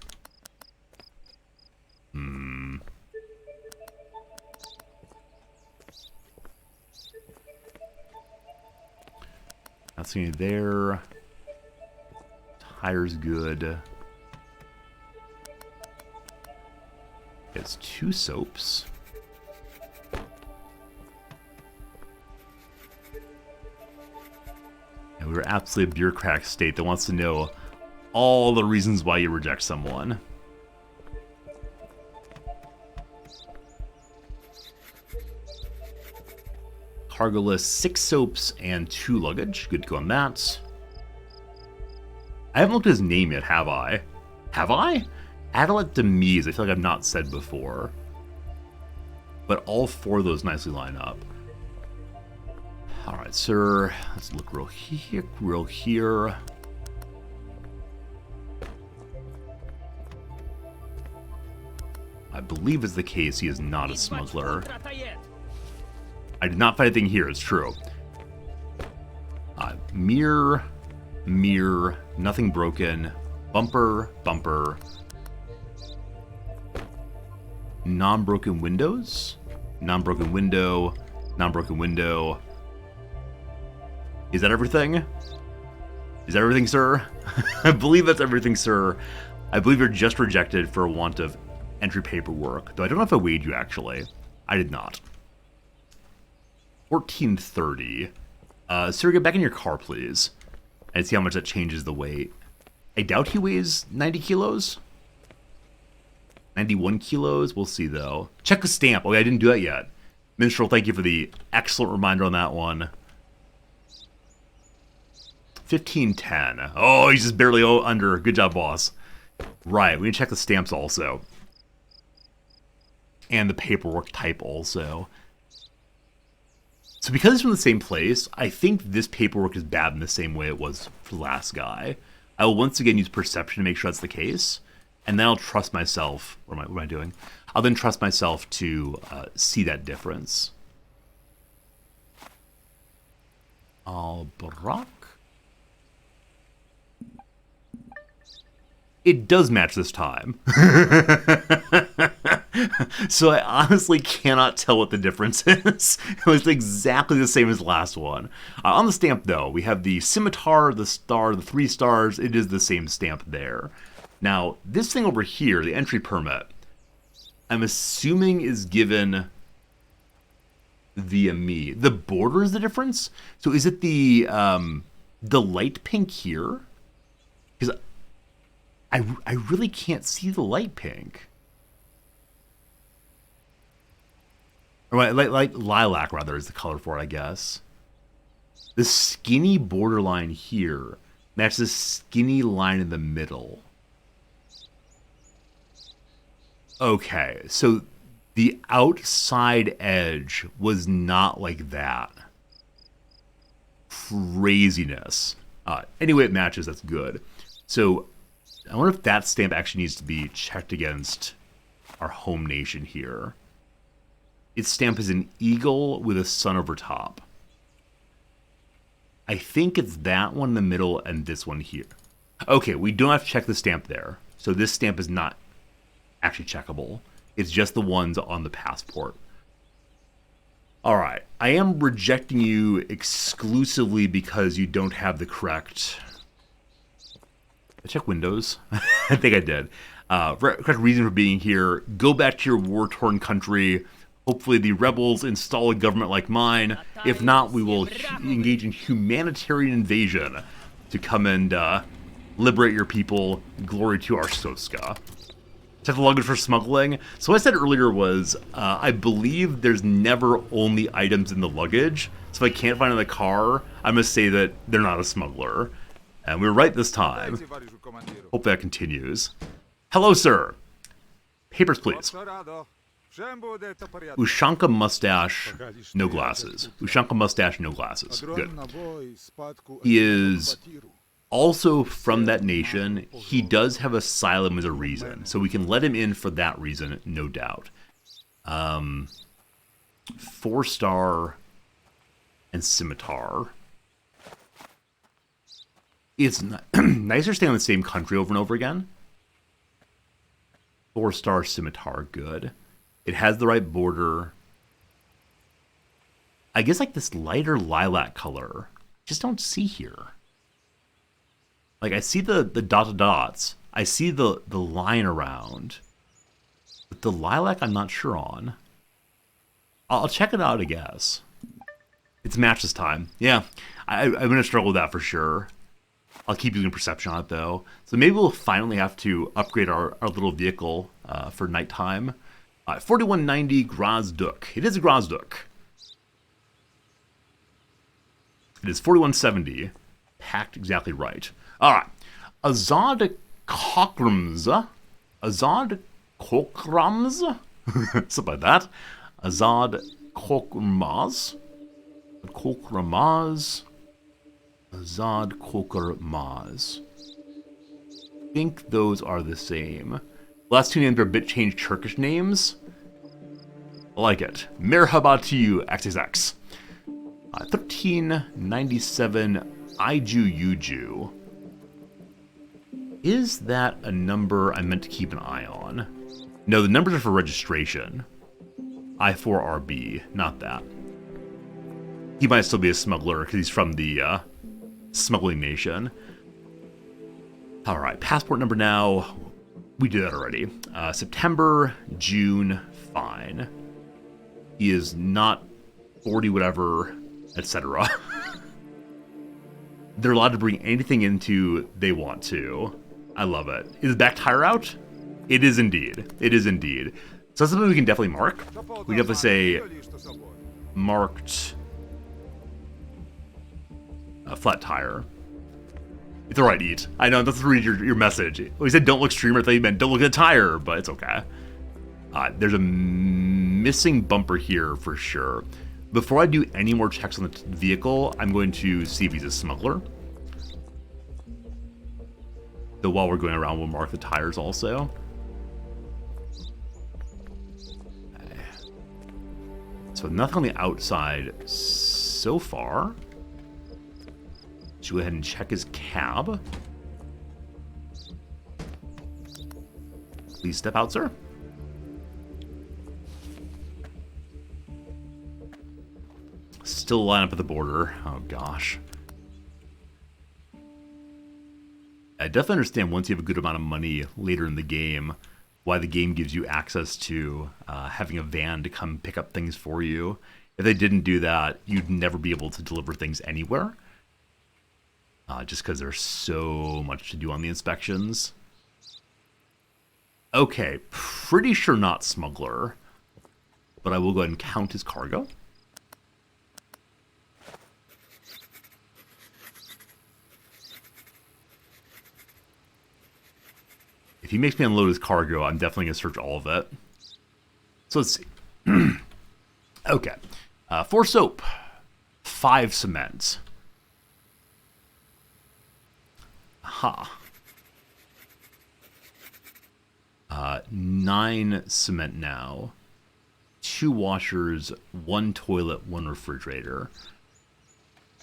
Not seeing it there. Tire's good. It's 2 soaps. And we're absolutely a bureaucratic state that wants to know all the reasons why you reject someone. Cargo list, 6 soaps and 2 luggage. Good to go on that. I haven't looked at his name yet, have I? Have I? Adelet Demise, I feel like I've not said before. But all 4 of those nicely line up. Alright, sir. Let's look real here. I believe is the case. He is not a smuggler. I did not find anything here, it's true. Mirror, nothing broken. Bumper. Non-broken windows? Non-broken window. Is that everything? Is that everything, sir? I believe that's everything, sir. I believe you're just rejected for want of entry paperwork. Though I don't know if I weighed you, actually. I did not. 1430. Sir, get back in your car, please. And see how much that changes the weight. I doubt he weighs 90 kilos. 91 kilos? We'll see, though. Check the stamp. Oh, yeah, I didn't do that yet. Minstrel, thank you for the excellent reminder on that one. 1510. Oh, he's just barely under. Good job, boss. Right, we can check the stamps also. And the paperwork type also. So because it's from the same place, I think this paperwork is bad in the same way it was for the last guy. I will once again use perception to make sure that's the case. And then I'll trust myself. What am I doing? I'll then trust myself to see that difference. Al-Barak. It does match this time. So I honestly cannot tell what the difference is. It was exactly the same as the last one. On the stamp, though, we have the scimitar, the star, the 3 stars. It is the same stamp there. Now, this thing over here, the entry permit, I'm assuming is given via me. The border is the difference? So is it the light pink here? Because I really can't see the light pink. Or like lilac, rather, is the color for it, I guess. The skinny borderline here matches the skinny line in the middle. Okay, so the outside edge was not like that. Craziness. Anyway, it matches, that's good. So I wonder if that stamp actually needs to be checked against our home nation here. Its stamp is an eagle with a sun over top. I think it's that one in the middle and this one here. Okay, we don't have to check the stamp there. So this stamp is not actually checkable. It's just the ones on the passport. All right, I am rejecting you exclusively because you don't have the correct... I check windows. I think I did. Correct reason for being here. Go back to your war-torn country. Hopefully the rebels install a government like mine. If not, we will engage in humanitarian invasion to come and liberate your people. Glory to our Soska. Check the luggage for smuggling. So what I said earlier was, I believe there's never only items in the luggage. So if I can't find it in the car, I'm going to say that they're not a smuggler. And we were right this time. Hope that continues. Hello, sir. Papers, please. Ushanka mustache, no glasses. Ushanka mustache, no glasses. Good. He is also from that nation. He does have asylum as a reason, so we can let him in for that reason, no doubt. 4-star and scimitar. It's nicer staying in the same country over and over again. 4-star scimitar, good. It has the right border. I guess like this lighter lilac color. Just don't see here. Like I see the dots. I see the line around. But the lilac I'm not sure on. I'll check it out, I guess. It's match this time. Yeah, I'm going to struggle with that for sure. I'll keep using perception on it, though. So maybe we'll finally have to upgrade our little vehicle for nighttime. 4190 Grosduk. It is a Grosduk. It is 4170. Packed exactly right. All right. Azad Kokrams. Azad Kokrams? Something like that. Azad Kokramas. Kokramas. Azad Kokramas. I think those are the same. The last two names are a bit changed Turkish names. I like it. Merhaba to you, XXX. 1397 Iju Yuju. Is that a number I meant to keep an eye on? No, the numbers are for registration. I4RB, not that. He might still be a smuggler because he's from the smuggling nation. Alright, passport number now. We did that already. September, June, fine. He is not 40 whatever, etc. They're allowed to bring anything into they want to. I love it. Is the back tire out? It is indeed. It is indeed. So that's something we can definitely mark. We can definitely say marked a flat tire. It's alright, Eat. I know, that's read your message. Well, he said don't look streamer, I thought you meant don't look at the tire, but it's okay. There's a missing bumper here for sure. Before I do any more checks on the vehicle, I'm going to see if he's a smuggler. So while we're going around, we'll mark the tires also. Okay. So nothing on the outside so far. Let's go ahead and check his cab. Please step out, sir. Still line up at the border. Oh, gosh. I definitely understand once you have a good amount of money later in the game, why the game gives you access to having a van to come pick up things for you. If they didn't do that, you'd never be able to deliver things anywhere. Just because there's so much to do on the inspections. Okay, pretty sure not smuggler. But I will go ahead and count his cargo. If he makes me unload his cargo, I'm definitely going to search all of it. So let's see. Okay. 4 soap. 5 cement. Aha. 9 cement now. 2 washers, 1 toilet, 1 refrigerator.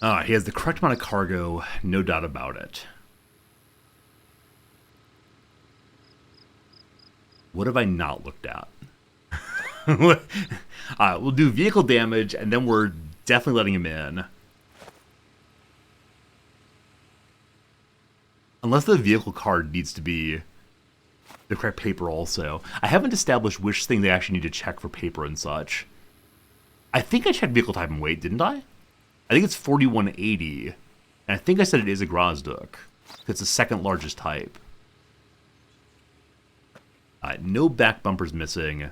He has the correct amount of cargo, no doubt about it. What have I not looked at? We'll do vehicle damage, and then we're definitely letting him in. Unless the vehicle card needs to be the correct paper also. I haven't established which thing they actually need to check for paper and such. I think I checked vehicle type and weight, didn't I? I think it's 4180. And I think I said it is a Grosduk. It's the second largest type. No back bumper's missing.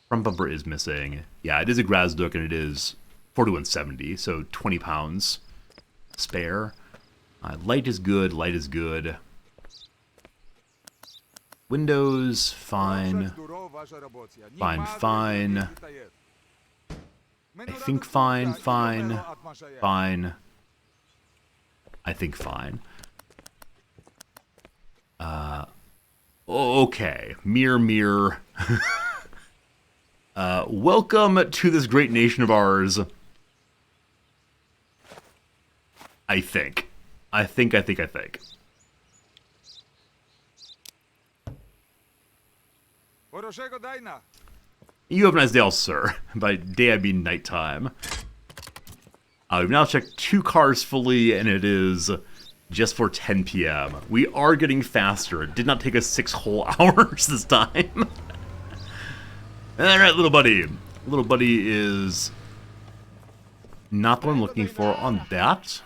Front bumper is missing. Yeah, it is a Grosduk and it is 4170, so 20 pounds spare. Light is good, light is good. Windows, fine. Fine, fine. I think fine, fine. Fine. I think fine. Okay. Mirror. Welcome to this great nation of ours. I think. You have a nice day also, sir. By day I mean nighttime. We've now checked 2 cars fully, and it is just for 10 p.m. We are getting faster. It did not take us 6 whole hours this time. Alright, little buddy. Little buddy is not what I'm looking for on that.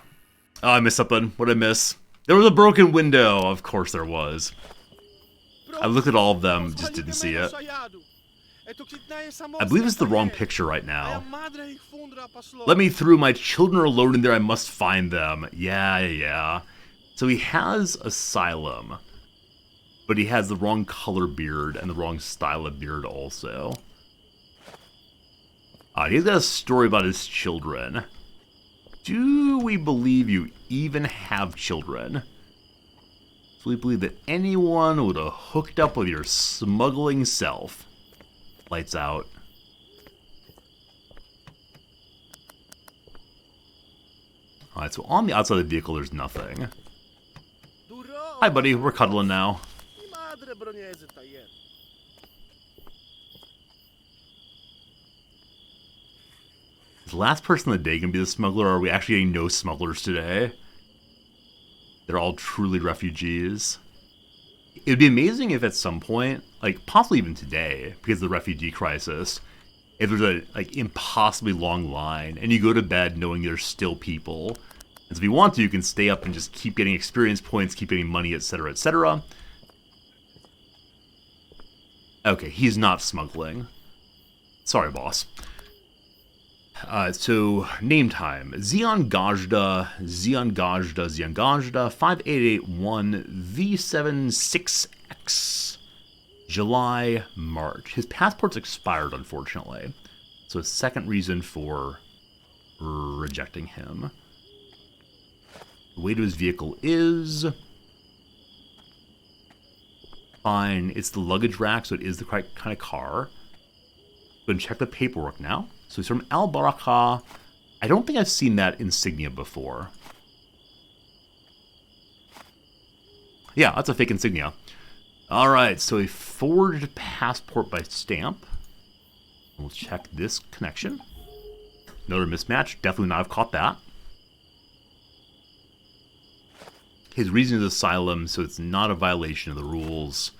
Oh, I missed something. What did I miss? There was a broken window. Of course there was. I looked at all of them, just didn't see it. I believe it's the wrong picture right now. Let me through. My children are alone in there. I must find them. Yeah. So he has asylum, but he has the wrong color beard and the wrong style of beard also. He's got a story about his children. Do we believe you even have children? Do we believe that anyone would have hooked up with your smuggling self? Lights out. Alright, so on the outside of the vehicle, there's nothing. Hi, buddy. We're cuddling now. Is the last person of the day going to be the smuggler, or are we actually getting no smugglers today? They're all truly refugees. It would be amazing if at some point, like possibly even today, because of the refugee crisis, if there's a impossibly long line, and you go to bed knowing there's still people. And so if you want to, you can stay up and just keep getting experience points, keep getting money, etc., etc. Okay, he's not smuggling. Sorry, boss. So, name time. Zion Gajda, 5881 V76X. July, March. His passport's expired, unfortunately. So, a second reason for rejecting him. The weight of his vehicle is... fine. It's the luggage rack, so it is the correct kind of car. Go and check the paperwork now. So he's from Al Baraka. I don't think I've seen that insignia before. Yeah, that's a fake insignia. Alright, so a forged passport by stamp. We'll check this connection. Another mismatch. Definitely not have caught that. His reason is asylum, so it's not a violation of the rules.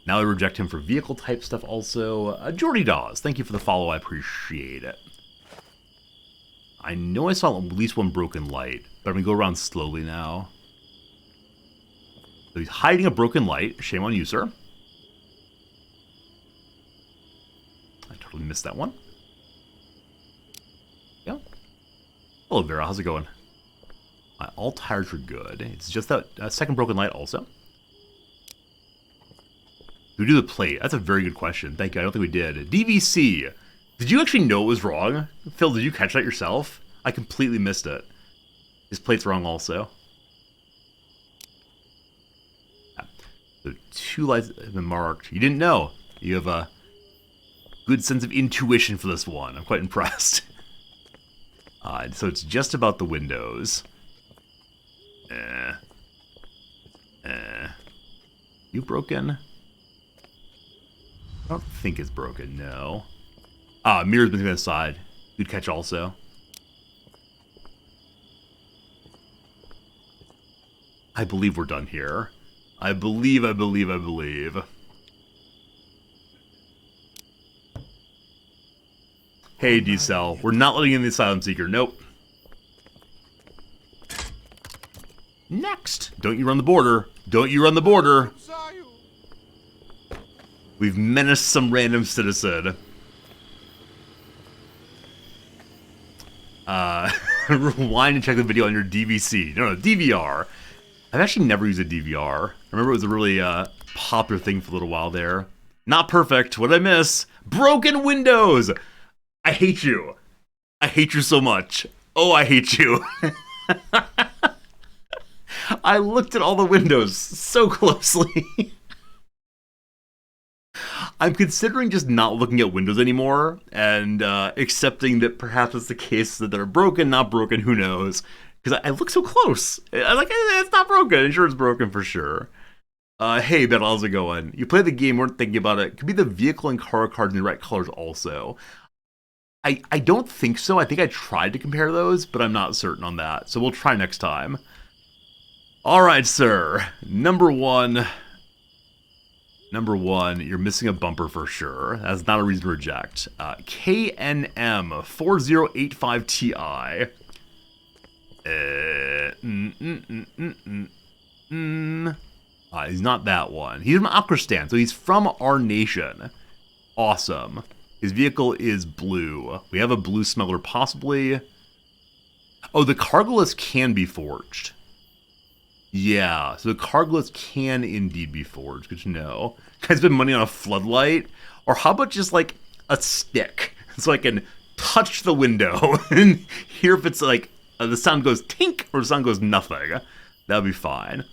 Now I reject him for vehicle type stuff also. Jordy Dawes, thank you for the follow, I appreciate it. I know I saw at least one broken light, but I'm going to go around slowly now. So he's hiding a broken light. Shame on you, sir. I totally missed that one. Yeah. Hello, Vera. How's it going? All tires are good. It's just that second broken light also. Do we do the plate? That's a very good question. Thank you. I don't think we did. DVC. Did you actually know it was wrong? Phil, did you catch that yourself? I completely missed it. His plate's wrong also. Yeah. So 2 lights have been marked. You didn't know. You have a good sense of intuition for this one. I'm quite impressed. So it's just about the windows. You broken? I don't think it's broken, no. Mirror's been to the side. Good catch also. I believe we're done here. I believe. Hey, D-Cell. We're not letting in the Asylum Seeker. Nope. Next. Don't you run the border. Don't you run the border. We've menaced some random citizen. Rewind and check the video on your DVC. No, DVR. I've actually never used a DVR. I remember it was a really popular thing for a little while there. Not perfect. What did I miss? Broken windows! I hate you. I hate you so much. Oh, I hate you. I looked at all the windows so closely. I'm considering just not looking at windows anymore and accepting that perhaps it's the case that they're broken, not broken, who knows. Because I look so close. I'm like, it's not broken. I'm sure it's broken for sure. Hey, Ben, how's it going? You played the game, weren't thinking about it. Could be the vehicle and car cards in the right colors also. I don't think so. I think I tried to compare those, but I'm not certain on that. So we'll try next time. All right, sir. Number one, you're missing a bumper for sure. That's not a reason to reject. KNM 4085 Ti. He's not that one. He's from Akristan, so he's from our nation. Awesome. His vehicle is blue. We have a blue smuggler, possibly. Oh, the cargoless can be forged. Yeah, so the cargoless can indeed be forged. Good to know. Can I spend money on a floodlight? Or how about just like a stick? So I can touch the window and hear if it's like the sound goes tink or the sound goes nothing. That would be fine.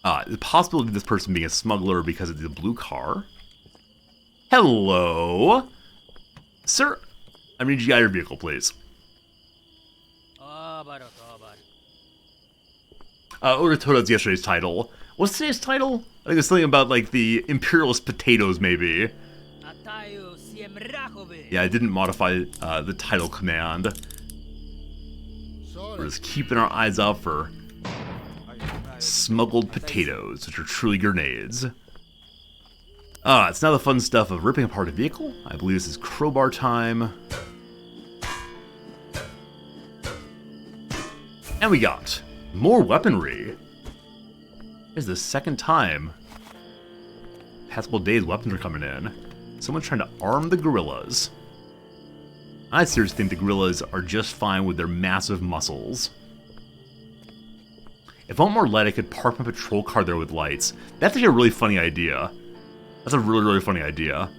The possibility of this person being a smuggler because it's a blue car. Hello? Sir, I need you to get out of your vehicle, please. Uratoto's yesterday's title. What's today's title? I think it's something about, like, the imperialist potatoes, maybe. Yeah, I didn't modify the title command. We're just keeping our eyes out for smuggled potatoes, which are truly grenades. It's now the fun stuff of ripping apart a vehicle. I believe this is crowbar time. And we got more weaponry. This is the second time past couple days weapons are coming in. Someone's trying to arm the gorillas. I seriously think the gorillas are just fine with their massive muscles. If I want more light, I could park my patrol car there with lights. That's actually a really funny idea. That's a really, really funny idea.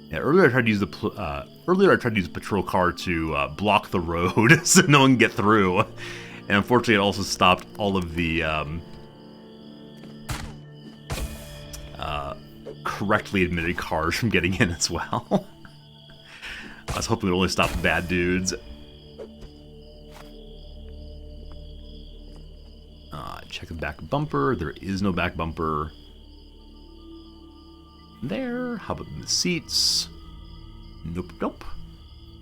Yeah, earlier I tried to use the patrol car to block the road so no one can get through, and unfortunately it also stopped all of the correctly admitted cars from getting in as well. I was hoping it would only stop the bad dudes. Check the back bumper. There is no back bumper. There. How about the seats? Nope, nope.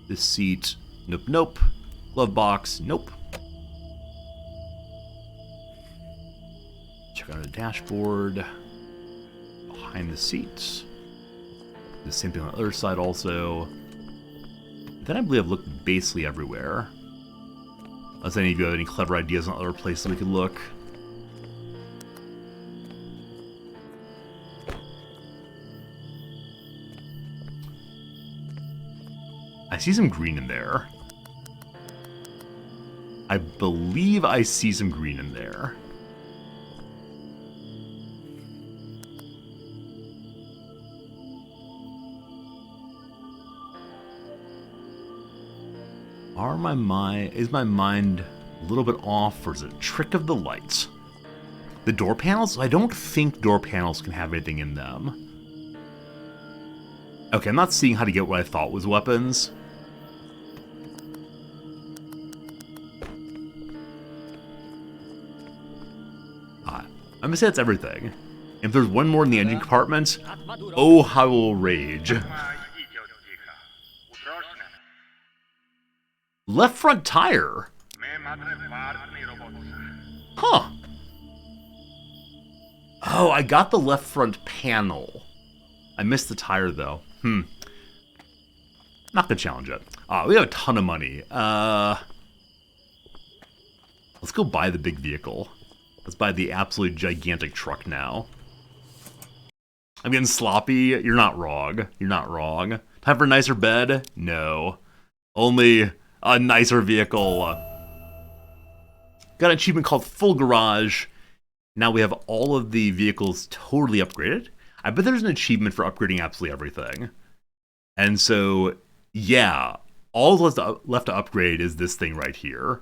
This seat. Nope, nope. Glove box. Nope. Check out the dashboard. Behind the seats. The same thing on the other side also. Then I believe I've looked basically everywhere. Unless any of you have any clever ideas on other places we could look. I see some green in there. I believe I see some green in there. Is my mind a little bit off, or is it a trick of the lights? The door panels? I don't think door panels can have anything in them. Okay, I'm not seeing how to get what I thought was weapons. I'm gonna say that's everything. If there's one more in the engine compartment, oh how I will rage. Left front tire? Huh. Oh, I got the left front panel. I missed the tire though. Not gonna challenge it. We have a ton of money. Let's go buy the big vehicle. Let's buy the absolute gigantic truck now. I'm getting sloppy. You're not wrong. You're not wrong. Time for a nicer bed? No. Only a nicer vehicle. Got an achievement called Full Garage. Now we have all of the vehicles totally upgraded. I bet there's an achievement for upgrading absolutely everything. And so, yeah, all left to upgrade is this thing right here.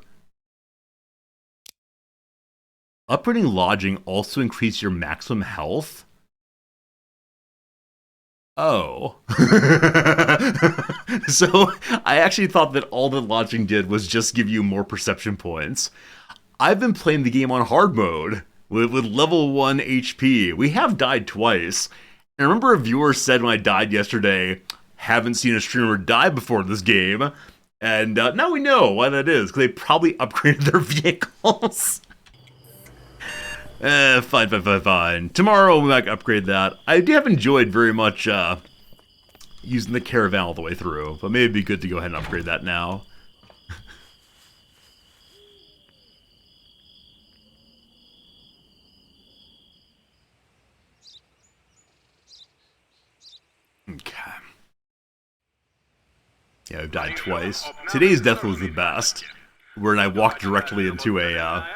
Upgrading lodging also increases your maximum health? Oh. So, I actually thought that all that lodging did was just give you more perception points. I've been playing the game on hard mode, with level 1 HP. We have died twice. And I remember a viewer said when I died yesterday, haven't seen a streamer die before this game. And now we know why that is, because they probably upgraded their vehicles. Fine. Tomorrow we might upgrade that. I have enjoyed very much using the caravan all the way through, but maybe it'd be good to go ahead and upgrade that now. Yeah, I've died twice. Today's death was the best, where I walked directly into a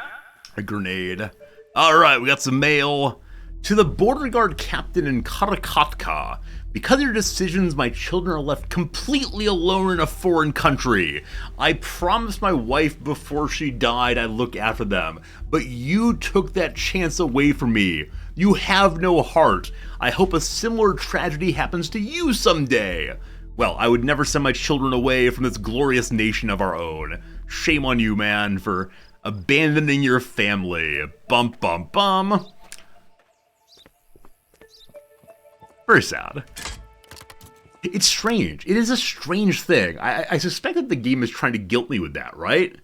grenade. Alright, we got some mail. To the border guard captain in Karakatka. Because of your decisions, my children are left completely alone in a foreign country. I promised my wife before she died I'd look after them, but you took that chance away from me. You have no heart. I hope a similar tragedy happens to you someday. Well, I would never send my children away from this glorious nation of our own. Shame on you, man, for abandoning your family. Bum bum bum. Very sad. It's strange. It is a strange thing. I suspect that the game is trying to guilt me with that, right?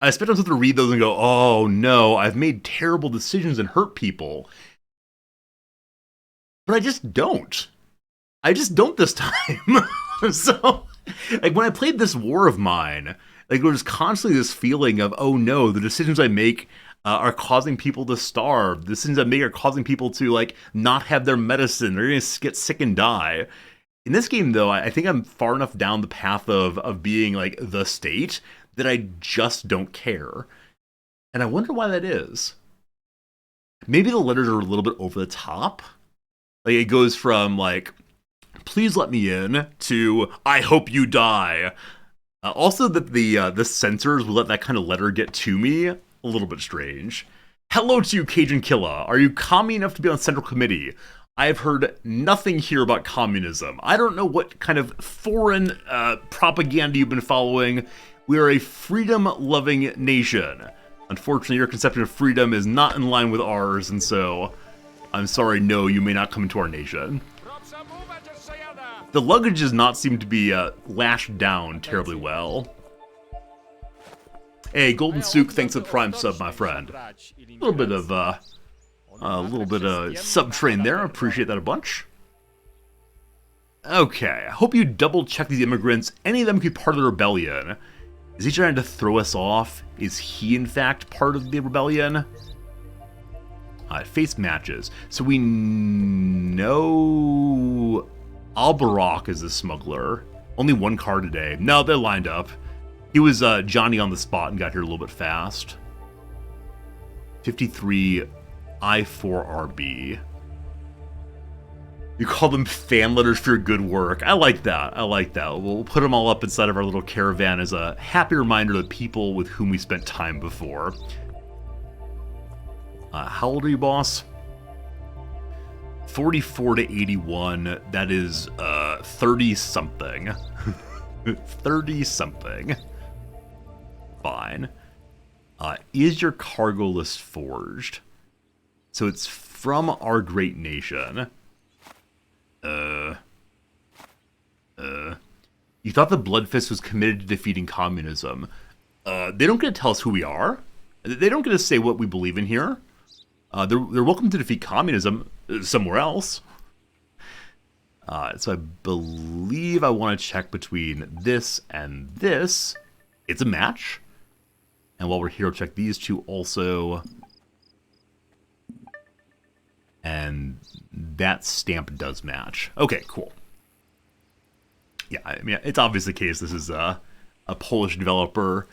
I expect I'm supposed to read those and go, oh no, I've made terrible decisions and hurt people. But I just don't. I just don't this time. So, like, when I played this war of mine, like, there was constantly this feeling of, oh no, the decisions I make are causing people to starve. The decisions I make are causing people to, like, not have their medicine. They're going to get sick and die. In this game, though, I think I'm far enough down the path of being, like, the state that I just don't care. And I wonder why that is. Maybe the letters are a little bit over the top. Like, it goes from, like, please let me in, to I hope you die. Also, that the censors will let that kind of letter get to me, a little bit strange. Hello to you, Cajun Killa. Are you commie enough to be on Central Committee? I have heard nothing here about communism. I don't know what kind of foreign propaganda you've been following. We are a freedom-loving nation. Unfortunately, your conception of freedom is not in line with ours, and so I'm sorry, no, you may not come into our nation. The luggage does not seem to be lashed down terribly well. Hey, Golden Souk, thanks for the Prime sub, my friend. A little bit of sub-train there. I appreciate that a bunch. Okay, I hope you double-check these immigrants. Any of them could be part of the rebellion. Is he trying to throw us off? Is he, in fact, part of the rebellion? Face matches. So we know Albarak is the smuggler. Only one car today. No, they're lined up. He was Johnny on the spot and got here a little bit fast. 53 I4RB. You call them fan letters for your good work. I like that. I like that. We'll put them all up inside of our little caravan as a happy reminder of the people with whom we spent time before. How old are you, boss? 44 to 81. That is 30-something. 30-something. Fine. Is your cargo list forged? So it's from our great nation. You thought the Bloodfist was committed to defeating communism. They don't get to tell us who we are. They don't get to say what we believe in here. They're welcome to defeat communism somewhere else. So I believe I want to check between this and this. It's a match. And while we're here, I'll check these two also. And that stamp does match. Okay, cool. Yeah, I mean, it's obvious the case. This is a Polish developer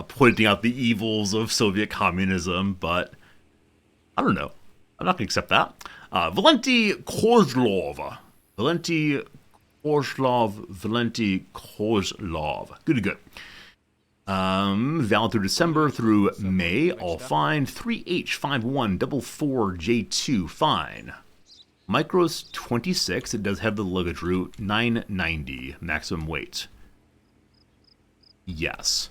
pointing out the evils of Soviet communism, but I don't know. I'm not going to accept that. Valenti Kozlov. Valenti Kozlov. Good. Valid through December through May, all fine. 3H5144J2, fine. Micros 26, it does have the luggage route. 990, maximum weight. Yes.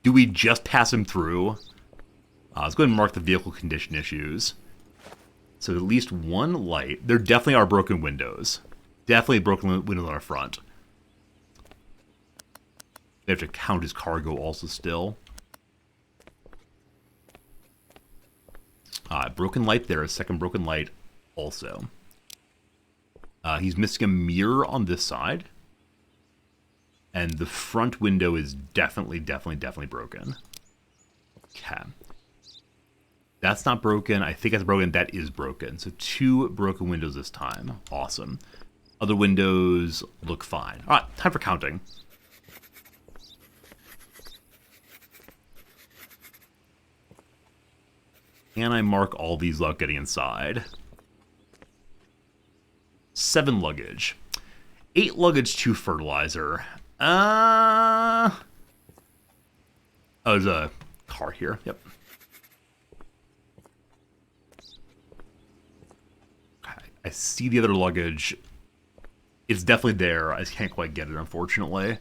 Do we just pass him through? Let's go ahead and mark the vehicle condition issues. So at least one light. There definitely are broken windows. Definitely broken windows on our front. We have to count his cargo also still. Broken light there. A second broken light also. He's missing a mirror on this side. And the front window is definitely broken. Okay. That's not broken. I think that's broken. That is broken. So 2 broken windows this time. Awesome. Other windows look fine. All right, time for counting. Can I mark all these without getting inside? 7 luggage. 8 luggage, 2 fertilizer. Oh, there's a car here. Yep. Okay, I see the other luggage. It's definitely there. I just can't quite get it, unfortunately.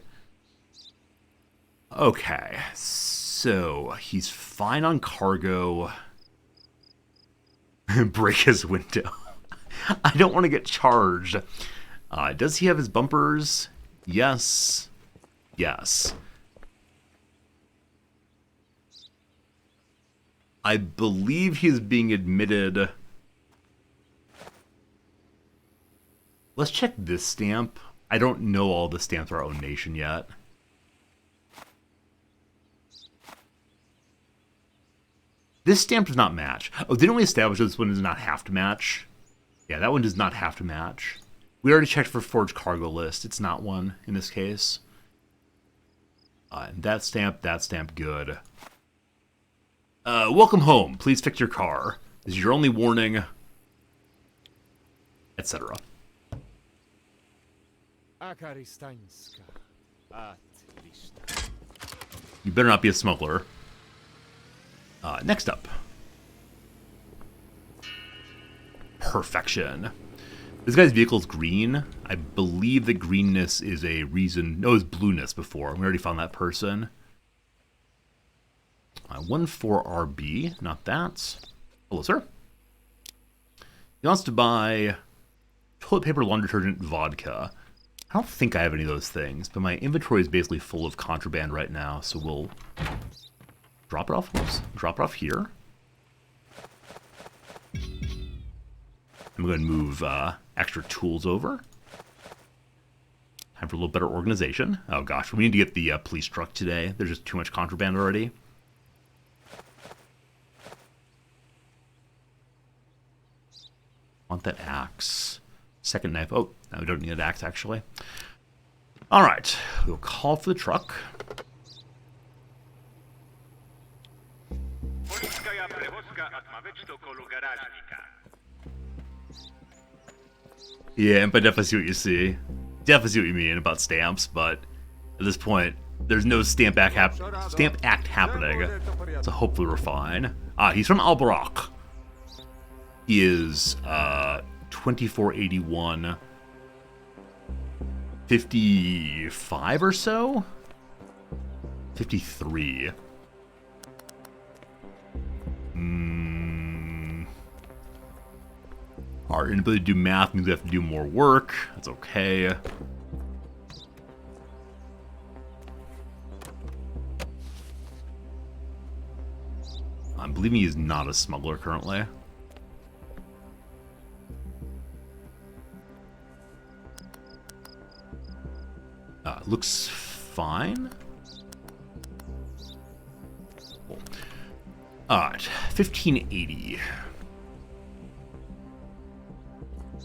Okay, so he's fine on cargo. Break his window. I don't want to get charged. Does he have his bumpers? Yes. Yes. I believe he's being admitted. Let's check this stamp. I don't know all the stamps of our own nation yet. This stamp does not match. Oh, didn't we establish this one does not have to match? Yeah, that one does not have to match. We already checked for forged cargo list. It's not one in this case. And that stamp, good. Welcome home. Please fix your car. This is your only warning. Etc. You better not be a smuggler. Next up. Perfection. This guy's vehicle is green. I believe the greenness is a reason... No, it's blueness before. We already found that person. 14RB. Not that. Hello, sir. He wants to buy toilet paper, laundry detergent, vodka. I don't think I have any of those things, but my inventory is basically full of contraband right now, so we'll drop it off. Oops, drop it off here. I'm going to move extra tools over. Time for a little better organization. Oh gosh, we need to get the police truck today. There's just too much contraband already. Want that axe. Second knife. Oh, no, we don't need an axe, actually. All right, we'll call for the truck. Yeah, but definitely see what you see. Definitely see what you mean about stamps, but at this point, there's no Stamp Act happening, so hopefully we're fine. He's from Albarak. He is 2481, 55 or so? 53. Our inability to do math means we have to do more work. That's okay. I'm believing he's not a smuggler currently. Looks fine. Cool. Alright, 1580.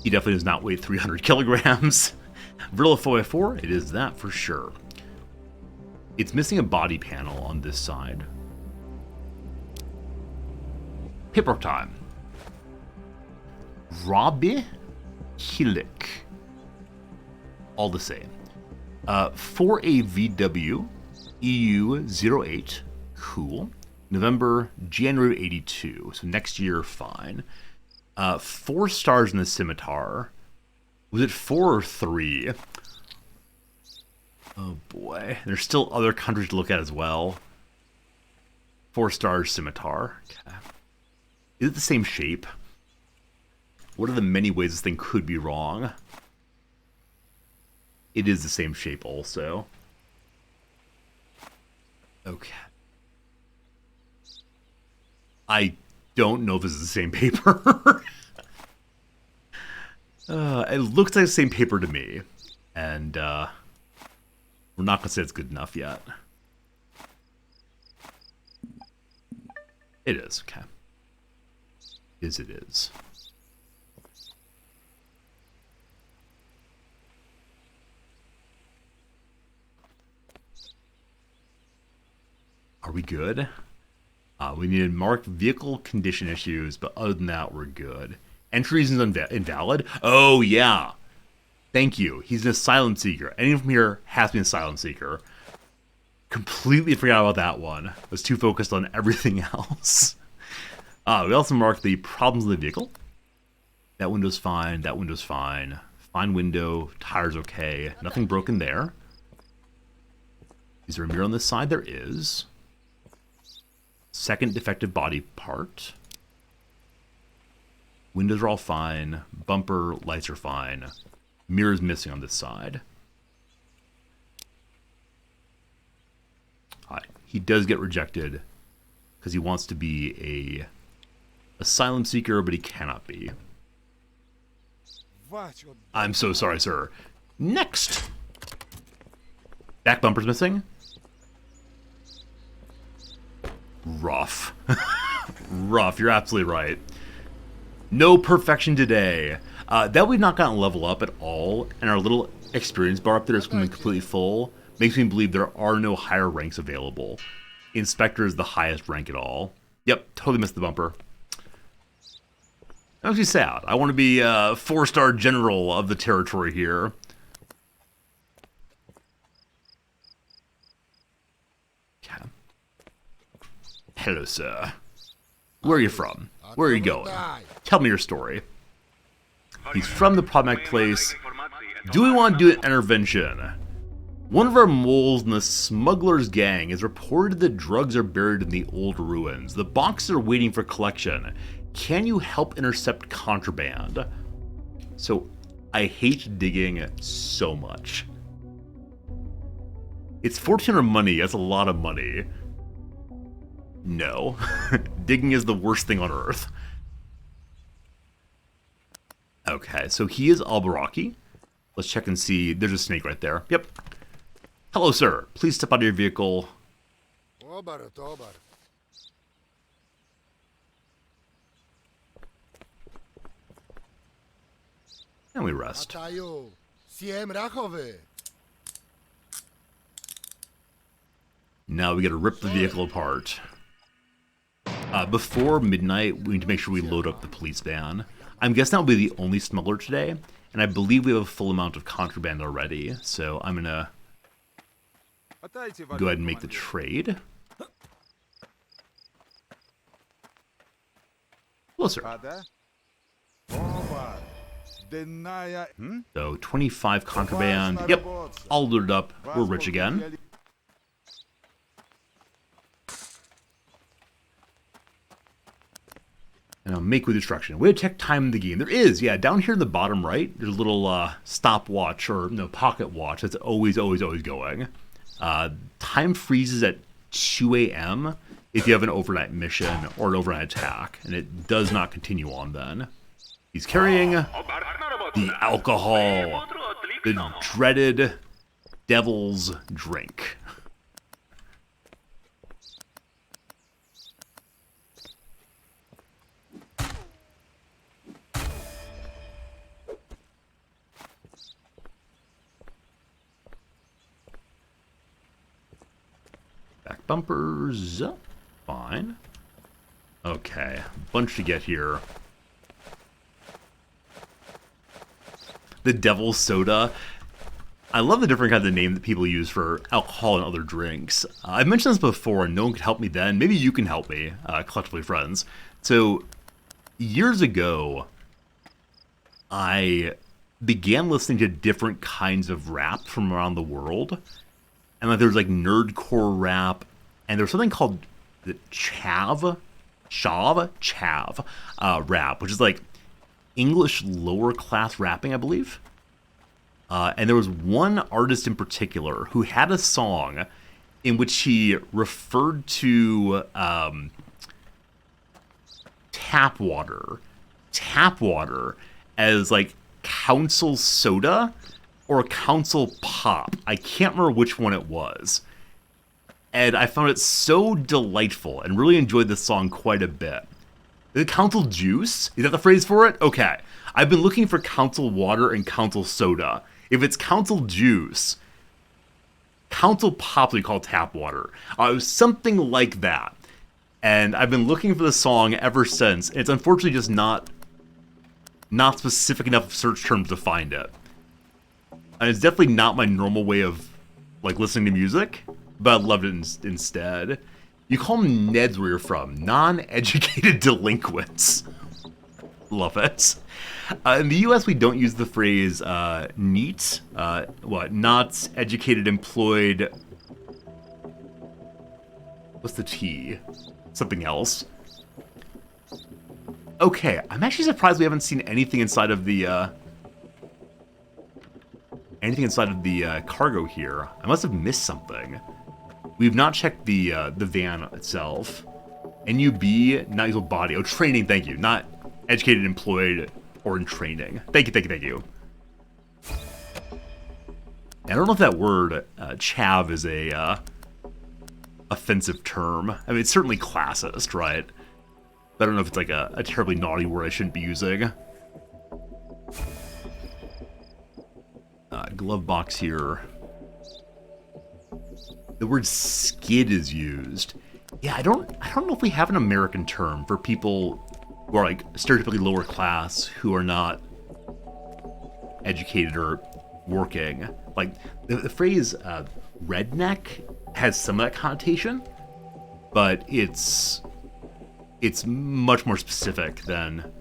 He definitely does not weigh 300 kilograms. Vrilla 4x4, it is that for sure. It's missing a body panel on this side. Paperwork time. Robbie Hilik. All the same. 4AVW EU08. Cool. November, January 82. So next year, fine. 4 stars in the scimitar. Was it 4 or 3? Oh boy. There's still other countries to look at as well. 4 stars scimitar. Okay. Is it the same shape? What are the many ways this thing could be wrong? It is the same shape also. Okay. I don't know if this is the same paper. It looks like the same paper to me. And we're not going to say it's good enough yet. It is, okay. It is. Are we good? We needed marked vehicle condition issues, but other than that, we're good. Entry reasons invalid? Oh, yeah. Thank you. He's an asylum seeker. Anyone from here has to be an asylum seeker. Completely forgot about that one. Was too focused on everything else. We also marked the problems of the vehicle. That window's fine. That window's fine. Fine window. Tires okay. Nothing broken there. Is there a mirror on this side? There is. Second defective body part. Windows are all fine. Bumper lights are fine. Mirror's missing on this side. He does get rejected because he wants to be a asylum seeker, but he cannot be. I'm so sorry, sir. Next! Back bumper's missing. Rough. Rough, you're absolutely right. No perfection today. That we've not gotten level up at all, and our little experience bar up there is completely full, makes me believe there are no higher ranks available. Inspector is the highest rank at all. Yep, totally missed the bumper. That makes me sad. I want to be a 4-star general of the territory here. Okay. Hello, sir. Where are you from? Where are you going? Tell me your story. He's from the problematic place. Do we want to do an intervention? One of our moles in the smuggler's gang has reported that drugs are buried in the old ruins. The boxes are waiting for collection. Can you help intercept contraband? So, I hate digging so much. It's 1,400 money. That's a lot of money. No. Digging is the worst thing on earth. Okay, so he is Albaraki. Let's check and see. There's a snake right there. Yep. Hello, sir. Please step out of your vehicle. And we rest. Now we gotta rip the vehicle apart. Before midnight, we need to make sure we load up the police van. I'm guessing that'll be the only smuggler today, and I believe we have a full amount of contraband already, so I'm gonna go ahead and make the trade. Closer. So 25 contraband. Yep, all loaded up. We're rich again. And I'll make with destruction. Way to check time in the game. There is, yeah, down here in the bottom right, there's a little stopwatch or no pocket watch that's always going. Time freezes at 2 a.m. if you have an overnight mission or an overnight attack, and it does not continue on then. He's carrying the alcohol, the dreaded devil's drink. Back bumpers, fine. Okay, bunch to get here. The devil's soda. I love the different kinds of name that people use for alcohol and other drinks. I've mentioned this before and no one could help me then. Maybe you can help me, collectively friends. So, years ago, I began listening to different kinds of rap from around the world. And like there was like nerdcore rap, and there's something called the chav rap, which is like English lower class rapping, I believe. And there was one artist in particular who had a song in which he referred to tap water as like council soda or council pop. I can't remember which one it was. And I found it so delightful and really enjoyed the song quite a bit. Is it council juice? Is that the phrase for it? Okay. I've been looking for council water and council soda. If it's council juice, Council Pops we call tap water. It was something like that. And I've been looking for the song ever since. It's unfortunately just not specific enough search terms to find it. And it's definitely not my normal way of like listening to music, but I loved it instead. You call them Neds where you're from. Non-educated delinquents. Love it. In the US, we don't use the phrase NEET. Not educated, employed. What's the T? Something else. Okay, I'm actually surprised we haven't seen anything inside of the cargo here. I must have missed something. We've not checked the van itself. NUB, not usable body. Oh, training, thank you. Not educated, employed, or in training. Thank you. I don't know if that word, chav, is a offensive term. I mean, it's certainly classist, right? But I don't know if it's like a terribly naughty word I shouldn't be using. Glove box here. The word skid is used. Yeah, I don't know if we have an American term for people who are like stereotypically lower class who are not educated or working. Like the phrase redneck has some of that connotation, but it's much more specific than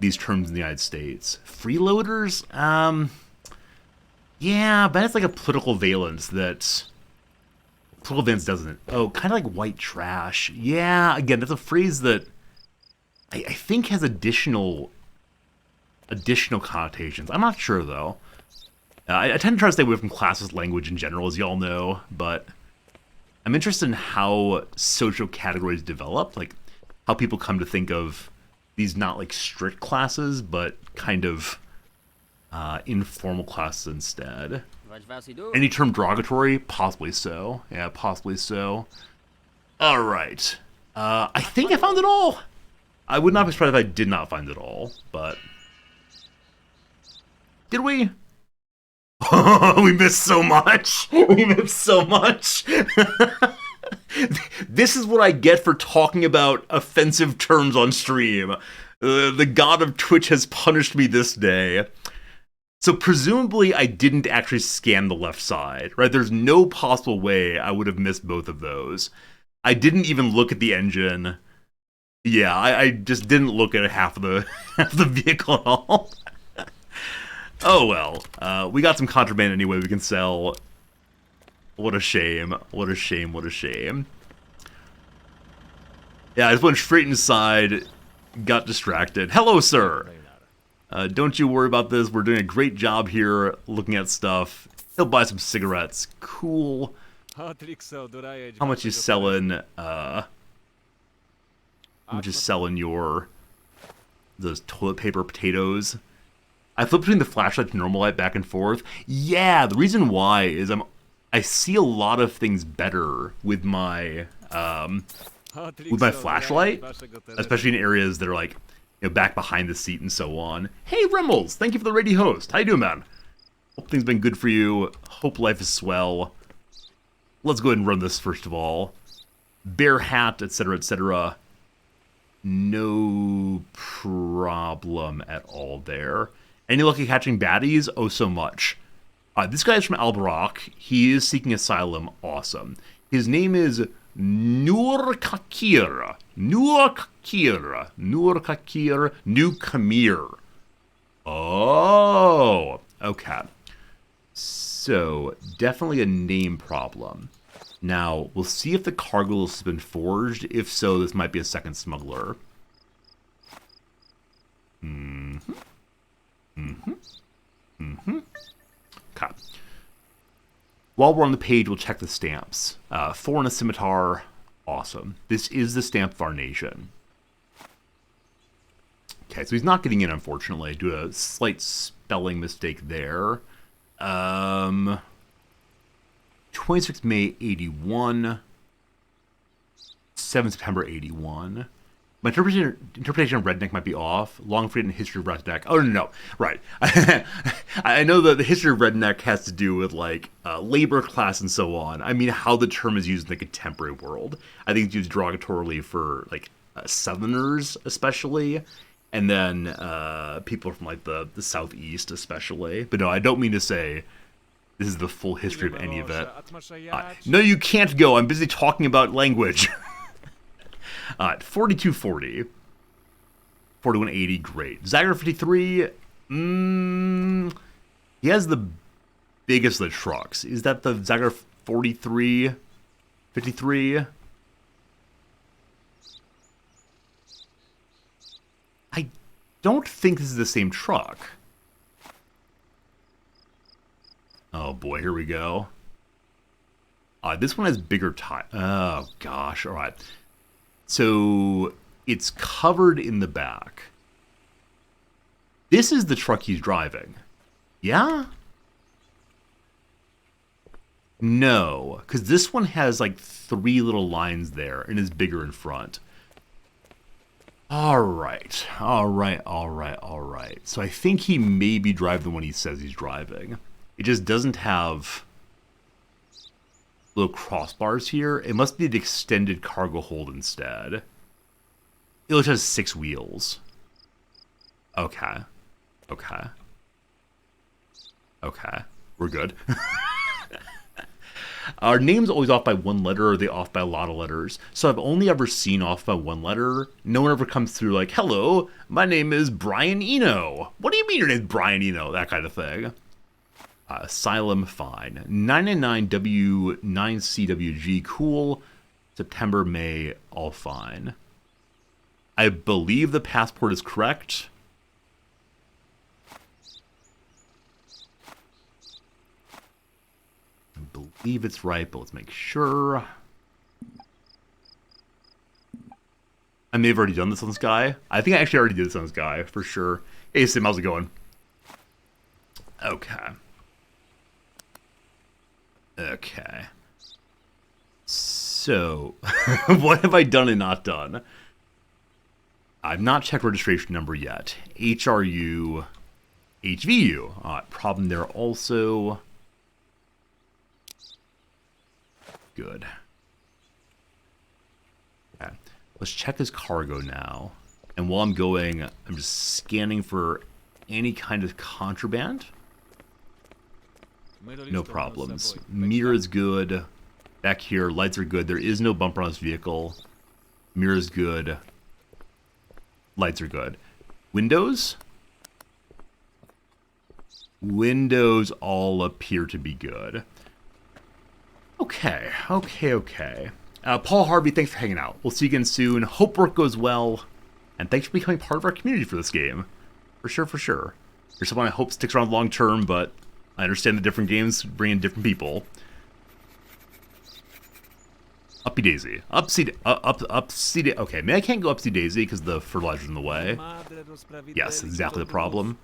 these terms in the United States. Freeloaders, yeah, but it's like a political valence that political valence doesn't. Oh, kind of like white trash. Yeah, again, that's a phrase that I think has additional connotations. I'm not sure though. I tend to try to stay away from classist language in general, as y'all know, but I'm interested in how social categories develop, like how people come to think of these not like strict classes, but kind of informal classes instead. Any term derogatory? Possibly so. Yeah, possibly so. All right. I think I found it all. I would not be surprised if I did not find it all, but did we? We missed so much. We missed so much. This is what I get for talking about offensive terms on stream. The god of Twitch has punished me this day. So presumably I didn't actually scan the left side, right? There's no possible way I would have missed both of those. I didn't even look at the engine. Yeah, I just didn't look at half of the vehicle at all. Oh well, we got some contraband anyway we can sell. What a shame, what a shame, what a shame. Yeah, I just went straight inside, got distracted. Hello, sir! Don't you worry about this, we're doing a great job here looking at stuff. He'll buy some cigarettes. Cool. How much you selling, those toilet paper potatoes? I flip between the flashlight and normal light back and forth. Yeah, the reason why is I see a lot of things better with my flashlight, especially in areas that are like, you know, back behind the seat and so on. Hey, Rimmels, thank you for the ready host. How you doing, man? Hope things been good for you. Hope life is swell. Let's go ahead and run this first of all. Bear hat, etc., etc. No problem at all there. Any lucky catching baddies? Oh, so much. This guy is from Albarak. He is seeking asylum. Awesome. His name is Nur Kakir. Nur Kamir. Oh, okay. So, definitely a name problem. Now, we'll see if the cargo list has been forged. If so, this might be a second smuggler. Okay. While we're on the page, we'll check the stamps. 4 and a scimitar. Awesome. This is the stamp of our nation. Okay, so he's not getting in, unfortunately. Do a slight spelling mistake there. 26 May 81. 7 September 81. My interpretation of redneck might be off. Long forgotten history of redneck. Oh, no. Right. I know that the history of redneck has to do with, like, labor class and so on. I mean, how the term is used in the contemporary world. I think it's used derogatorily for, like, Southerners, especially. And then people from, like, the Southeast, especially. But no, I don't mean to say this is the full history of any of it. No, you can't go. I'm busy talking about language. 4240. 4180, great. Zagger 53, he has the biggest of the trucks. Is that the Zagger 43? 53? I don't think this is the same truck. Oh boy, here we go. This one has bigger tires. Oh gosh, alright. So it's covered in the back. This is the truck he's driving. Yeah? No, because this one has like 3 little lines there and is bigger in front. Alright. So I think he may be driving the one he says he's driving. It just doesn't have little crossbars here. It must be the extended cargo hold instead. It just has 6 wheels. Okay. We're good. Our name's always off by 1 letter, or are they off by a lot of letters? So I've only ever seen off by 1 letter. No one ever comes through like, hello, my name is Brian Eno. What do you mean your name's Brian Eno? That kind of thing. Asylum, fine. 999W9CWG, cool. September, May, all fine. I believe the passport is correct. I believe it's right, but let's make sure. I may have already done this on this guy. I think I actually already did this on this guy, for sure. Hey, Sim, how's it going? Okay. So, what have I done and not done? I've not checked registration number yet. HRU, HVU. Problem there also. Good. Okay. Let's check his cargo now. And while I'm going, I'm just scanning for any kind of contraband. No problems. Mirror is good. Back here, lights are good. There is no bumper on this vehicle. Mirror is good. Lights are good. Windows? Windows all appear to be good. Okay. Paul Harvey, thanks for hanging out. We'll see you again soon. Hope work goes well. And thanks for becoming part of our community for this game. For sure. You're someone I hope sticks around long term, but I understand the different games bring in different people. Upsy Daisy. Upsy okay, maybe I can't go Upsy Daisy because the fertilizer's in the way. Yes, exactly the problem.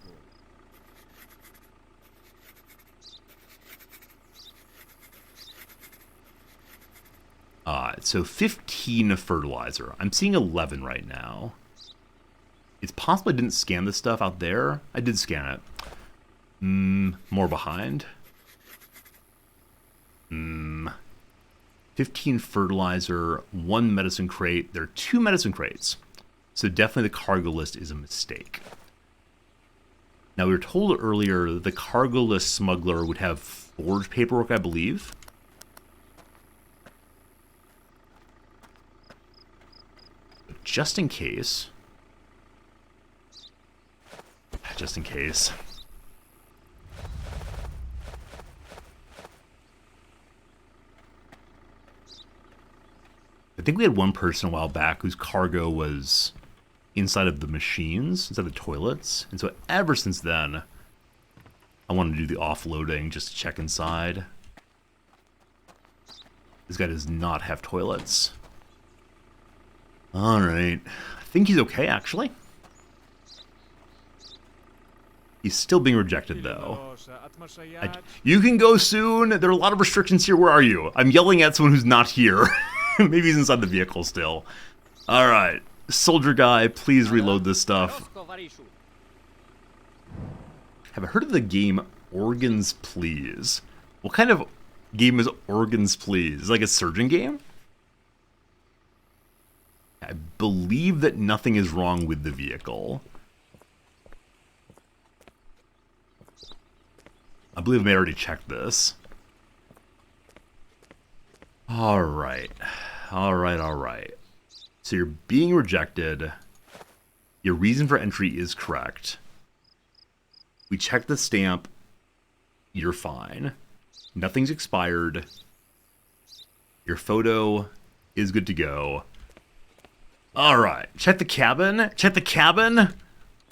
So 15 fertilizer. I'm seeing 11 right now. It's possible I didn't scan this stuff out there. I did scan it. More behind. 15 fertilizer, 1 medicine crate. There are 2 medicine crates. So definitely the cargo list is a mistake. Now we were told earlier that the cargo list smuggler would have forged paperwork, I believe. But just in case. I think we had one person a while back whose cargo was inside of the machines, inside the toilets. And so ever since then, I wanted to do the offloading just to check inside. This guy does not have toilets. Alright. I think he's okay, actually. He's still being rejected, though. You can go soon. There are a lot of restrictions here. Where are you? I'm yelling at someone who's not here. Maybe he's inside the vehicle still. Alright. Soldier guy, please reload this stuff. Have I heard of the game Organs Please? What kind of game is Organs Please? Is it like a surgeon game? I believe that nothing is wrong with the vehicle. I believe I may already checked this. Alright. Alright. So you're being rejected. Your reason for entry is correct. We checked the stamp. You're fine. Nothing's expired. Your photo is good to go. Alright. Check the cabin. Check the cabin.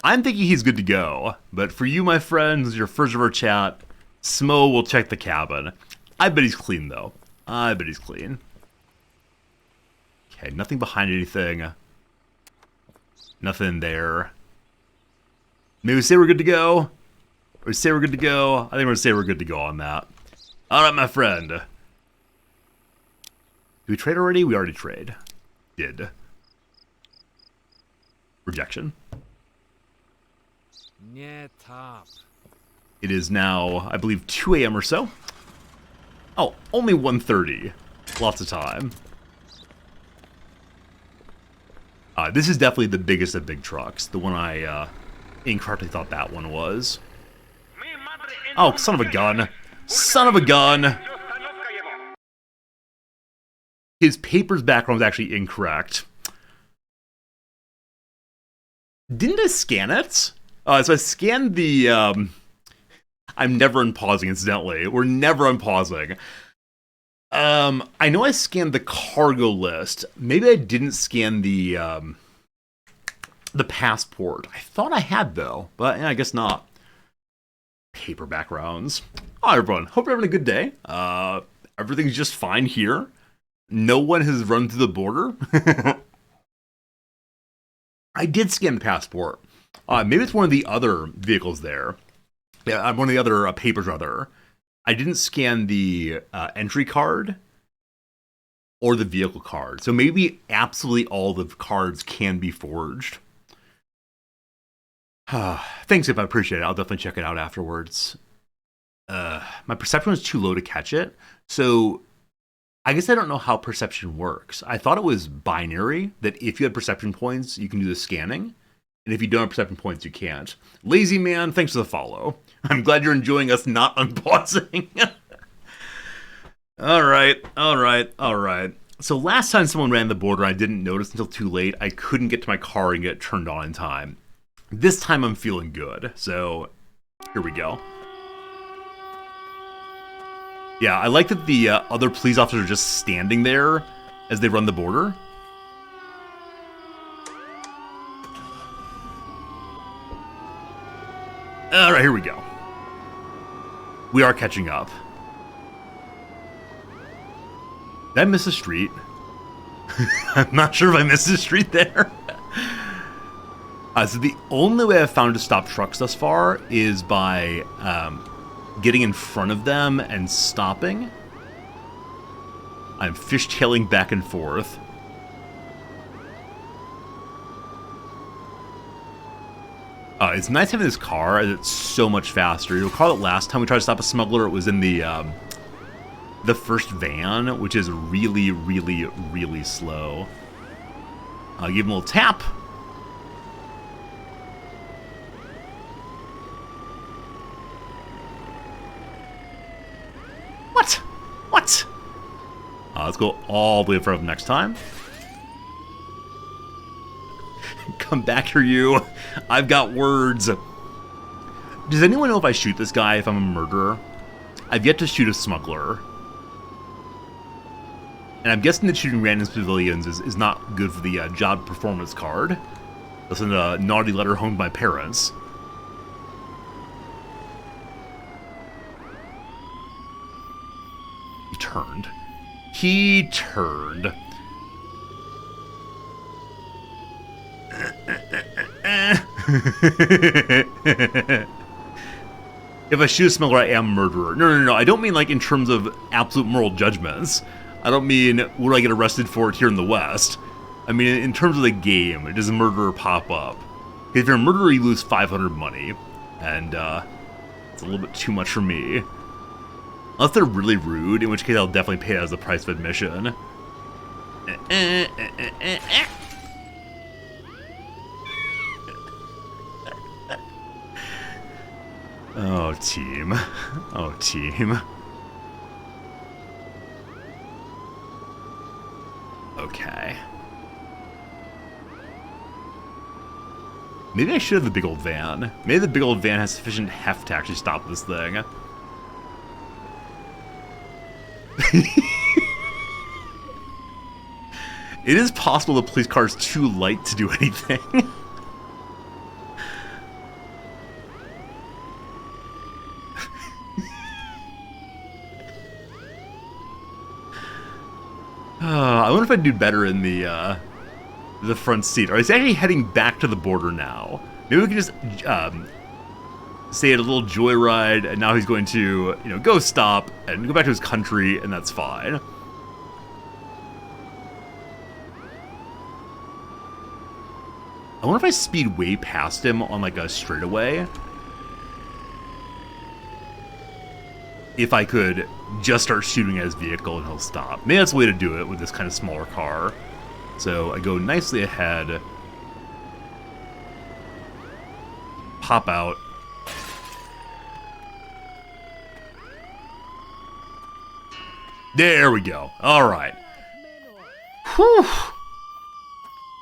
I'm thinking he's good to go. But for you, my friends, your first ever chat, Smo will check the cabin. I bet he's clean, though. I bet he's clean. Okay, nothing behind anything. Nothing there. Maybe we say we're good to go? Or we say we're good to go? I think we're going to say we're good to go on that. Alright, my friend. Did we trade already? We already trade. Did. Rejection. It is now, I believe, 2 a.m. or so. Oh, only 1:30. Lots of time. This is definitely the biggest of big trucks. The one I incorrectly thought that one was. Oh, son of a gun. Son of a gun! His paper's background was actually incorrect. Didn't I scan it? So I scanned the... I'm never unpausing, incidentally. We're never unpausing. I know I scanned the cargo list. Maybe I didn't scan the passport. I thought I had, though. But yeah, I guess not. Paper backgrounds. Hi, everyone. Hope you're having a good day. Everything's just fine here. No one has run through the border. I did scan the passport. Maybe it's one of the other vehicles there. Yeah, one of the other papers, rather. I didn't scan the entry card or the vehicle card. So maybe absolutely all the cards can be forged. Thanks, if I appreciate it. I'll definitely check it out afterwards. My perception was too low to catch it. So I guess I don't know how perception works. I thought it was binary, that if you had perception points, you can do the scanning. And if you don't have perception points, you can't. Lazy man, thanks for the follow. I'm glad you're enjoying us not unpausing. Alright. So last time someone ran the border, I didn't notice until too late. I couldn't get to my car and get it turned on in time. This time I'm feeling good. So, here we go. Yeah, I like that the other police officers are just standing there as they run the border. Alright, here we go. We are catching up. Did I miss a street? I'm not sure if I missed a street there. So the only way I've found to stop trucks thus far is by getting in front of them and stopping. I'm fishtailing back and forth. It's nice having this car, as it's so much faster. You'll recall that last time we tried to stop a smuggler, it was in the first van, which is really, really, really slow. I'll give him a little tap. What? Let's go all the way in front of him next time. Come back here, you. I've got words. Does anyone know if I shoot this guy if I'm a murderer? I've yet to shoot a smuggler. And I'm guessing that shooting random civilians is not good for the job performance card. That's a naughty letter home to my parents. He turned. If I shoot a smuggler, I am a murderer. No. I don't mean like in terms of absolute moral judgments. I don't mean would I get arrested for it here in the West. I mean, in terms of the game, does a murderer pop up? If you're a murderer, you lose 500 money, and it's a little bit too much for me. Unless they're really rude, in which case I'll definitely pay it as the price of admission. Oh, team. Oh, team. Okay. Maybe I should have the big old van. Maybe the big old van has sufficient heft to actually stop this thing. It is possible the police car is too light to do anything. I wonder if I'd do better in the front seat. Or is he actually heading back to the border now? Maybe we can just say it a little joyride, and now he's going to, go stop and go back to his country, and that's fine. I wonder if I speed way past him on like a straightaway. If I could just start shooting at his vehicle and he'll stop. Maybe that's the way to do it with this kind of smaller car. So I go nicely ahead. Pop out. There we go. All right. Whew.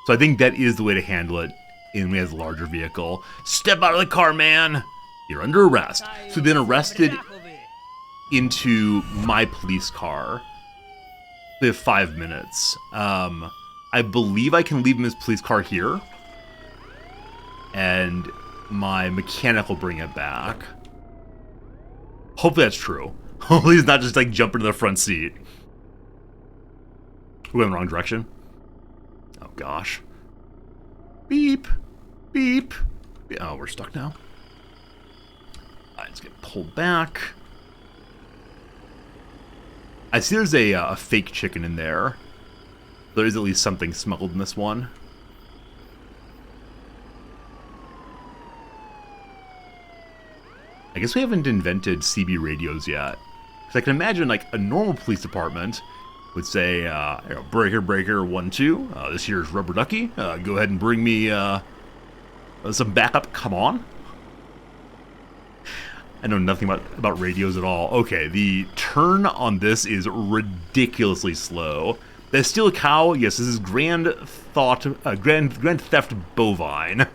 So I think that is the way to handle it when he has a larger vehicle. Step out of the car, man. You're under arrest. So then arrested into my police car. We have 5 minutes. I believe I can leave him his police car here. And my mechanic will bring it back. Hopefully that's true. Hopefully he's not just like jumping to the front seat. We went in the wrong direction. Oh gosh. Beep. Beep. Oh, we're stuck now. Alright, let's get pulled back. I see there's a fake chicken in there. There is at least something smuggled in this one. I guess we haven't invented CB radios yet. Because I can imagine, like, a normal police department would say, breaker, breaker, 1-2. This here's Rubber Ducky. Go ahead and bring me some backup. Come on. I know nothing about radios at all. Okay, the turn on this is ridiculously slow. The Steal a Cow, yes, this is Grand Theft Bovine.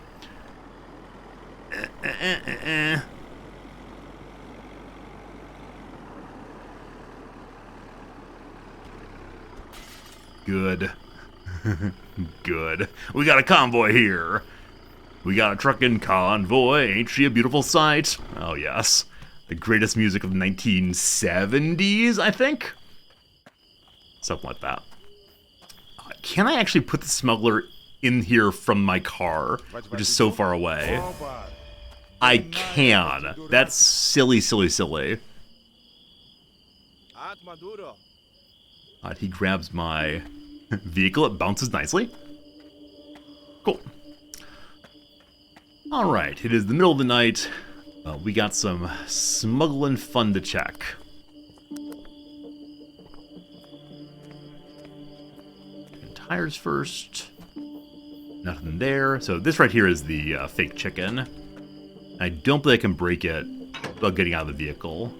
Good. Good. We got a convoy here. We got a trucking convoy. Ain't she a beautiful sight? Oh, yes. The greatest music of the 1970s, I think? Something like that. Can I actually put the smuggler in here from my car, which is so far away? I can. That's silly, silly, silly. He grabs my vehicle. It bounces nicely. Cool. Alright, it is the middle of the night. We got some smuggling fun to check. And tires first. Nothing there. So this right here is the fake chicken. I don't believe I can break it without getting out of the vehicle.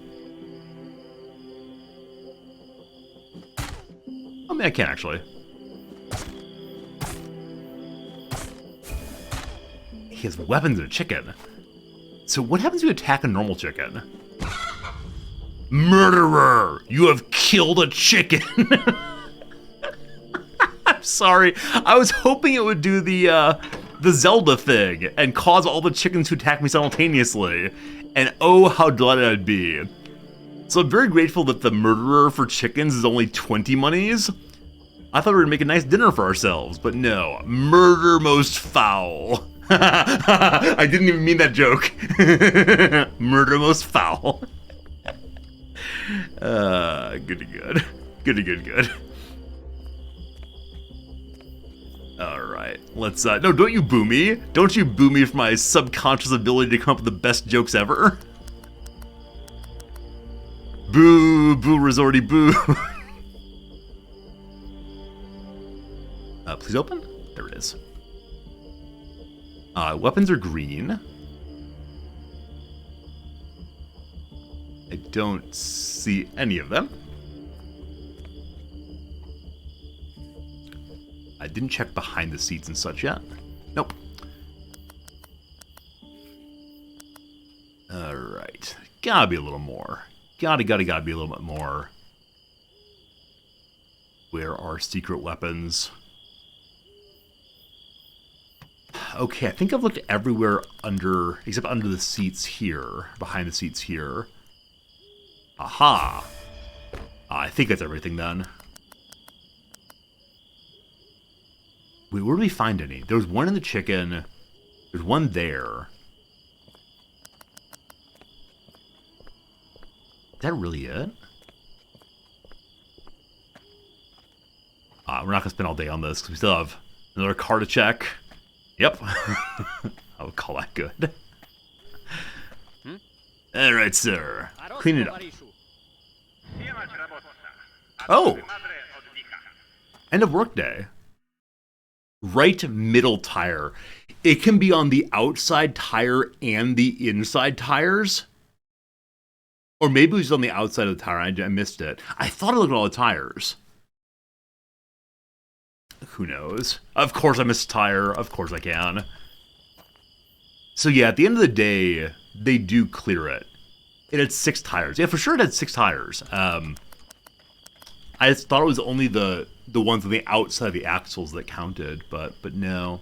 I mean, I can actually. He has weapons and a chicken. So what happens if you attack a normal chicken? Murderer! You have killed a chicken! I'm sorry. I was hoping it would do the Zelda thing and cause all the chickens to attack me simultaneously. And oh, how delighted I'd be. So I'm very grateful that the murderer for chickens is only 20 monies. I thought we were gonna make a nice dinner for ourselves, but no. Murder most foul. I didn't even mean that joke. Murder most foul. Goody good. Goody good good. Let's, no, don't you boo me. Don't you boo me for my subconscious ability to come up with the best jokes ever. Boo, boo, Resorty, boo. Please open. There it is. Weapons are green. I don't see any of them. I didn't check behind the seats and such yet. Nope. Alright. Gotta be a little more. Gotta be a little bit more. Where are secret weapons? Okay, I think I've looked everywhere under, except under the seats here. Behind the seats here. Aha! I think that's everything then. Wait, where do we find any? There was one in the chicken. There's one there. Is that really it? We're not going to spend all day on this because we still have another car to check. Yep. I would call that good. Alright, sir. Clean it up. Oh! End of workday. Right middle tire. It can be on the outside tire and the inside tires. Or maybe it was on the outside of the tire. I missed it. I thought I looked at all the tires. Who knows? Of course I missed a tire. Of course I can. So yeah, at the end of the day, they do clear it. It had 6 tires. Yeah, for sure it had 6 tires. I just thought it was only the ones on the outside of the axles that counted, but no.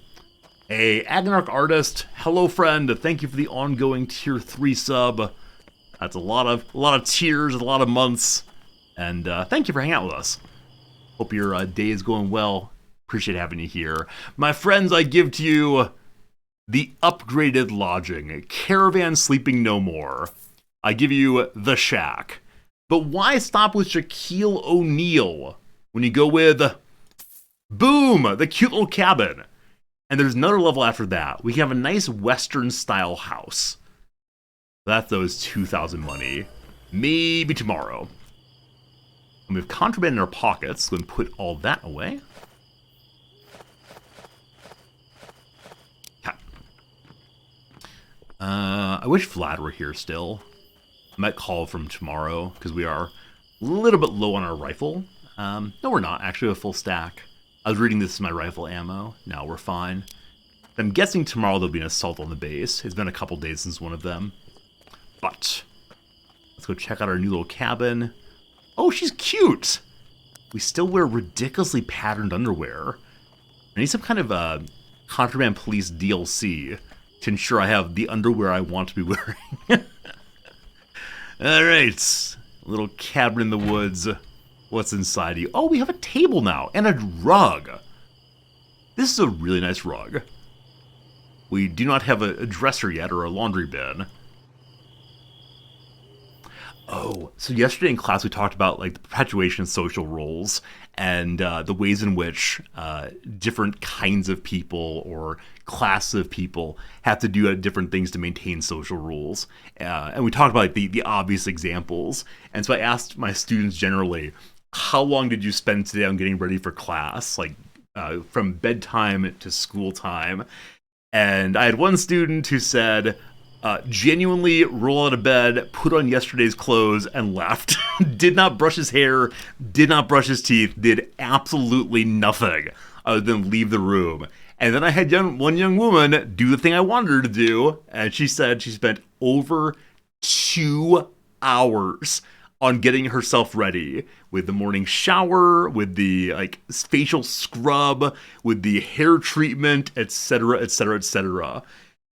Hey, Agnarch Artist, hello friend. Thank you for the ongoing tier 3 sub. That's a lot of tiers, a lot of months, and thank you for hanging out with us. Hope your day is going well. Appreciate having you here, my friends. I give to you the upgraded lodging, caravan sleeping no more. I give you the shack. But why stop with Shaquille O'Neal when you go with, boom, the cute little cabin? And there's another level after that. We can have a nice Western-style house. That's those 2,000 money. Maybe tomorrow. And we have contraband in our pockets, so we can put all that away. I wish Vlad were here still. I might call from tomorrow, because we are a little bit low on our rifle. No, we're not. Actually, we have a full stack. I was reading this as my rifle ammo. No, we're fine. I'm guessing tomorrow there'll be an assault on the base. It's been a couple days since one of them. But let's go check out our new little cabin. Oh, she's cute! We still wear ridiculously patterned underwear. I need some kind of Contraband Police DLC to ensure I have the underwear I want to be wearing. Alright, little cabin in the woods. What's inside you? Oh, we have a table now, and a rug. This is a really nice rug. We do not have a dresser yet, or a laundry bin. Oh, so yesterday in class we talked about like the perpetuation of social roles and the ways in which different kinds of people or classes of people have to do different things to maintain social rules. And we talked about like, the obvious examples. And so I asked my students generally, how long did you spend today on getting ready for class? Like from bedtime to school time. And I had one student who said, genuinely roll out of bed, put on yesterday's clothes, and left. Did not brush his hair, did not brush his teeth, did absolutely nothing other than leave the room. And then I had one young woman do the thing I wanted her to do, and she said she spent over 2 hours on getting herself ready with the morning shower, with the like facial scrub, with the hair treatment, etc., etc., etc.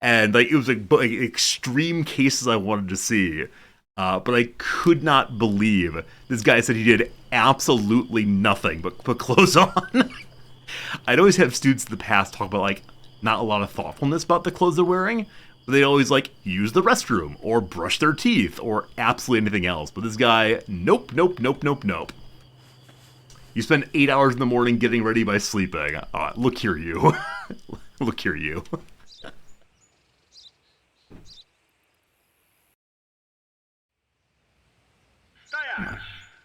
And like it was like extreme cases I wanted to see, but I could not believe this guy said he did absolutely nothing but put clothes on. I'd always have students in the past talk about like not a lot of thoughtfulness about the clothes they're wearing, but they always like use the restroom or brush their teeth or absolutely anything else. But this guy, nope, nope, nope, nope, nope. You spend 8 hours in the morning getting ready by sleeping. Look here, you. Look here, you.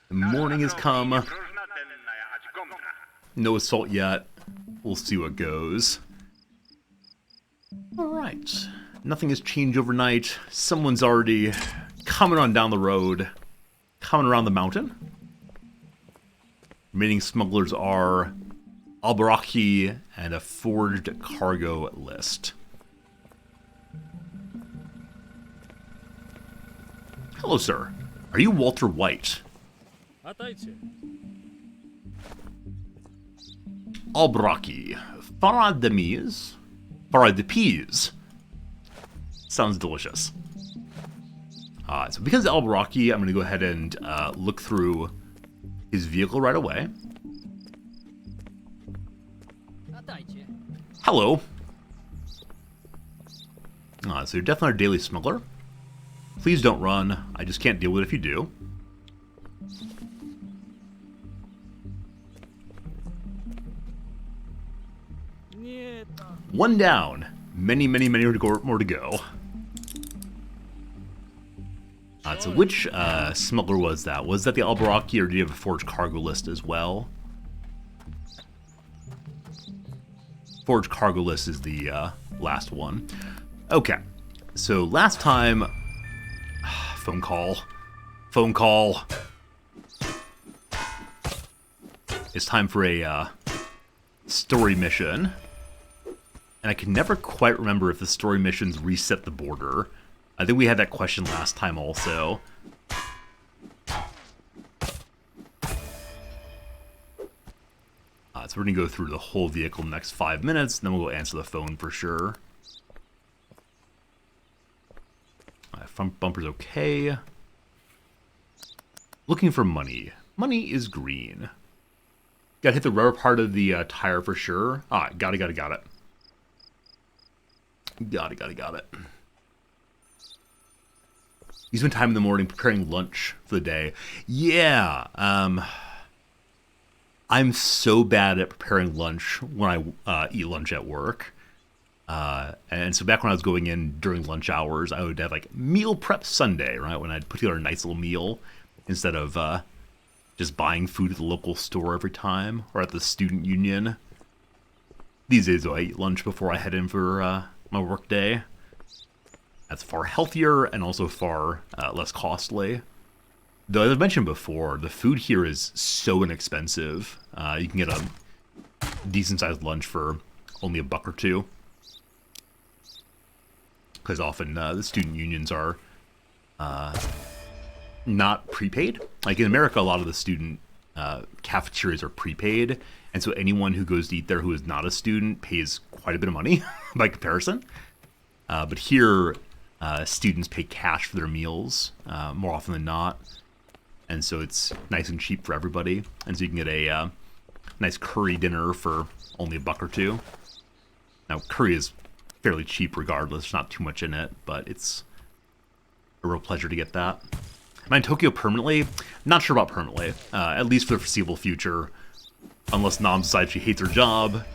The morning has come. No assault yet. We'll see what goes. Alright. Nothing has changed overnight. Someone's already coming on down the road. Coming around the mountain. Remaining smugglers are Albaraki and a forged cargo list. Hello, sir. Are you Walter White? Albaraki. Farad de Peas. Sounds delicious. So because Albaraki, I'm going to go ahead and look through his vehicle right away. Hello. So you're definitely a daily smuggler. Please don't run. I just can't deal with it if you do. One down. Many more to go. So which smuggler was that? Was that the Albaraki, or do you have a forged cargo list as well? Forged cargo list is the last one. Okay. So last time... Phone call. Phone call. It's time for a story mission. And I can never quite remember if the story missions reset the border. I think we had that question last time also. So we're going to go through the whole vehicle in the next 5 minutes, and then we'll go answer the phone for sure. Front bumper's okay. Looking for money. Money is green. Gotta hit the rubber part of the tire for sure. Got it. Got it. You spend time in the morning preparing lunch for the day. Yeah, I'm so bad at preparing lunch when I eat lunch at work. And so back when I was going in during lunch hours, I would have like meal prep Sunday, right? When I'd put together a nice little meal instead of just buying food at the local store every time or at the student union. These days, though, I eat lunch before I head in for my work day. That's far healthier and also far less costly. Though, as I mentioned before, the food here is so inexpensive. You can get a decent-sized lunch for only $1 or $2. Because often the student unions are not prepaid. Like in America, a lot of the student cafeterias are prepaid. And so anyone who goes to eat there who is not a student pays quite a bit of money by comparison. But here, students pay cash for their meals more often than not. And so it's nice and cheap for everybody. And so you can get a nice curry dinner for only $1 or $2. Now, curry is fairly cheap regardless. There's not too much in it, but it's a real pleasure to get that. Am I in Tokyo permanently? Not sure about permanently. At least for the foreseeable future. Unless Nam decides she hates her job.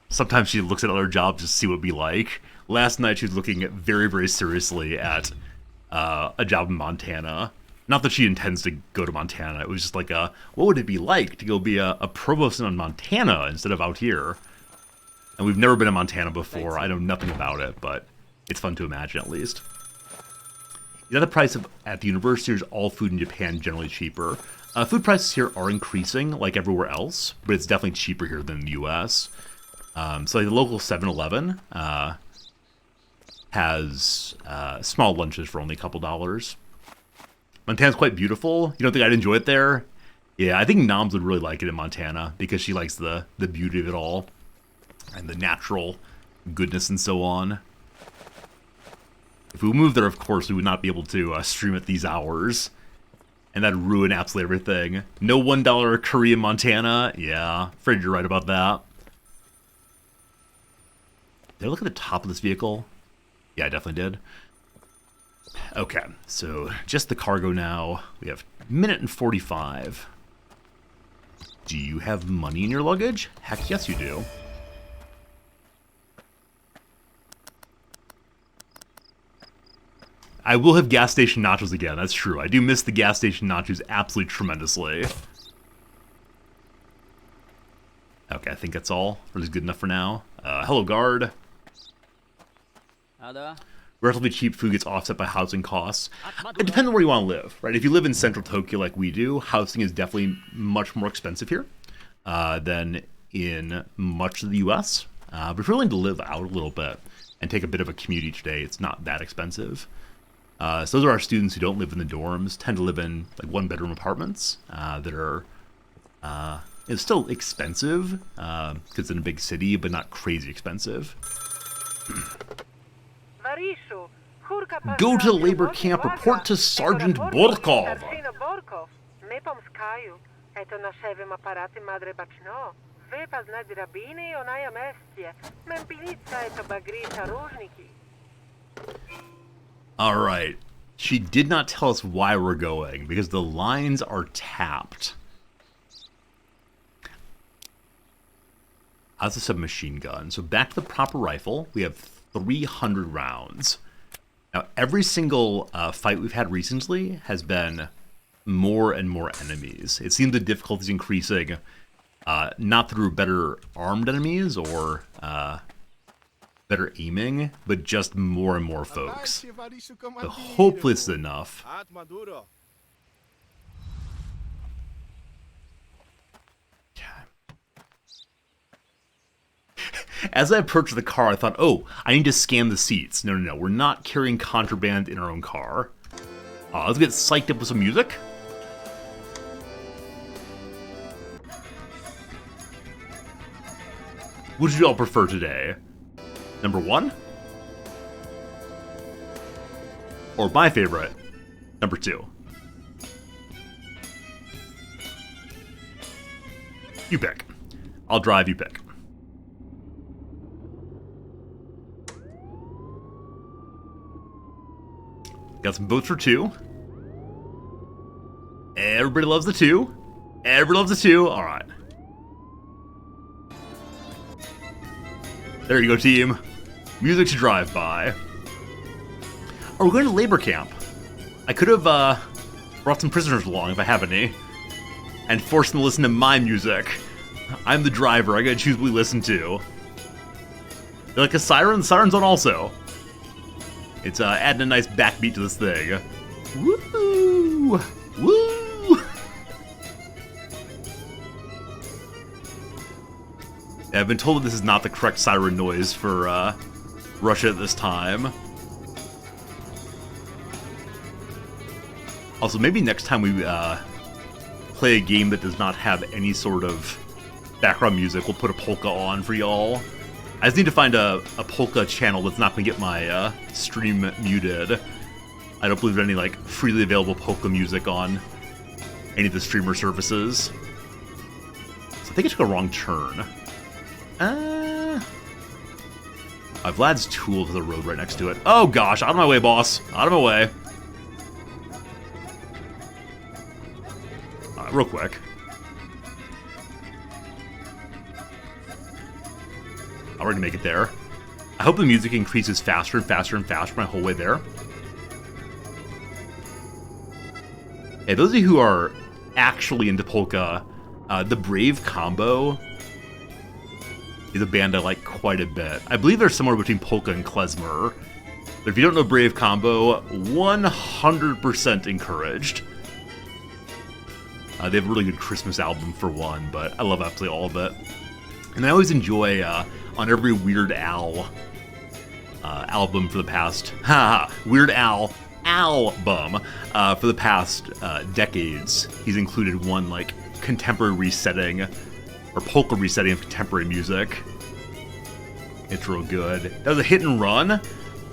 Sometimes she looks at other jobs to see what it'd be like. Last night she was looking at very seriously at a job in Montana. Not that she intends to go to Montana. It was just like what would it be like to go be a provost in Montana instead of out here? And we've never been in Montana before. I know nothing about it, but it's fun to imagine at least. The other price at the university is all food in Japan generally cheaper. Food prices here are increasing like everywhere else, but it's definitely cheaper here than the US. So like the local 7-Eleven has small lunches for only a couple dollars. Montana's quite beautiful. You don't think I'd enjoy it there? Yeah, I think Noms would really like it in Montana because she likes the beauty of it all and the natural goodness and so on. If we moved there, of course, we would not be able to stream at these hours. And that'd ruin absolutely everything. No $1 curry in Montana? Yeah, afraid you're right about that. Did I look at the top of this vehicle? Yeah, I definitely did. Okay, so just the cargo now. We have 1:45. Do you have money in your luggage? Heck yes you do. I will have gas station nachos again, that's true. I do miss the gas station nachos absolutely tremendously. Okay, I think that's all. Or is good enough for now. Hello, guard. Relatively cheap food gets offset by housing costs. It depends on where you want to live, right? If you live in central Tokyo like we do, housing is definitely much more expensive here than in much of the US. But if you're willing to live out a little bit and take a bit of a commute each day, it's not that expensive. So those are our students who don't live in the dorms, tend to live in like one-bedroom apartments that are it's still expensive because it's in a big city, but not crazy expensive. Go to the labor camp, report to Sergeant Borkov. Alright, she did not tell us why we're going, because the lines are tapped. That's a submachine gun. So back to the proper rifle, we have 300 rounds. Now, every single fight we've had recently has been more and more enemies. It seems the difficulty is increasing, not through better armed enemies or better aiming, but just more and more folks. So hopefully this is enough. As I approached the car, I thought, oh, I need to scan the seats. No, we're not carrying contraband in our own car. Let's get psyched up with some music. Which do y'all prefer today? Number 1? Or my favorite, number 2? You pick. I'll drive, you pick. Got some votes for 2. Everybody loves the 2. Everybody loves the 2. Alright. There you go, team. Music to drive by. Oh, we're going to labor camp. I could have brought some prisoners along if I have any. And forced them to listen to my music. I'm the driver. I gotta choose what we listen to. They're like a siren. The siren's on also. It's adding a nice backbeat to this thing. Woo! Woo! I've been told that this is not the correct siren noise for Russia at this time. Also, maybe next time we play a game that does not have any sort of background music, we'll put a polka on for y'all. I just need to find a polka channel that's not going to get my stream muted. I don't believe there's any like freely available polka music on any of the streamer services. So I think I took a wrong turn. Vlad's tool to the road right next to it. Oh gosh, out of my way, boss. Out of my way. Alright, real quick. We're gonna make it there. I hope the music increases faster and faster and faster my whole way there. Hey, those of you who are actually into polka, the Brave Combo is a band I like quite a bit. I believe they're somewhere between polka and klezmer. But if you don't know Brave Combo, 100% encouraged. They have a really good Christmas album for one, but I love absolutely all of it. And I always enjoy, on every Weird Al album for the past... Weird Al album for the past decades, he's included one, like, contemporary resetting, or polka resetting of contemporary music. It's real good. That was a hit and run?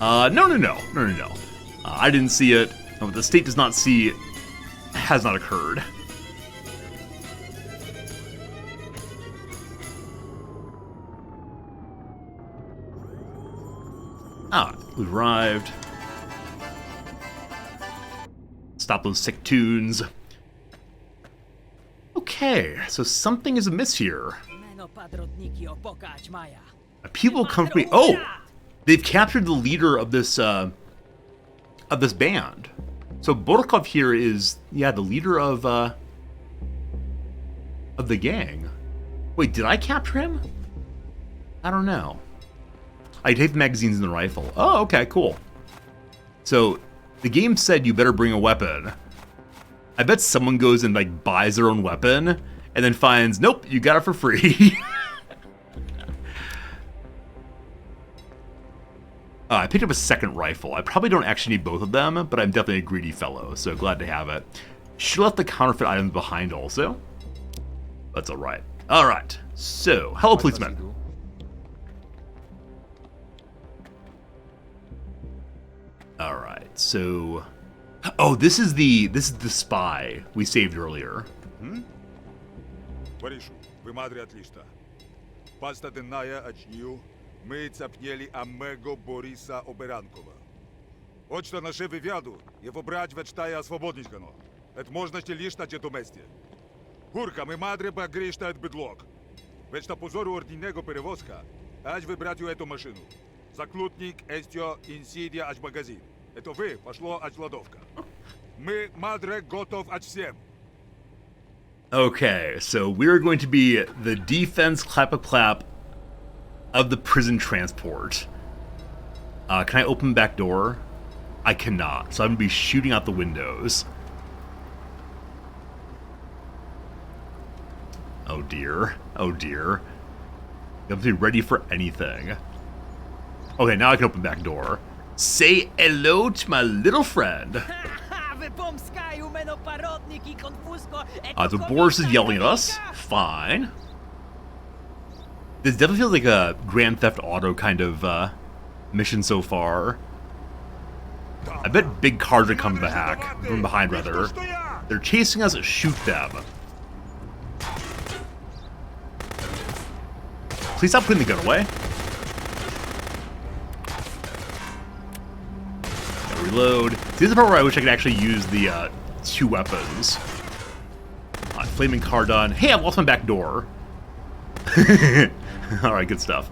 No. I didn't see it. What the state does not see has not occurred. We've arrived. Stop those sick tunes. Okay. Okay, so something is amiss here. People come from me. Oh, they've captured the leader of this band. So Borkov here is, yeah, the leader of the gang. Wait, did I capture him? I don't know. I take the magazines and the rifle. Oh, okay, cool. So the game said you better bring a weapon. I bet someone goes and like buys their own weapon and then finds, nope, you got it for free. I picked up a second rifle. I probably don't actually need both of them, but I'm definitely a greedy fellow, so glad to have it. Should have left the counterfeit items behind also. That's alright. Alright, so, hello policeman. Alright, so... Oh, this is the spy we saved earlier. Паришу, вы мадре отлично. Паста денная очнил, мы цапнели Амего Бориса Оберанкова. Вот что наше вывяду, его брать вечтая освободить гано. Это можно лишь на чето месте. Гурка, мы мадре багришта это бедлок. Ведь на позору ординего перевозка, аж выбрать эту машину. Заклутник, эстё, инсидия, аж магазин. Это вы, пошло аж ладовка. Мы, мадре, готов аж всем. Okay, so we're going to be the defense clap-a-clap of the prison transport. Can I open the back door? I cannot, so I'm going to be shooting out the windows. Oh dear, oh dear. You have to be ready for anything. Okay, now I can open the back door. Say hello to my little friend. So Boris is yelling at us. Fine. This definitely feels like a Grand Theft Auto kind of mission so far. I bet big cars are coming back, from behind rather. They're chasing us, shoot them. Please stop putting the gun away. Reload. This is the part where I wish I could actually use the two weapons. Flaming car done. Hey, I lost my back door. Alright, good stuff.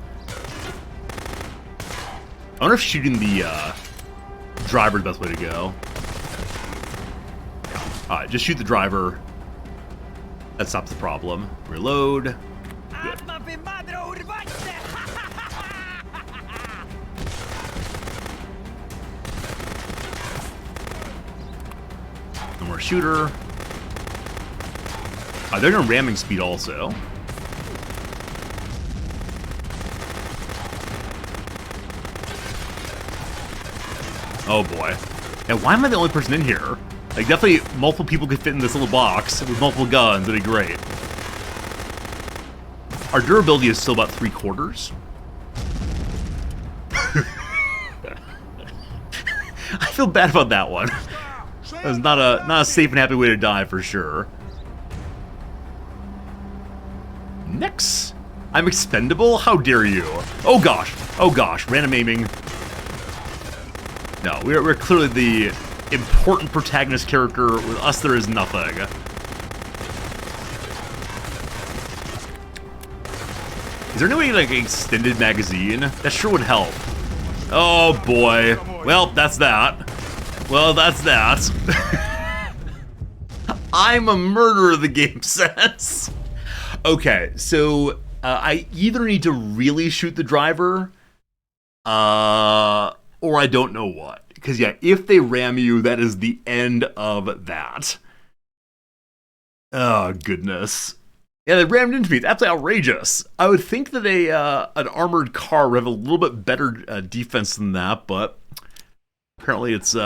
I wonder if shooting the driver is the best way to go. Alright, just shoot the driver. That stops the problem. Reload. Good. No more shooter. They're in ramming speed also. Oh boy. Now why am I the only person in here? Like definitely multiple people could fit in this little box with multiple guns, that'd be great. Our durability is still about 3/4. I feel bad about that one. That was not a safe and happy way to die for sure. Next, I'm expendable? How dare you? Oh gosh, random aiming. No, we're clearly the important protagonist character. With us, there is nothing. Is there any way like an extended magazine? That sure would help. Oh boy. Well, that's that. Well, that's that. I'm a murderer, the game says. Okay, so I either need to really shoot the driver, or I don't know what. Because yeah, if they ram you, that is the end of that. Oh goodness. Yeah, they rammed into me. It's absolutely outrageous. I would think that an armored car would have a little bit better defense than that, but apparently it's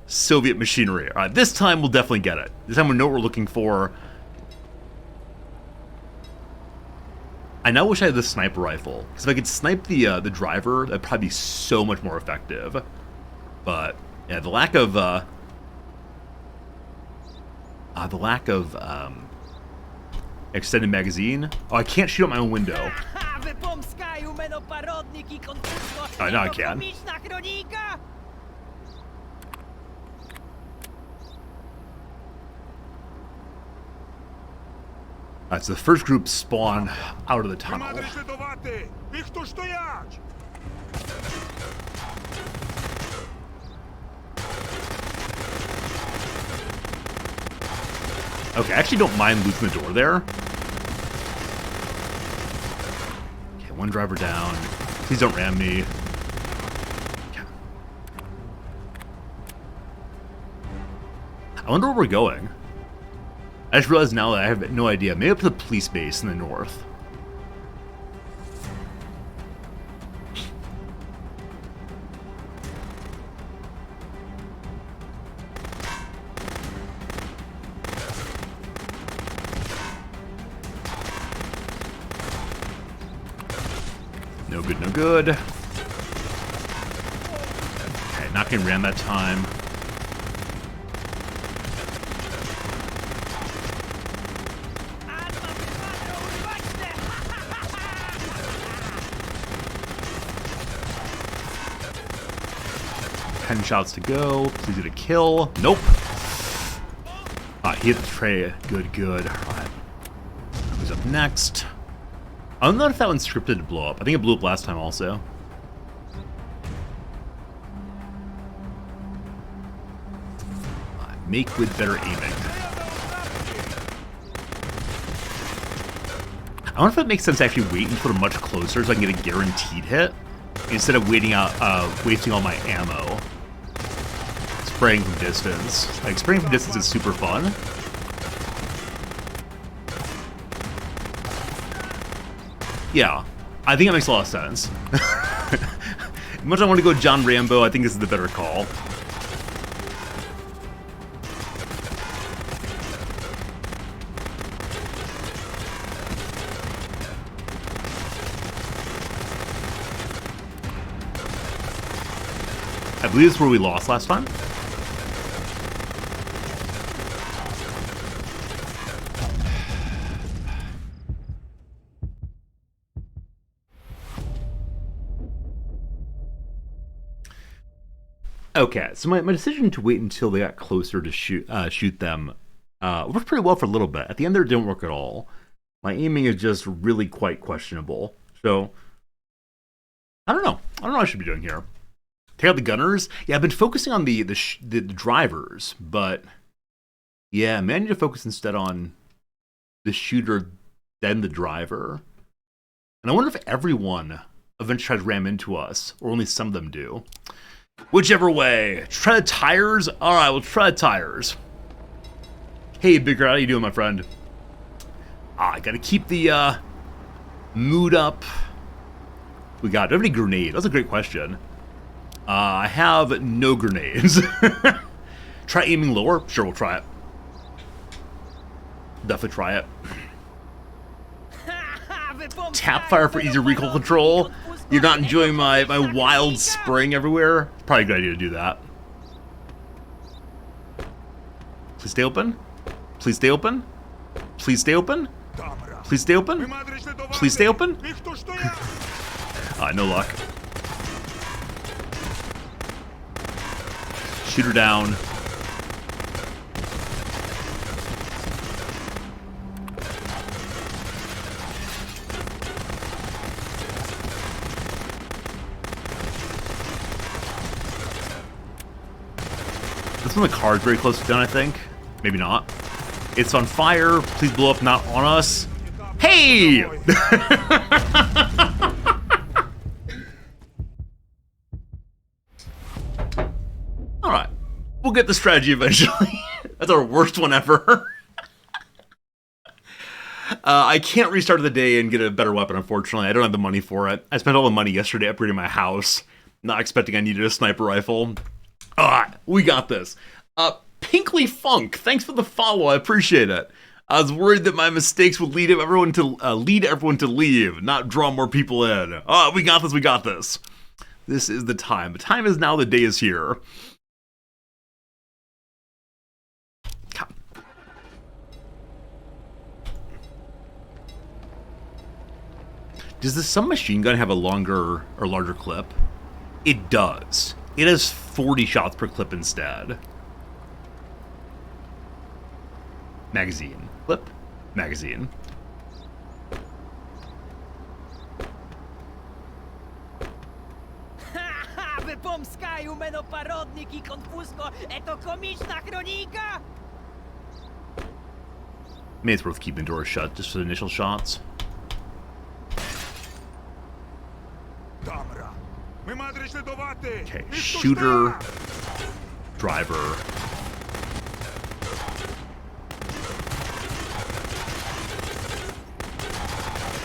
Soviet machinery. All right, this time we'll definitely get it. This time we know what we're looking for. I now wish I had the sniper rifle, because if I could snipe the driver, that'd probably be so much more effective. But yeah, the lack of extended magazine. Oh, I can't shoot out my own window. Oh, now I can. Alright, so the first group spawn out of the Ви tunnel. маєте слідувати! Їх тут стоять! Okay, I actually don't mind losing the door there. Okay, one driver down. Please don't ram me. Okay. I wonder where we're going. I just realized now that I have no idea. Maybe up to the police base in the north. No good, no good. Okay, not getting ran that time. Ten shots to go. Please get a kill. Nope. He hit the tray. Good, good. Alright. Who's up next? I don't know if that one's scripted to blow up. I think it blew up last time also. Make with better aiming. I wonder if it makes sense to actually wait until they're much closer so I can get a guaranteed hit instead of waiting out, wasting all my ammo. Spraying from distance. Like, spraying from distance is super fun. Yeah, I think that makes a lot of sense. As much as I want to go John Rambo, I think this is the better call. I believe this is where we lost last time. Okay, so my decision to wait until they got closer to shoot them worked pretty well for a little bit. At the end there, it didn't work at all. My aiming is just really quite questionable. So, I don't know. I don't know what I should be doing here. Take out the gunners? Yeah, I've been focusing on the drivers, but yeah, maybe I need to focus instead on the shooter, then the driver. And I wonder if everyone eventually tries to ram into us, or only some of them do. Whichever way. Try the tires? Alright, we'll try the tires. Hey, Bigger, how you doing, my friend? I gotta keep the mood up. We got, do I have any grenades? That's a great question. I have no grenades. Try aiming lower? Sure, we'll try it. Definitely try it. Tap fire for easier recoil control. You're not enjoying my wild spraying everywhere? Probably a good idea to do that. Please stay open. Please stay open. Please stay open. Please stay open. Please stay open. No luck. Shoot her down. This one, the car's very close to done, I think. Maybe not. It's on fire. Please blow up, not on us. Hey! Alright. We'll get the strategy eventually. That's our worst one ever. I can't restart the day and get a better weapon, unfortunately. I don't have the money for it. I spent all the money yesterday upgrading my house. Not expecting I needed a sniper rifle. Alright, we got this. Pinkley Funk, thanks for the follow. I appreciate it. I was worried that my mistakes would lead everyone to leave, not draw more people in. We got this, we got this. This is the time. The time is now, the day is here. Come. Does the submachine gun have a longer or larger clip? It does. It has 40 shots per clip instead. Magazine. Clip. Magazine. Maybe it's worth keeping doors shut just for the initial shots. Okay, shooter, driver.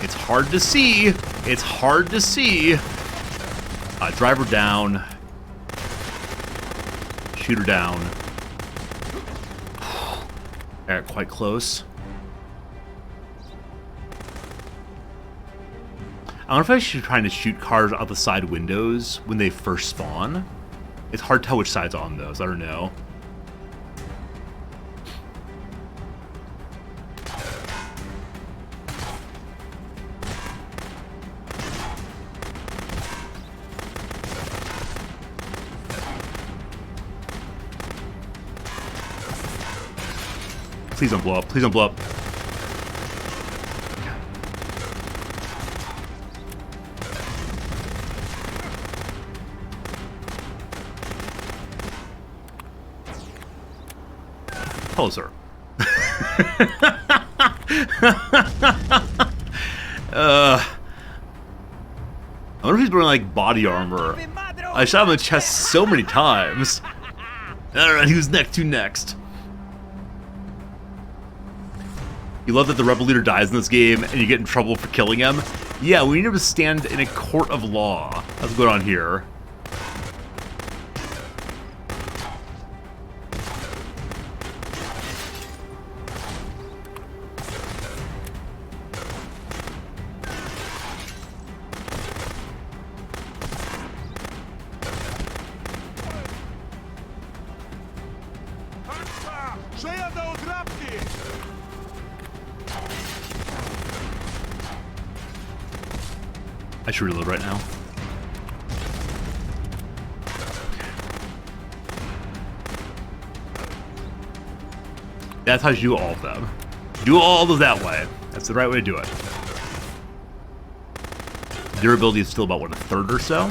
It's hard to see. It's hard to see. Driver down. Shooter down. Alright, quite close. I wonder if I should try to shoot cars out the side windows when they first spawn. It's hard to tell which side's on those. I don't know. Please don't blow up. Please don't blow up. Hello, sir. I wonder if he's wearing like body armor. I shot him in the chest so many times. Alright, who's next? Who next? You love that the rebel leader dies in this game and you get in trouble for killing him? Yeah, we need him to stand in a court of law. What's going on here? I should reload right now. That's how you do all of them. Do all of them that way. That's the right way to do it. Durability is still about, what, a third or so?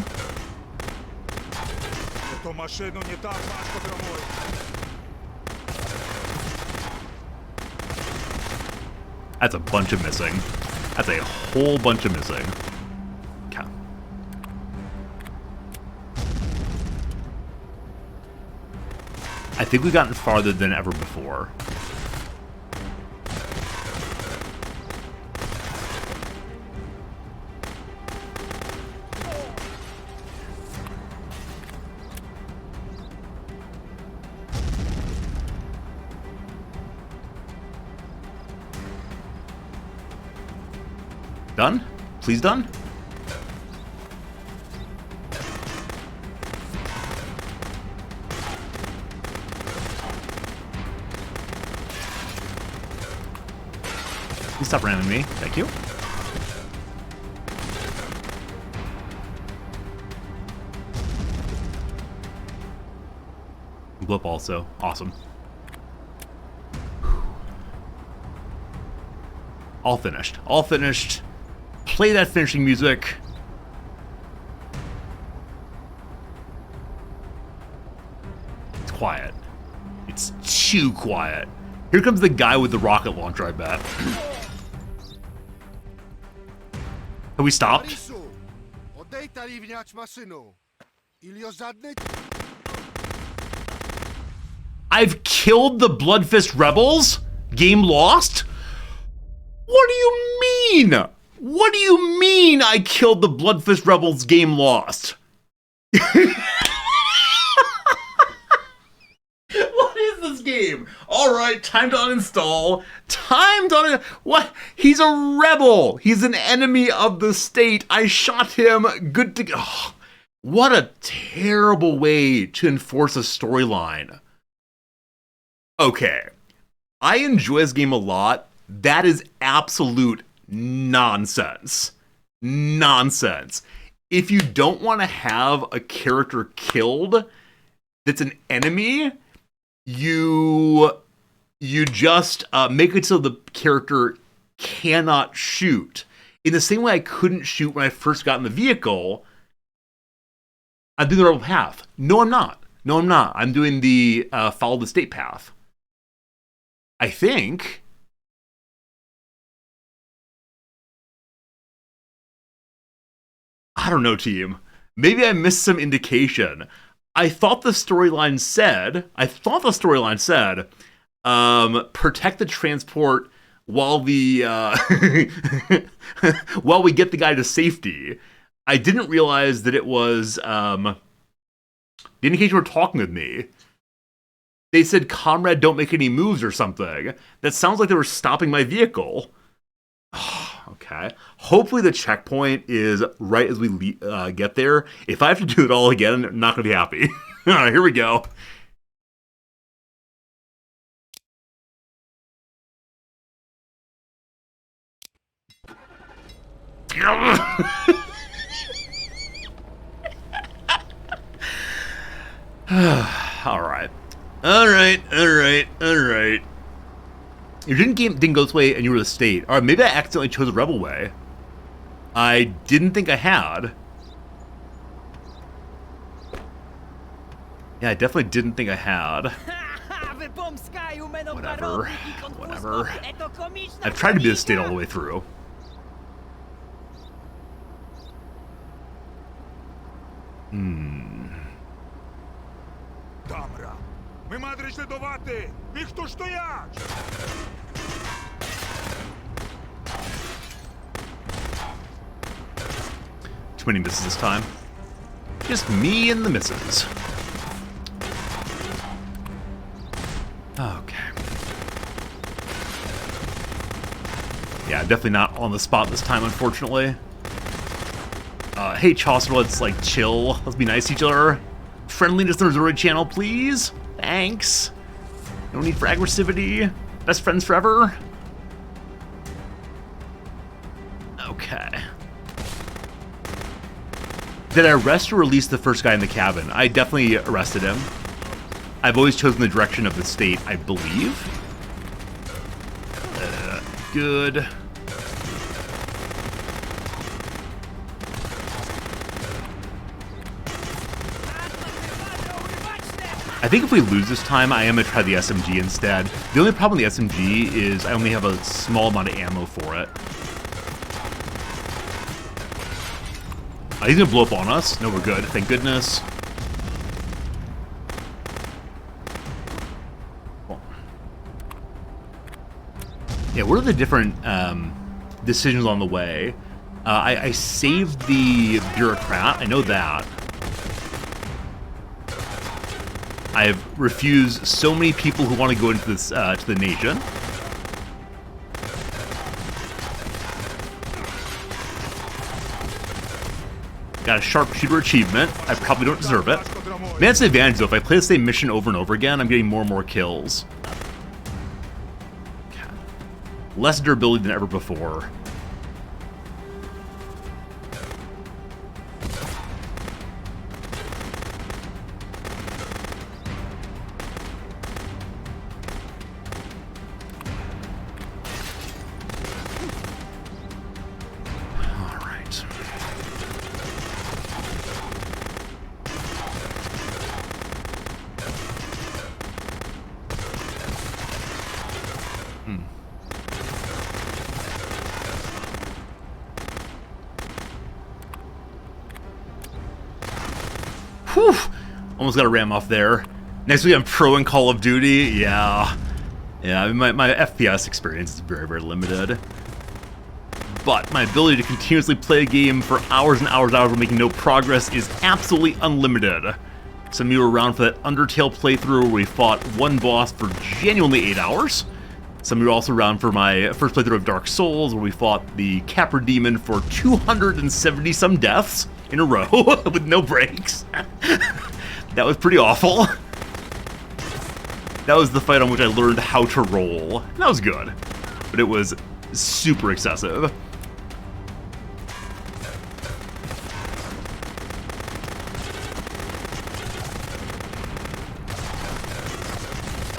That's a bunch of missing. That's a whole bunch of missing. Okay. I think we've gotten farther than ever before. Done? Please done? Please stop ramming me. Thank you. Blip also. Awesome. All finished. All finished. Play that finishing music. It's quiet. It's too quiet. Here comes the guy with the rocket launcher, I bet. Have we stopped? I've killed the Bloodfist rebels? Game lost? What do you mean? What do you mean I killed the Bloodfist rebels? Game lost? What is this game? Alright, time to uninstall. Time to what? He's a rebel. He's an enemy of the state. I shot him. Good to go. Oh, what a terrible way to enforce a storyline. Okay. I enjoy this game a lot. That is absolute nonsense. Nonsense. If you don't want to have a character killed that's an enemy, you just make it so the character cannot shoot. In the same way I couldn't shoot when I first got in the vehicle, I'm doing the rebel path. No, I'm not. No, I'm not. I'm doing the follow the state path. I think. I don't know, team. Maybe I missed some indication. I thought the storyline said, protect the transport while the while we get the guy to safety. I didn't realize that it was the indication were talking with me. They said, "Comrade, don't make any moves" or something. That sounds like they were stopping my vehicle. Okay. Hopefully the checkpoint is right as we get there. If I have to do it all again, I'm not going to be happy. All right, here we go. All right. Your game didn't go this way and you were the state. Alright, maybe I accidentally chose the rebel way. I didn't think I had. Yeah, I definitely didn't think I had. Whatever. I've tried to be the state all the way through. Камера. Ми маємо слідувати. Їх тут стоять. Too many misses this time. Just me and the misses. Okay. Yeah, definitely not on the spot this time, unfortunately. Hey, Chaucer, let's, like, chill. Let's be nice to each other. Friendliness on the Zoroid channel, please. Thanks. No need for aggressivity. Best friends forever. Okay. Did I arrest or release the first guy in the cabin? I definitely arrested him. I've always chosen the direction of the state, I believe. Good. I think if we lose this time, I am going to try the SMG instead. The only problem with the SMG is I only have a small amount of ammo for it. He's going to blow up on us. No, we're good. Thank goodness. Yeah, what are the different decisions on the way? I saved the bureaucrat. I know that. I've refused so many people who want to go into this to the nation. Got a sharpshooter achievement. I probably don't deserve it. Man, that's the advantage though. If I play the same mission over and over again, I'm getting more and more kills. Okay. Less durability than ever before. Whew! Almost got a ram off there. Next week I'm pro in Call of Duty. Yeah. Yeah, I mean, my FPS experience is very, very limited. But my ability to continuously play a game for hours and hours and hours while making no progress is absolutely unlimited. Some of you were around for that Undertale playthrough where we fought one boss for genuinely 8 hours. Some of you were also around for my first playthrough of Dark Souls where we fought the Capra Demon for 270 some deaths in a row with no breaks. That was pretty awful. That was the fight on which I learned how to roll. That was good, but it was super excessive.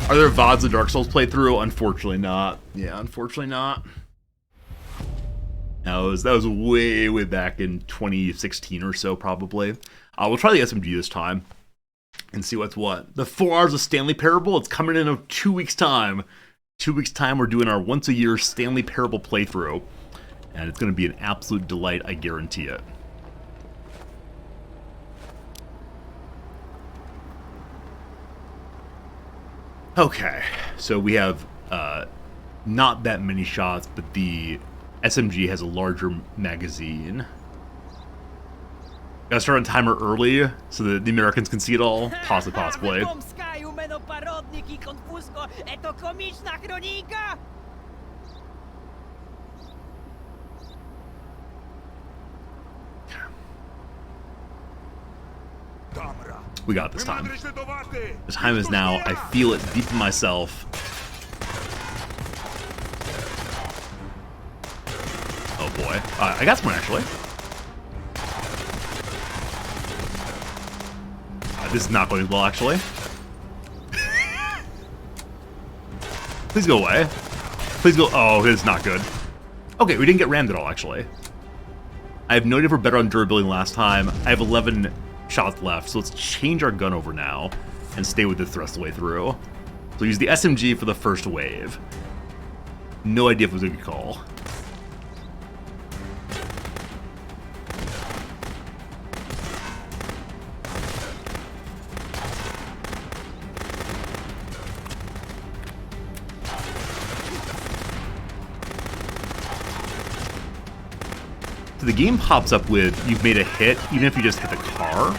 Are there VODs of Dark Souls playthrough? Unfortunately not. Yeah, unfortunately not. That was way back in 2016 or so, probably. We'll try the SMG this time and see what's what. The 4 Hours of Stanley Parable, it's coming in 2 weeks' time. 2 weeks' time, we're doing our once-a-year Stanley Parable playthrough. And it's going to be an absolute delight, I guarantee it. Okay, so we have not that many shots, but the SMG has a larger magazine. Gotta start on timer early so that the Americans can see it all. Possibly. We got this time. The time is now. I feel it deep in myself. Oh boy. I got someone actually. This is not going well actually. Please go away. Please go. Oh, this is not good. Okay, we didn't get rammed at all actually. I have no idea if we're better on durability than last time. I have 11 shots left, so let's change our gun over now and stay with the thrust the way through. So use the SMG for the first wave. No idea if it was a good call. So the game pops up with, you've made a hit, even if you just hit the car.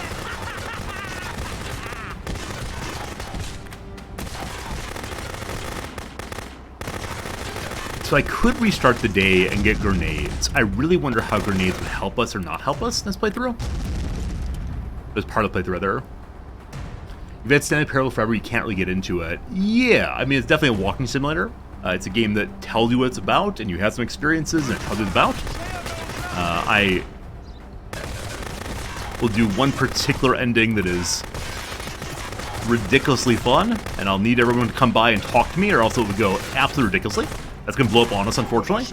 So I could restart the day and get grenades. I really wonder how grenades would help us or not help us in this playthrough. As part of the playthrough there. You've had Stanley Parable forever, you can't really get into it. Yeah, I mean, it's definitely a walking simulator. It's a game that tells you what it's about, and you have some experiences, and it tells you what it's about. I will do one particular ending that is ridiculously fun, and I'll need everyone to come by and talk to me, or else it would go absolutely ridiculously. That's going to blow up on us, unfortunately.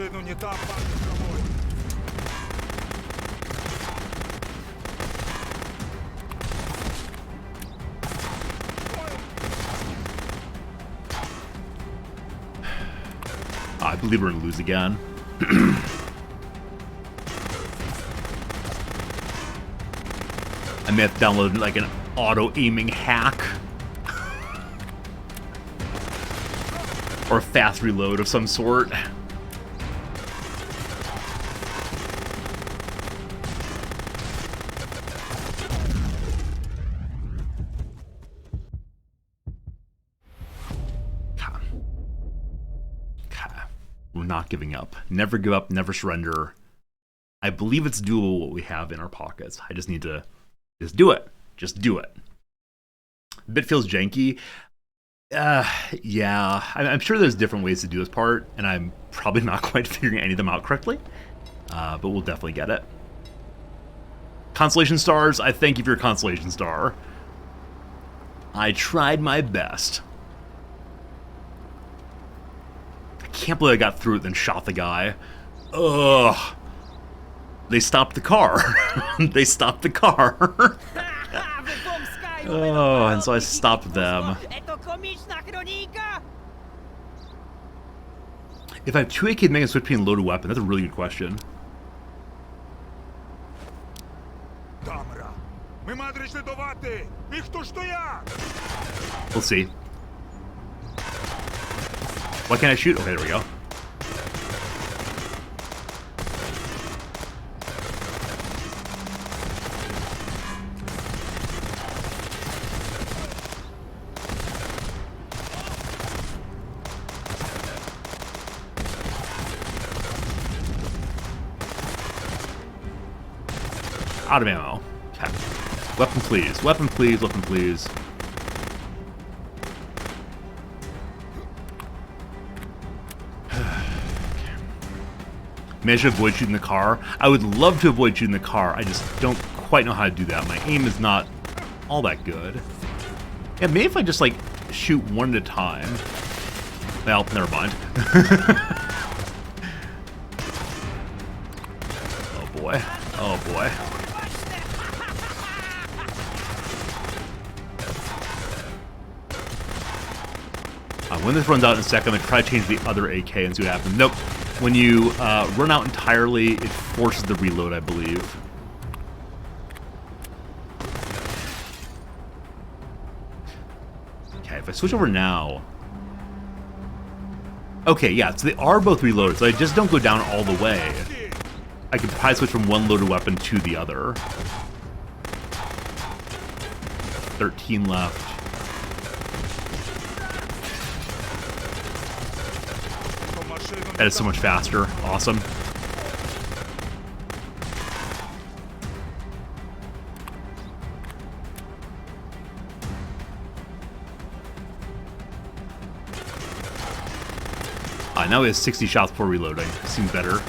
I believe we're going to lose again. I may have downloaded like an auto-aiming hack. Or a fast reload of some sort. We're not giving up. Never give up, never surrender. I believe it's doable what we have in our pockets. I just need to just do it. Just do it. A bit feels janky. Yeah. I'm sure there's different ways to do this part, and I'm probably not quite figuring any of them out correctly. But we'll definitely get it. Consolation stars, I thank you for your consolation star. I tried my best. I can't believe I got through it then shot the guy. Ugh. They stopped the car. They stopped the car. Oh, and so I stopped them. If I have 2 AK, make a switch between loaded weapon. That's a really good question. We'll see. Why can't I shoot? Okay, there we go. Out of ammo. Okay. Weapon please. Weapon please. Weapon please. Managed to avoid shooting the car. I would love to avoid shooting the car. I just don't quite know how to do that. My aim is not all that good. Yeah, maybe if I just like shoot one at a time. Well, never mind. Oh boy. Oh boy. when this runs out in a second, I'm going to try to change the other AK and see what happens. Nope. When you run out entirely, it forces the reload, I believe. Okay, if I switch over now... Okay, yeah, so they are both reloaded, so I just don't go down all the way. I can probably switch from one loaded weapon to the other. 13 left. That is so much faster. Awesome. Now he has 60 shots before reloading. Seems better.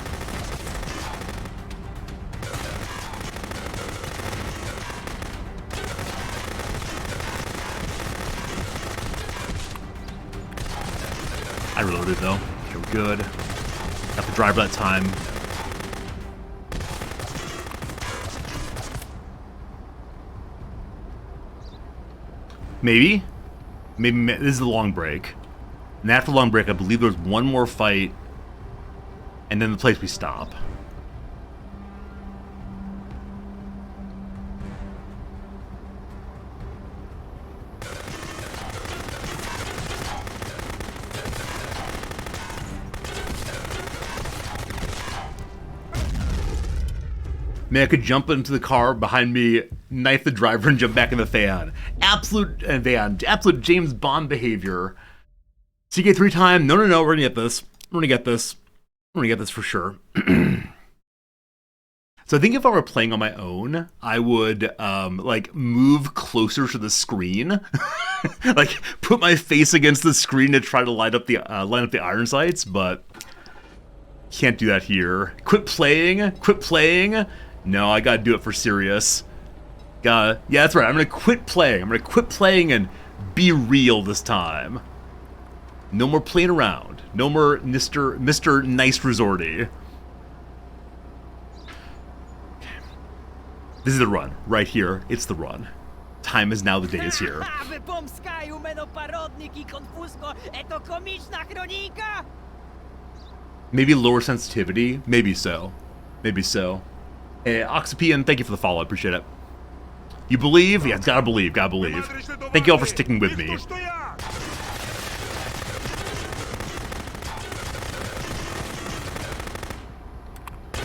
I reloaded though. Okay, we're good. Got the driver that time. Maybe. Maybe this is a long break. And after the long break, I believe there's one more fight, and then the place we stop. Man, I could jump into the car behind me, knife the driver, and jump back in the van. Absolute James Bond behavior. CK3 time. No, we're gonna get this. We're gonna get this. We're gonna get this for sure. So I think if I were playing on my own, I would like move closer to the screen, like put my face against the screen to try to line up the iron sights, but can't do that here. Quit playing. No, I gotta do it for serious. Yeah, that's right. I'm gonna quit playing and be real this time. No more playing around. No more Mr. Nice Resorty. This is the run. Right here. It's the run. Time is now, the day is here. Maybe lower sensitivity? Maybe so. Hey, Oxypian, thank you for the follow. I appreciate it. You believe? Yeah, gotta believe. Thank you all for sticking with me.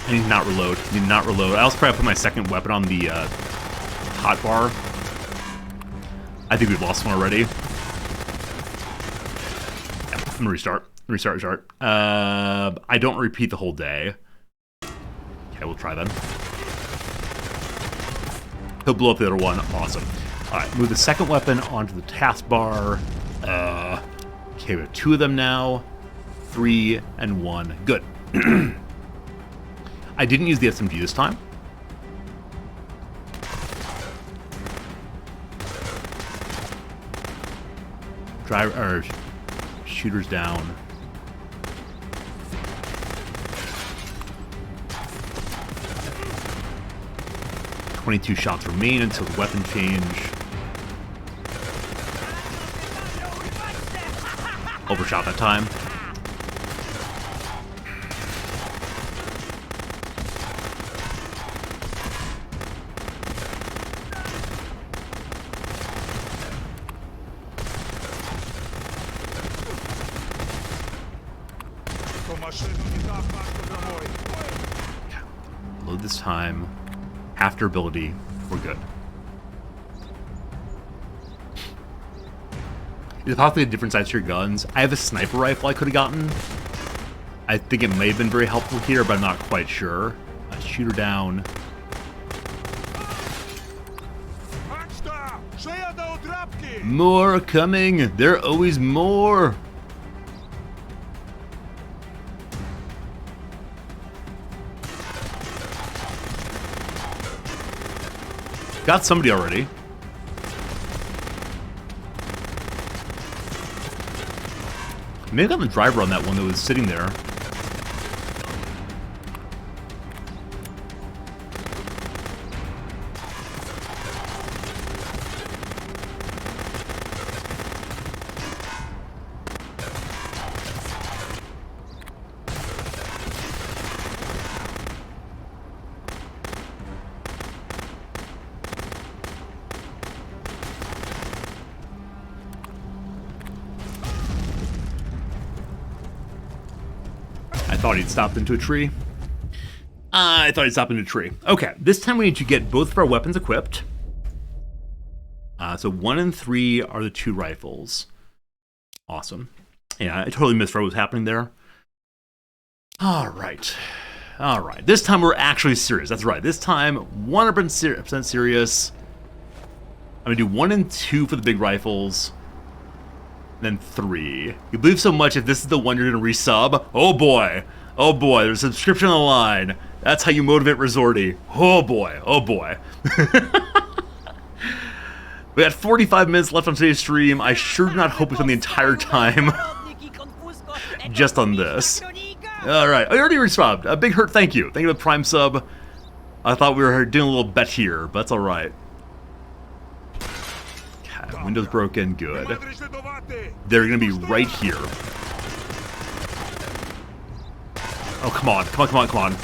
I need to not reload. I also probably put my second weapon on the hot bar. I think we've lost one already. Yeah, I'm gonna restart. I don't repeat the whole day. Okay, we'll try then. He'll blow up the other one. Awesome. Alright, move the second weapon onto the taskbar. Okay, we have 2 of them now. 3 and 1. Good. I didn't use the SMG this time. Shooters down. "22 shots remain until the weapon change." Overshot that time. Load this time. After ability, we're good. Is it possibly a different size to your guns? I have a sniper rifle I could have gotten. I think it may have been very helpful here, but I'm not quite sure. Shooter down. More are coming. There are always more. Got somebody already. Maybe I got the driver on that one that was sitting there. thought he'd stopped into a tree. I thought he'd stopped into a tree. Okay, this time we need to get both of our weapons equipped. So 1 and 3 are the 2 rifles. Awesome. Yeah, I totally missed what was happening there. All right. All right. This time we're actually serious. That's right. This time, 100% serious. I'm going to do 1 and 2 for the big rifles. Then 3. You believe so much if this is the one you're going to resub? Oh boy. Oh boy. There's a subscription on the line. That's how you motivate Resorty. Oh boy. Oh boy. We got 45 minutes left on today's stream. I sure do not hope we spend the entire time just on this. Alright, I already resubbed. A big hurt, thank you. Thank you for the Prime sub. I thought we were doing a little bet here, but that's alright. Okay, Windows broken, good. They're gonna be right here. Oh, come on, come on, come on, come on.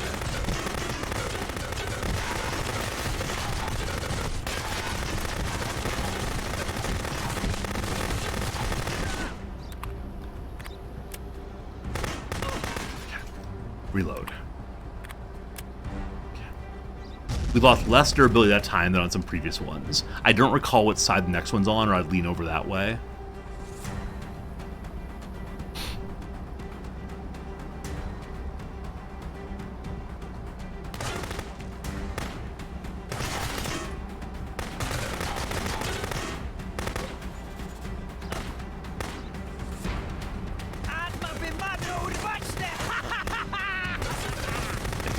Reload. Okay. We lost less durability that time than on some previous ones. I don't recall what side the next one's on, or I'd lean over that way.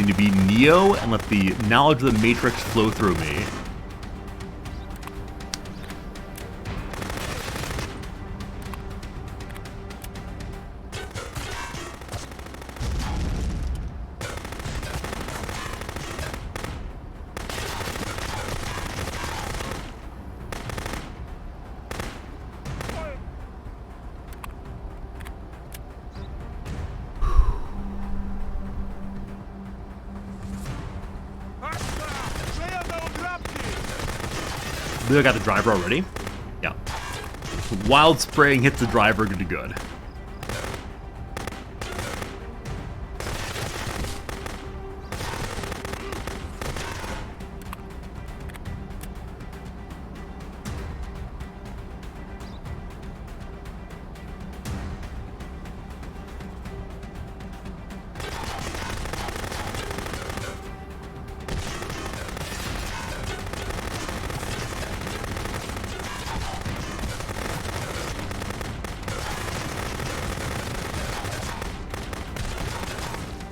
To be Neo and let the knowledge of the Matrix flow through me. I got the driver already. Yeah. Wild spraying hits the driver, good to good.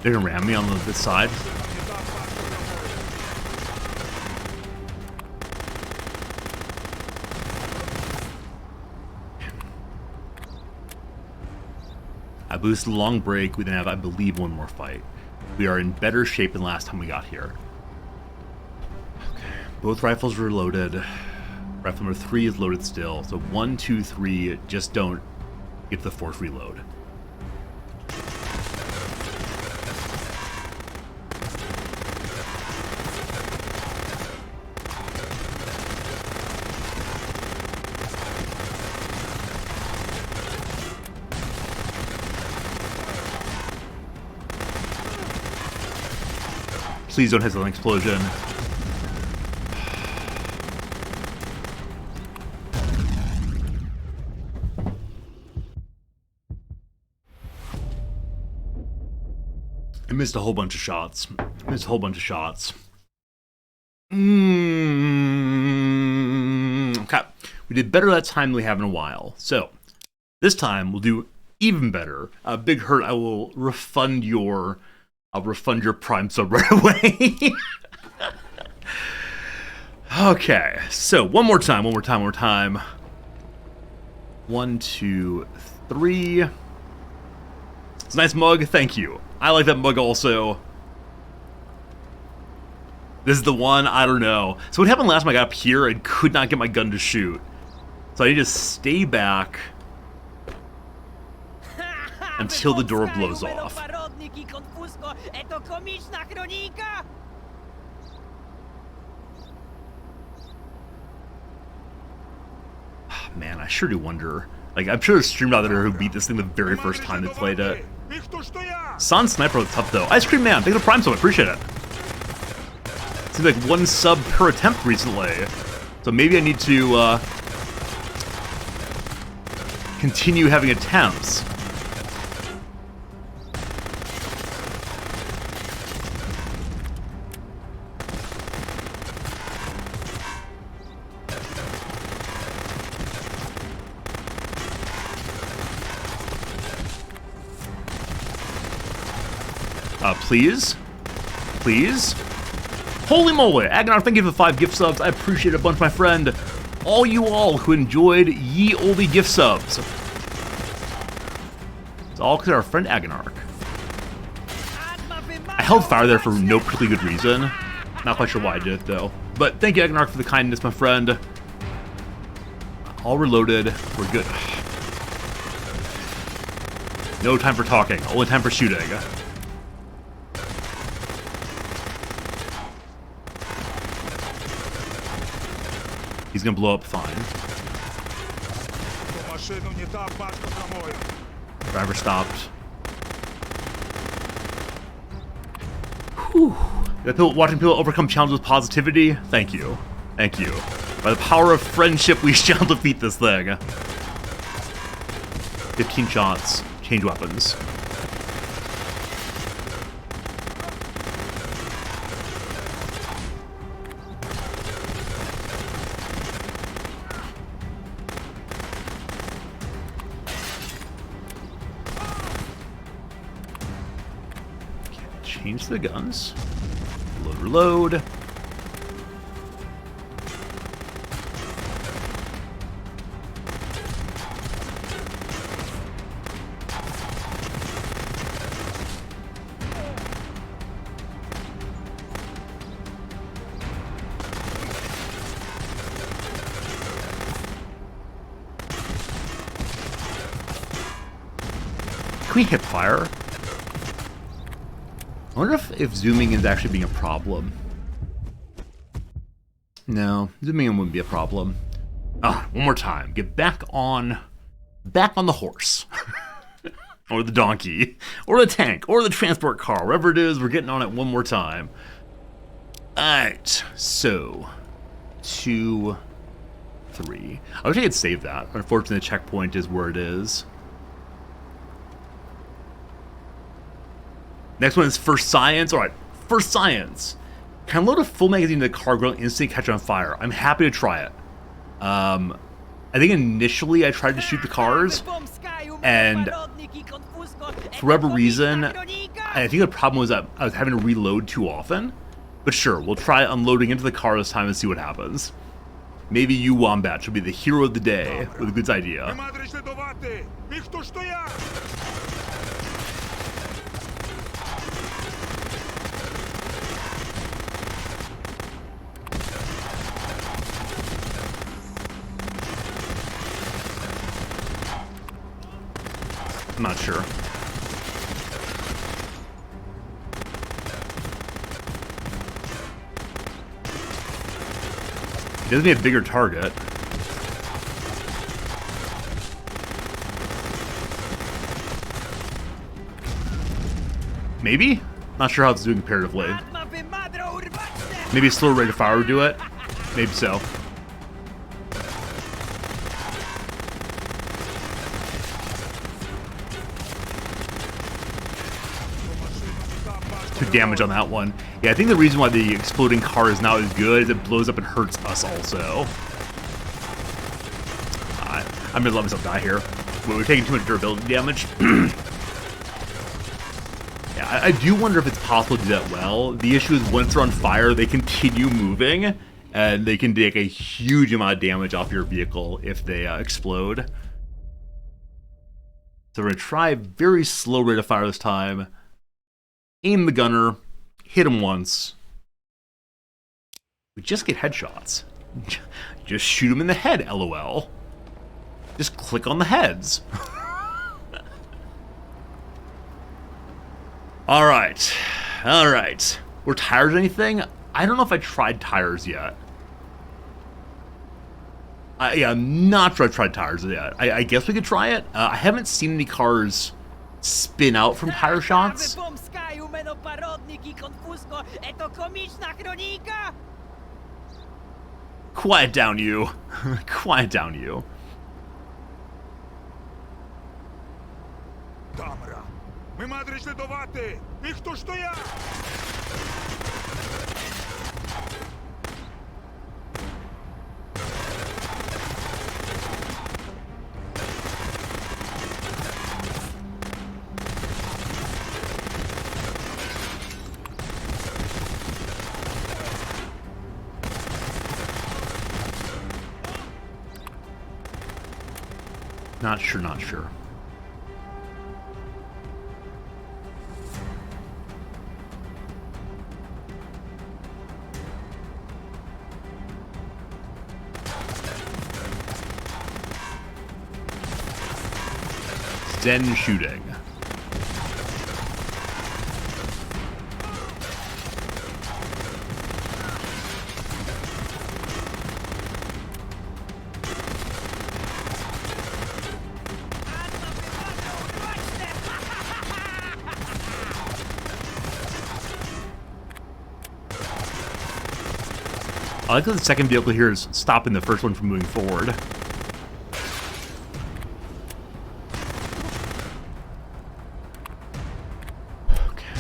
They're gonna ram me on this side. I boosted the long break. We then have, I believe, one more fight. We are in better shape than last time we got here. Okay. Both rifles were loaded. Rifle number 3 is loaded still. So 1, 2, 3, just don't get to the force reload. Please don't hit an explosion. I missed a whole bunch of shots. Okay. We did better that time than we have in a while. So, this time we'll do even better. Big Hurt, I will refund your Prime sub right away. Okay, so one more time. 1, 2, 3. It's a nice mug, thank you. I like that mug also. This is the one, I don't know. So what happened last time I got up here and could not get my gun to shoot. So I need to stay back until the door blows off. Man, I sure do wonder. Like, I'm sure there's streamers out there who beat this thing the very first time they played it. Sun Sniper looks tough though. Ice Cream Man, thank you for Prime Sub, I appreciate it. Seems like 1 sub per attempt recently. So maybe I need to continue having attempts. Please? Please? Holy moly! Agnar, thank you for the 5 gift subs. I appreciate it a bunch, my friend. All you all who enjoyed ye olde gift subs. It's all because of our friend Agnar. I held fire there for no particularly good reason. Not quite sure why I did it, though. But thank you, Agnar, for the kindness, my friend. All reloaded. We're good. No time for talking. Only time for shooting. He's gonna blow up fine. Driver stopped. Whew. Watching people overcome challenges with positivity. Thank you. Thank you. By the power of friendship, we shall defeat this thing. 15 shots. Change weapons. Change the guns. Load, reload. Can we hip fire? I wonder if zooming is actually being a problem. No, zooming in wouldn't be a problem. Ah, one more time. Get back on the horse. Or the donkey. Or the tank. Or the transport car. Wherever it is, we're getting on it one more time. Alright, so 2, 3. I wish I could save that. Unfortunately, the checkpoint is where it is. Next one is First Science. Alright, First Science. Can I load a full magazine into the cargo and instantly catch on fire? I'm happy to try it. I think initially I tried to shoot the cars, and for whatever reason, I think the problem was that I was having to reload too often. But sure, we'll try unloading into the car this time and see what happens. Maybe you, Wombat, should be the hero of the day with a good idea. I'm not sure. He does need a bigger target. Maybe? Not sure how it's doing comparatively. Maybe a slower rate of fire would do it? Maybe so. Damage on that one. Yeah, I think the reason why the exploding car is not as good is it blows up and hurts us also. I'm gonna let myself die here. We're taking too much durability damage. Yeah, I do wonder if it's possible to do that well. The issue is once they're on fire, they continue moving, and they can take a huge amount of damage off your vehicle if they explode. So we're gonna try a very slow rate of fire this time. Aim the gunner, hit him once. We just get headshots. Just shoot him in the head, LOL. Just click on the heads. Alright. Alright. Were tires anything? I don't know if I tried tires yet. Yeah, I'm not sure I tried tires yet. I guess we could try it. I haven't seen any cars spin out from tire shots. Quiet down, you. Quiet down, you. Камера. Ми маємо слідувати. І хто стояв? Not sure, not sure. Zen shooting. I like that the second vehicle here is stopping the first one from moving forward. Okay.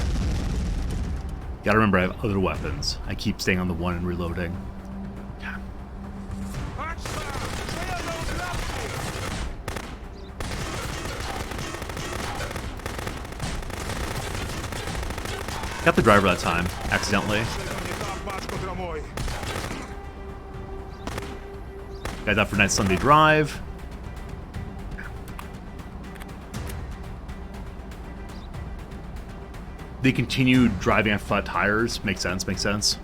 Gotta remember I have other weapons. I keep staying on the one and reloading. Okay. Got the driver that time, accidentally. Guys out for nice Sunday drive. They continue driving on flat tires. Makes sense, makes sense.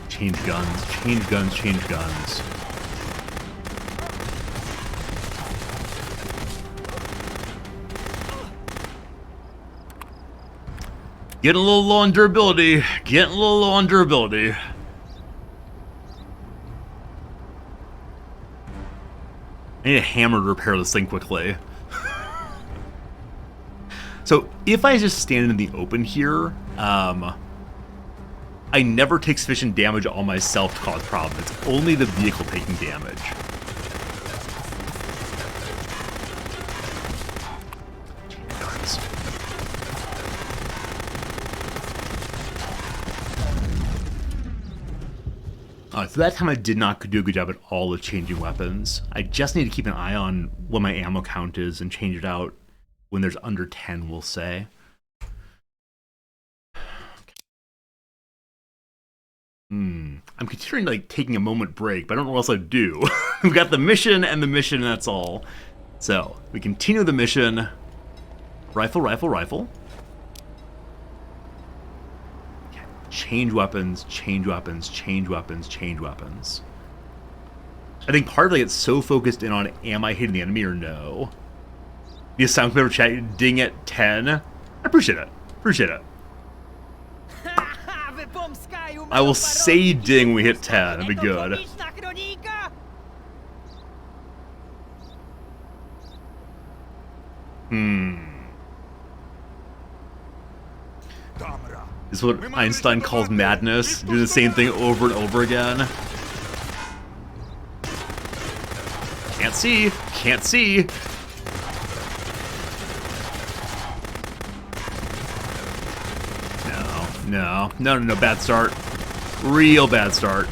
Change guns, change guns, change guns. Getting a little low on durability. Getting a little low on durability. I need a hammer to repair this thing quickly. So if I just stand in the open here, I never take sufficient damage on myself to cause problems. It's only the vehicle taking damage. So that time I did not do a good job at all of changing weapons. I just need to keep an eye on what my ammo count is and change it out when there's under 10, we'll say. I'm considering like taking a moment break, but I don't know what else I'd do. We've got the mission, and that's all. So we continue the mission. Rifle, rifle, rifle. Change weapons, change weapons, change weapons, change weapons. I think part of it gets so focused in on am I hitting the enemy or no. The sound clever chat ding at 10. I appreciate it. Appreciate it. I will say ding when we hit 10. That'd be good. This is what Einstein calls madness. Do the same thing over and over again. Can't see. Can't see. No. Bad start. Real bad start.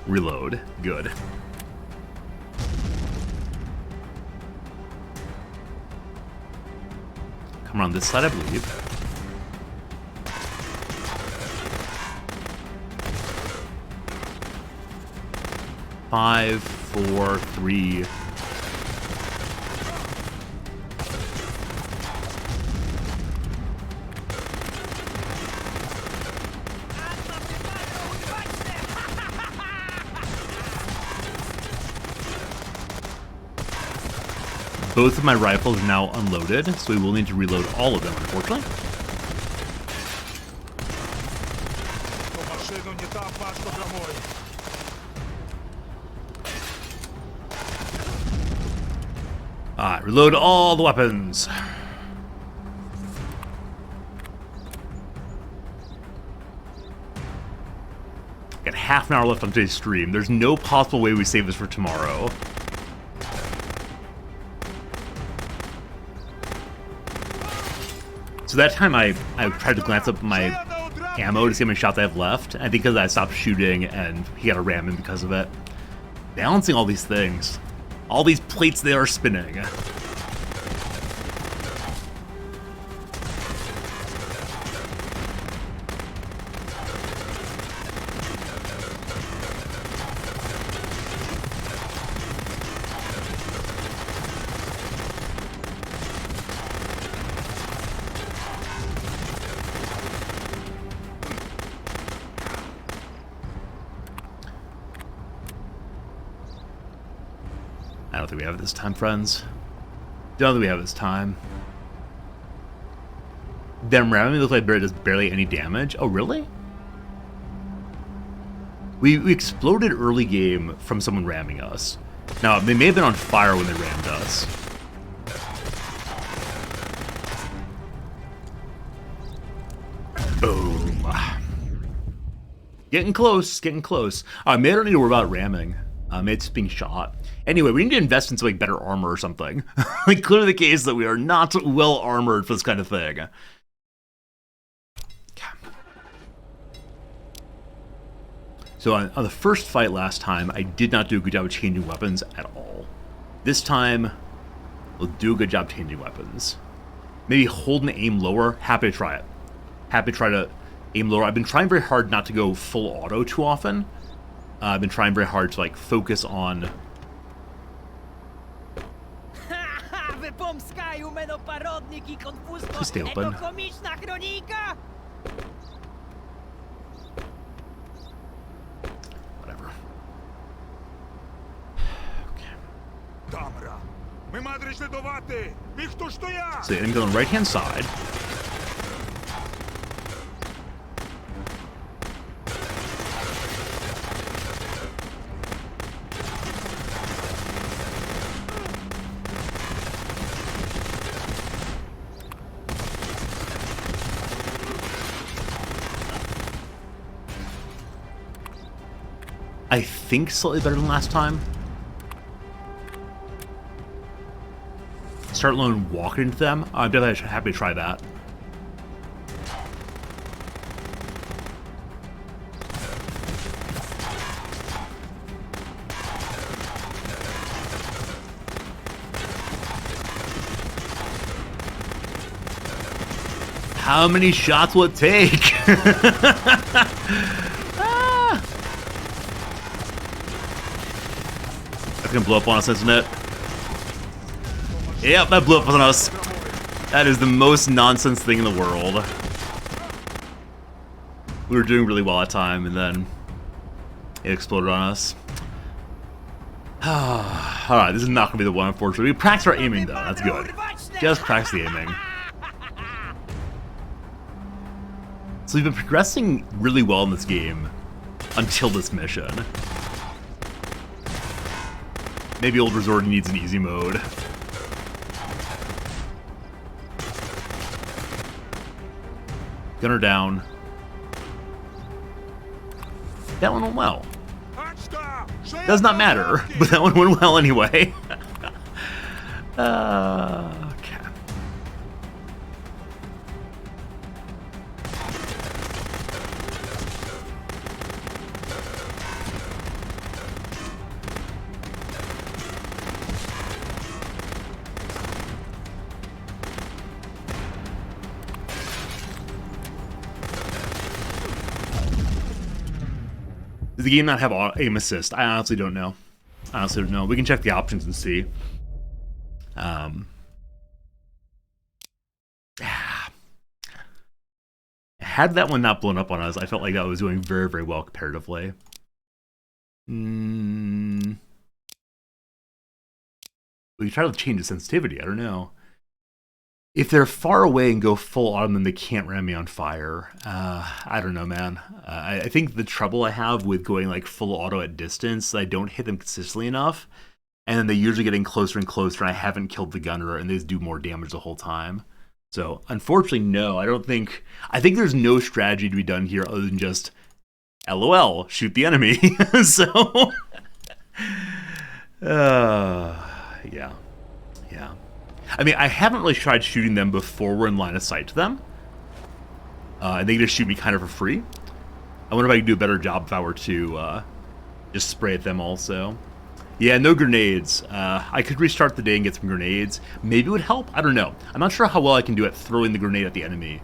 Reload. Good. Come on this side, I believe. Five, four, three. both of my rifles are now unloaded, so we will need to reload all of them, unfortunately. Alright, reload all the weapons. Got half an hour left on today's stream. There's no possible way we save this for tomorrow. So that time I tried to glance up my ammo to see how many shots I have left. I think because I stopped shooting and he got a ram in because of it. Balancing all these things. All these plates they are spinning. I don't think we have it this time, friends. Don't think we have it this time. Them ramming me looks like it does barely any damage. Oh, really? We exploded early game from someone ramming us. Now, they may have been on fire when they rammed us. Boom. Getting close, getting close. Maybe I don't need to worry about ramming. It's being shot. Anyway, we need to invest in some like better armor or something. Like clearly the case that we are not well armored for this kind of thing. So on the first fight last time, I did not do a good job of changing weapons at all. This time, we'll do a good job changing weapons. Maybe hold and aim lower. Happy to try it. Happy to try to aim lower. I've been trying very hard not to go full auto too often. I've been trying very hard to like focus on. Please stay open. Whatever. So the enemy on the right hand side. I think slightly better than last time. Start alone walking into them. I'm definitely happy to try that. How many shots will it take? That's gonna blow up on us, isn't it? Yep, that blew up on us. That is the most nonsense thing in the world. We were doing really well at time, and then it exploded on us. Alright, this is not gonna be the one, unfortunately. We practiced our aiming, though. That's good. Just practice the aiming. So we've been progressing really well in this game until this mission. Maybe Old Resort needs an easy mode. Gunner down. That one went well. Does not matter, but that one went well anyway. Okay. Does the game not have aim assist? I honestly don't know. I honestly don't know. We can check the options and see. Had that one not blown up on us, I felt like that was doing very, very well comparatively. We try to change the sensitivity. I don't know. If they're far away and go full auto, then they can't ram me on fire. I don't know, man. I think the trouble I have with going like full auto at distance, I don't hit them consistently enough, and then they usually getting closer and closer, and I haven't killed the gunner, and they just do more damage the whole time. So, unfortunately, no, I don't think... I think there's no strategy to be done here other than just, LOL, shoot the enemy. So... yeah. I mean, I haven't really tried shooting them before we're in line of sight to them. And they just shoot me kind of for free. I wonder if I could do a better job if I were to just spray at them also. Yeah, no grenades. I could restart the day and get some grenades. Maybe it would help? I don't know. I'm not sure how well I can do at throwing the grenade at the enemy.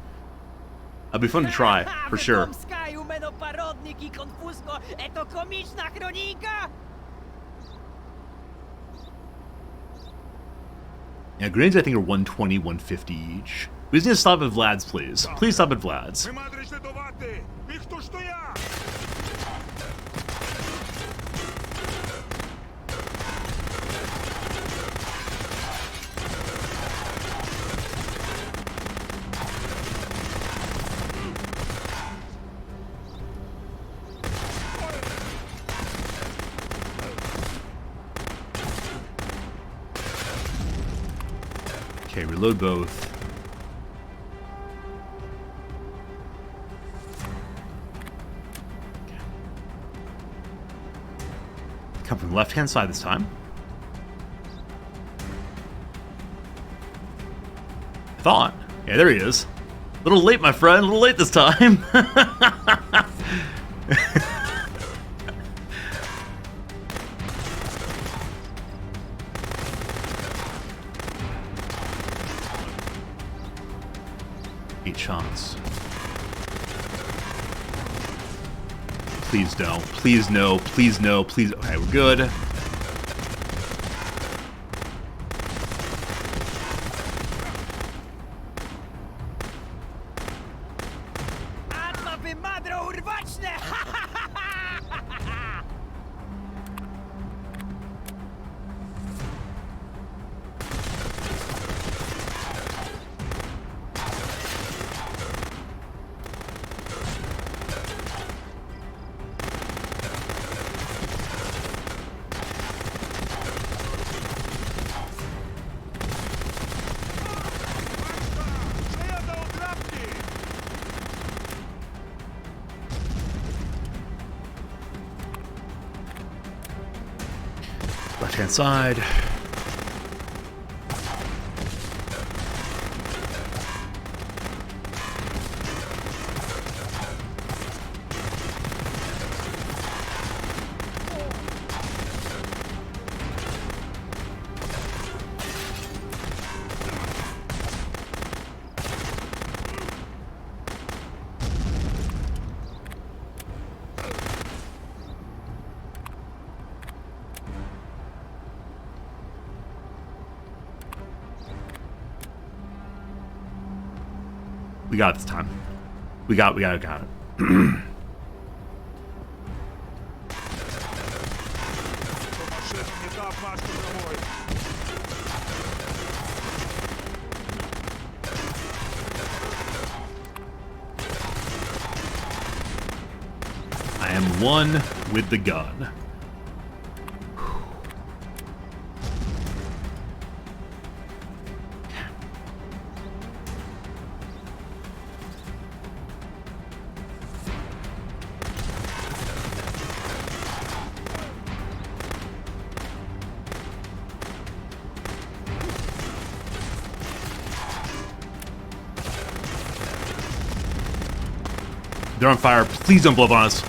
It'd be fun to try, for sure. Yeah, grenades I think are 120, 150 each. We just need to stop at Vlad's, please. Please stop at Vlad's. Okay, reload both. Okay. Come from the left-hand side this time. I thought. Yeah, there he is. A little late, my friend. A little late this time. Shots. Please no. Please no. Please no. Please. Okay, we're good. Left-hand side. We got it this time. We got it. I am one with the gun. They're on fire. Please don't blow up on us.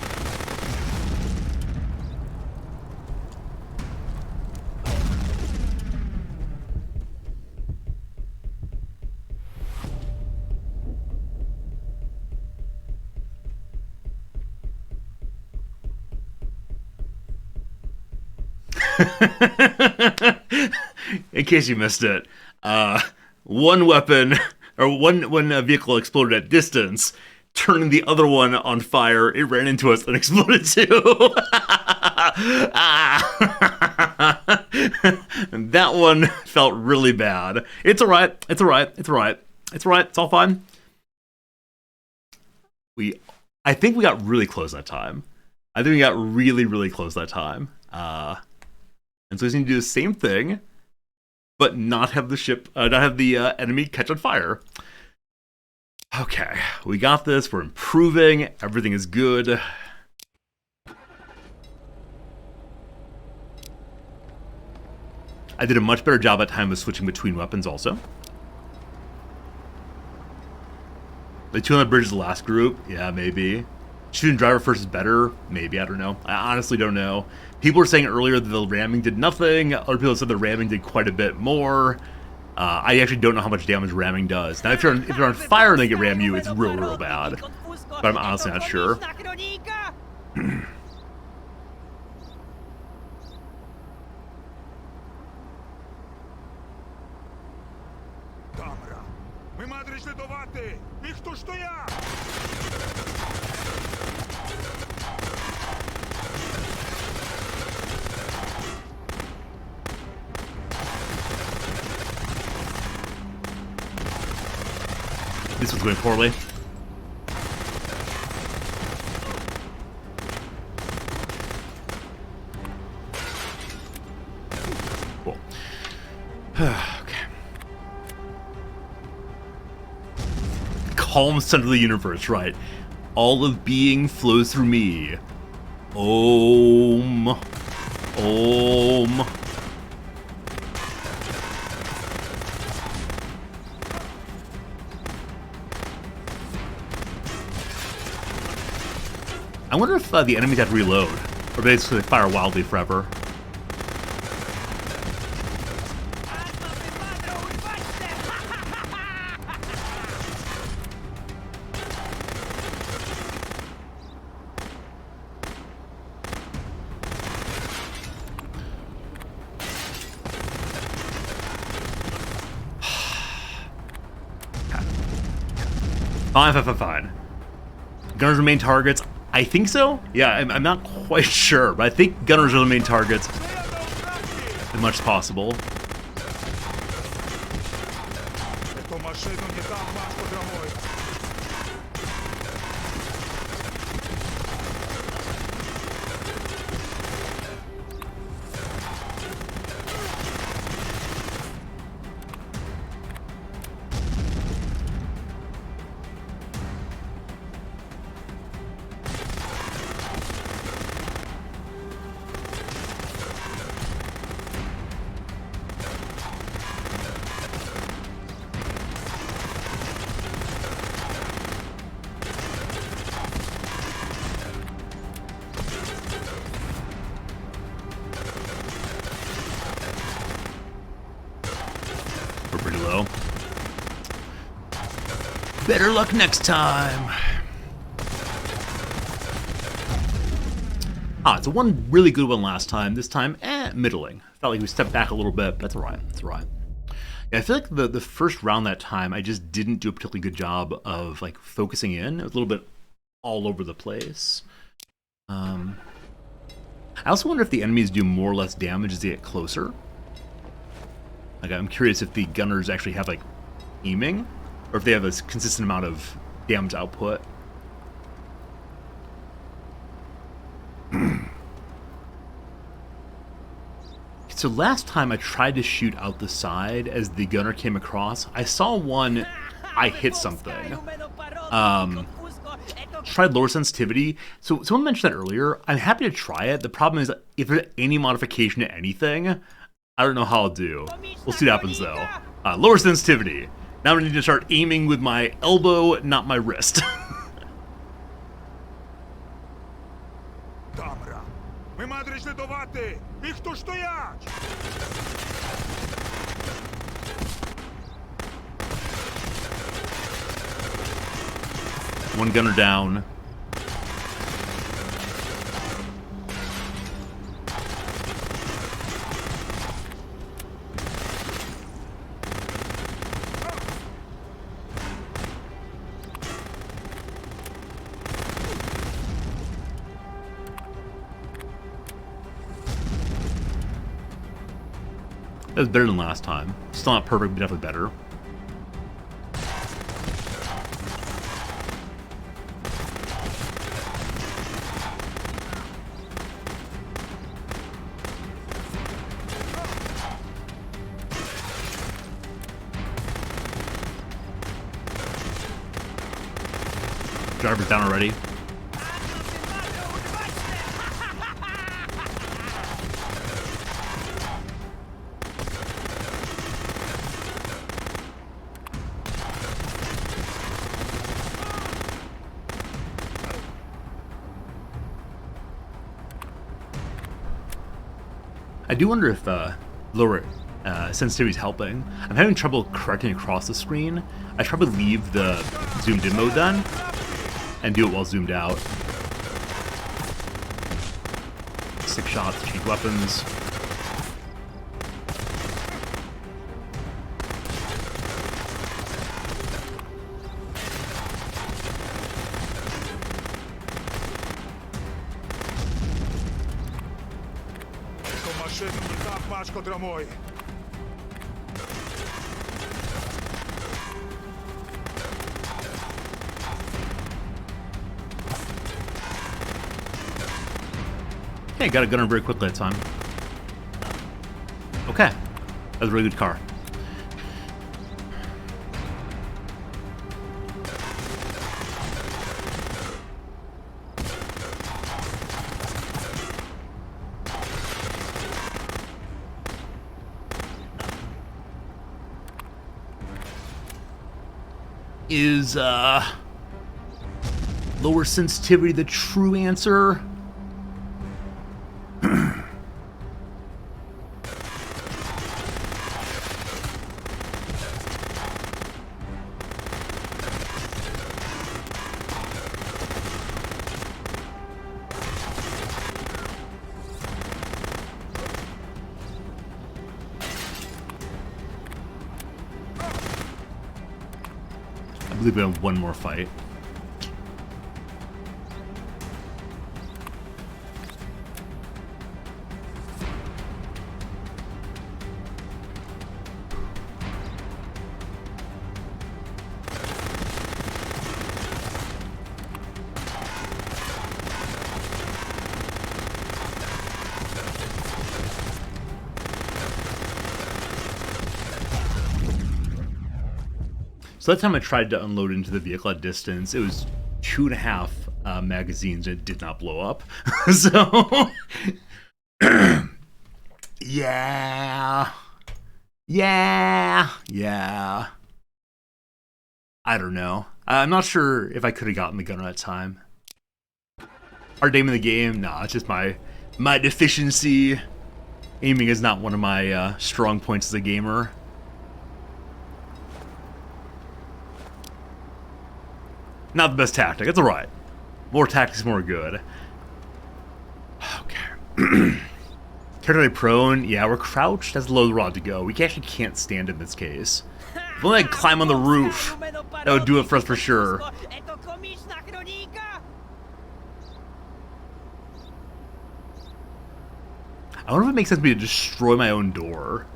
In case you missed it, one weapon or one vehicle exploded at distance, turning the other one on fire. It ran into us and exploded too. That one felt really bad. It's alright. It's alright. It's alright. It's alright. It's all fine. I think we got really close that time. I think we got really, really close that time. And so we just need to do the same thing, but not have the ship, not have the enemy catch on fire. Okay, we got this. We're improving. Everything is good. I did a much better job at time of switching between weapons also. The 2 on the bridge is the last group? Yeah, maybe. Shooting driver first is better? Maybe, I don't know. I honestly don't know. People were saying earlier that the ramming did nothing. Other people said the ramming did quite a bit more. I actually don't know how much damage ramming does. Now, if you're on fire and they get ram you, it's real bad. But I'm honestly not sure. Камера. Ми маємо слідувати. Їх тут стоять. This was going poorly. Cool. Okay. Calm center of the universe, right? All of being flows through me. Om. Om. I wonder if the enemies have to reload, or basically fire wildly forever. Fine. Gunners remain targets. I think so? Yeah, I'm not quite sure, but I think gunners are the main targets as much as possible. We're pretty low. Better luck next time. It's a one really good one last time. This time, middling. Felt like we stepped back a little bit, but that's alright. That's alright. Yeah, I feel like the first round that time, I just didn't do a particularly good job of like focusing in. It was a little bit all over the place. I also wonder if the enemies do more or less damage as they get closer. Like, I'm curious if the gunners actually have like aiming, or if they have a consistent amount of damage output. So last time I tried to shoot out the side as the gunner came across. I saw one, I hit something. Tried lower sensitivity. So someone mentioned that earlier. I'm happy to try it. The problem is if there's any modification to anything, I don't know how I'll do. We'll see what happens though. Lower sensitivity. Now I need to start aiming with my elbow, not my wrist. Камера. Ми маємо слідувати. Їх тут стоять. One gunner down. That was better than last time. Still not perfect, but definitely better. Driver's down already. I do wonder if lower sensitivity is helping. I'm having trouble correcting across the screen. I should probably leave the zoomed in mode then and do it while zoomed out. 6 shots, change weapons. To maszyny i patrz kontra mój. Okay, got a gunner very quickly that time. Okay, that was a really good car. Is lower sensitivity the true answer? I believe we have one more fight. So that time I tried to unload into the vehicle at distance, it was 2.5 magazines and it did not blow up. So, yeah. I don't know. I'm not sure if I could have gotten the gun at that time. Hard aim in the game? Nah, it's just my deficiency. Aiming is not one of my strong points as a gamer. Not the best tactic. It's alright. More tactics, more good. Okay. Territory prone. Yeah, we're crouched. That's low rod to go. We actually can't stand in this case. If only I could climb on the roof, that would do it for us for sure. I wonder if it makes sense for me to destroy my own door.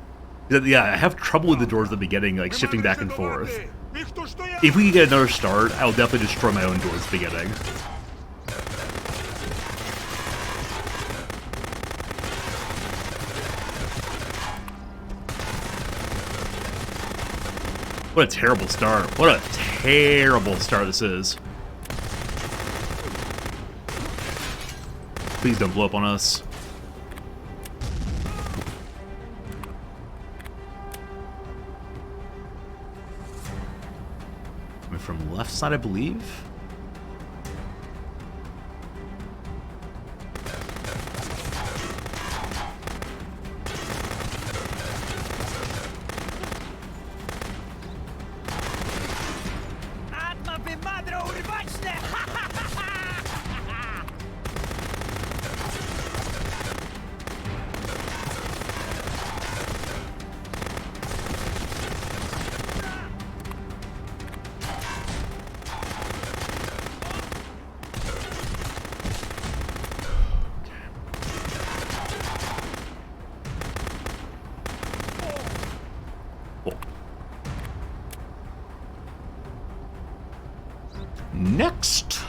Yeah, I have trouble with the doors at the beginning, like shifting back and forth. If we can get another start, I'll definitely destroy my own doors at the beginning. What a terrible start. What a terrible start this is. Please don't blow up on us. From left side, I believe. next?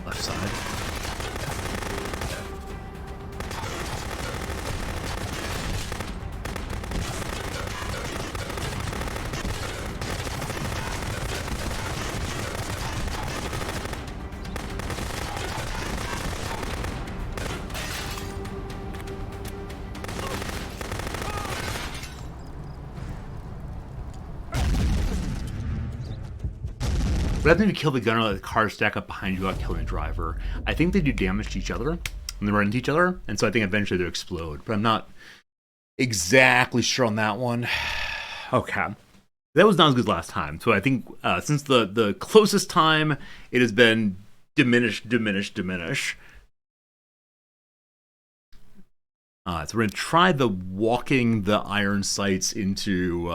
Left side. Rather than kill the gunner, let the cars stack up behind you without killing the driver. I think they do damage to each other when they run into each other, and so I think eventually they'll explode. But I'm not exactly sure on that one. Okay. That was not as good last time. So I think since the closest time, it has been diminish. So we're going to try the walking the iron sights into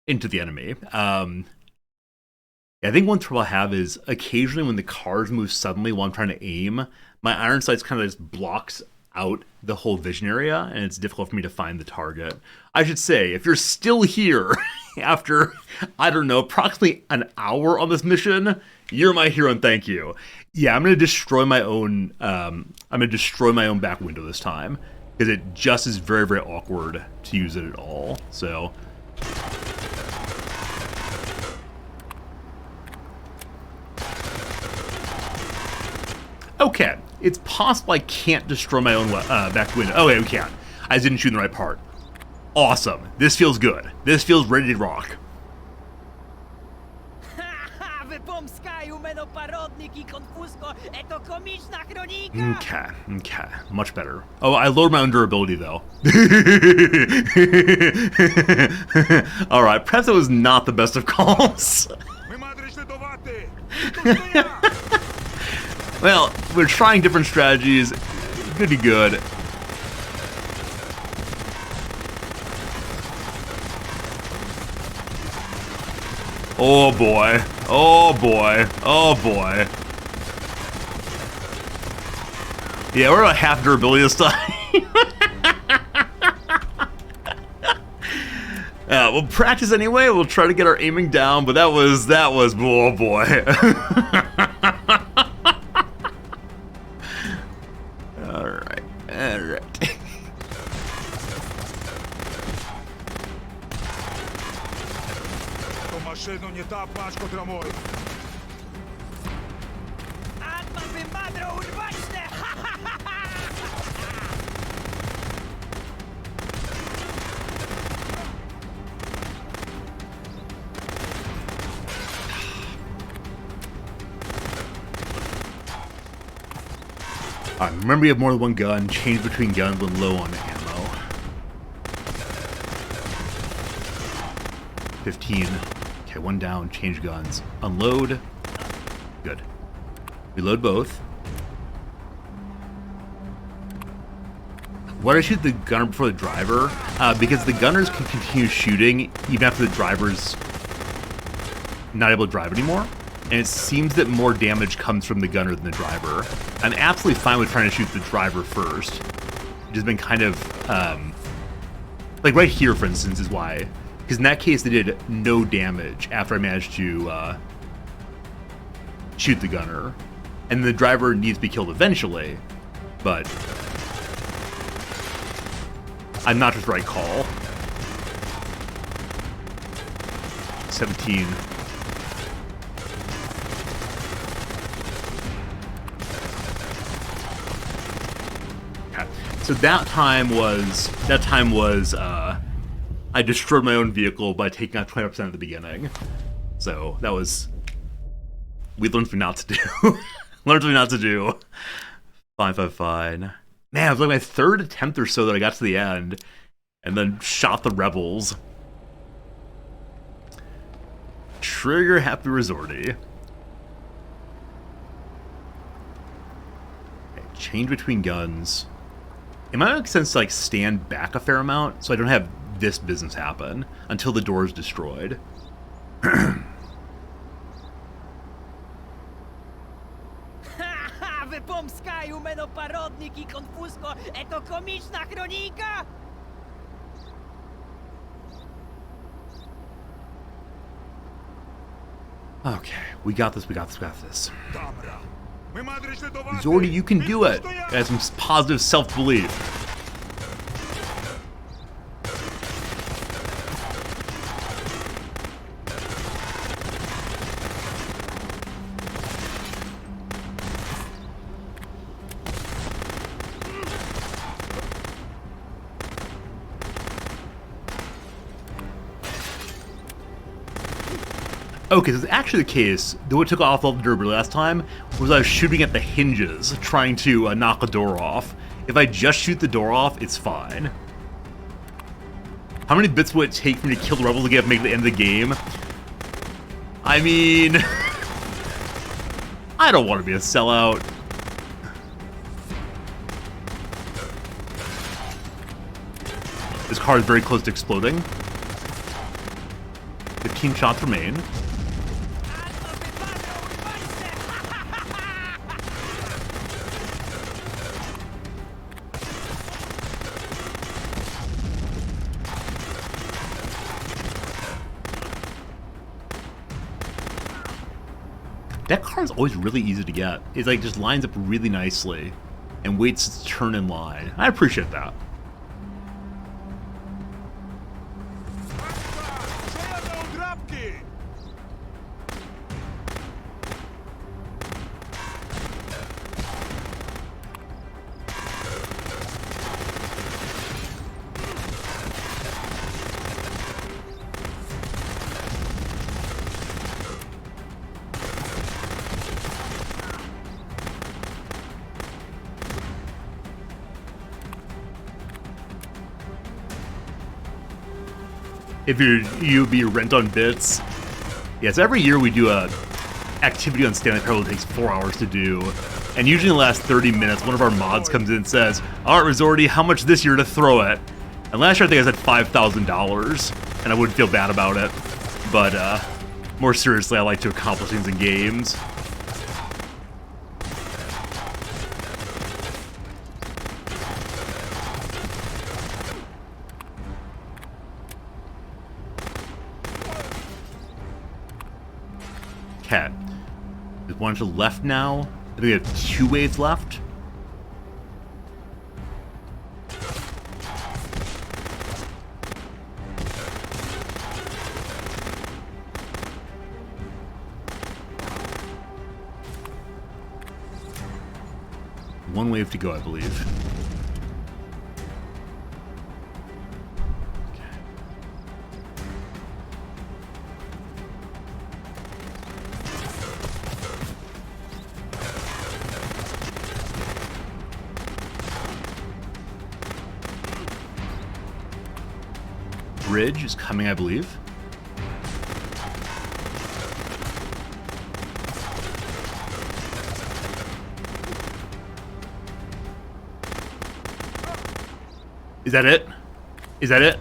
the enemy. I think one trouble I have is occasionally when the cars move suddenly while I'm trying to aim, my iron sights kind of just blocks out the whole vision area, and it's difficult for me to find the target. I should say, if you're still here after, I don't know, approximately an hour on this mission, you're my hero and thank you. Yeah, I'm gonna destroy my own. Back window this time because it just is very, very awkward to use it at all. So. Okay, it's possible I can't destroy my own back window. Oh, yeah, we can. I just didn't shoot in the right part. Awesome. This feels good. This feels ready to rock. Okay. Much better. Oh, I lowered my own durability, though. Alright, perhaps it was not the best of calls. Well, we're trying different strategies. Goody good. Oh boy. Oh boy. Oh boy. Yeah, we're at half durability this time. We'll practice anyway. We'll try to get our aiming down, but that was, oh boy. Alright. Remember, you have more than one gun. Change between guns when low on ammo. 15. Okay, one down. Change guns. Unload. Good. Reload both. Why do I shoot the gunner before the driver? Because the gunners can continue shooting even after the driver's not able to drive anymore. And it seems that more damage comes from the gunner than the driver. I'm absolutely fine with trying to shoot the driver first. It has been kind of, like right here, for instance, is why. Because in that case, they did no damage after I managed to shoot the gunner. And the driver needs to be killed eventually, but I'm not just right call. 17. So that time was I destroyed my own vehicle by taking out 20% at the beginning. So that was, we learned something not to do. Learned something not to do. Fine. Man, it was like my third attempt or so that I got to the end, and then shot the rebels. Trigger happy resorty. Change between guns. It might make sense to like stand back a fair amount so I don't have this business happen until the door is destroyed. Wypomskaju meno parodnik I konfusko, eto komiczna chronika! Okay, we got this, we got this, we got this. Dobra. My madry się do was. Zordy, you can do it. Have some positive self-belief. Okay, so it's actually the case that what took off all the derby last time was I was shooting at the hinges, trying to knock a door off. If I just shoot the door off, it's fine. How many bits would it take for me to kill the rebels to get make it to the end of the game? I mean... I don't want to be a sellout. This car is very close to exploding. 15 shots remain. That car is always really easy to get. It like just lines up really nicely and waits its turn in line. I appreciate that. If you be rent on bits. Yes, every year we do a activity on Stanley Parallel that takes 4 hours to do. And usually in the last 30 minutes, one of our mods comes in and says, "Alright, Resorty, how much this year to throw it?" And last year I think I said $5,000, and I wouldn't feel bad about it. But more seriously, I like to accomplish things in games. Okay. There's one to the left now. I think we have 2 waves left. One wave to go, I believe. Bridge is coming, I believe. Is that it? Is that it?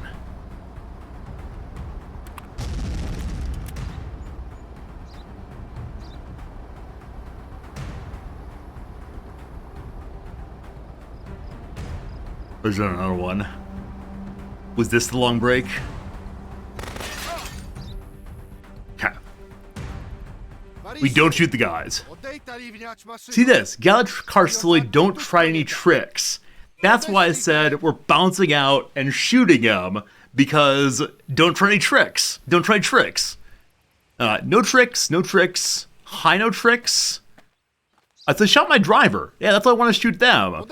Or is there another one? Was this the long break? Okay. We don't shoot the guys. See this? Galaxy cars slowly don't try any tricks. That's why I said we're bouncing out and shooting them, because don't try any tricks. Don't try tricks. No tricks, no tricks. High no tricks. I said shot my driver. Yeah, that's why I want to shoot them.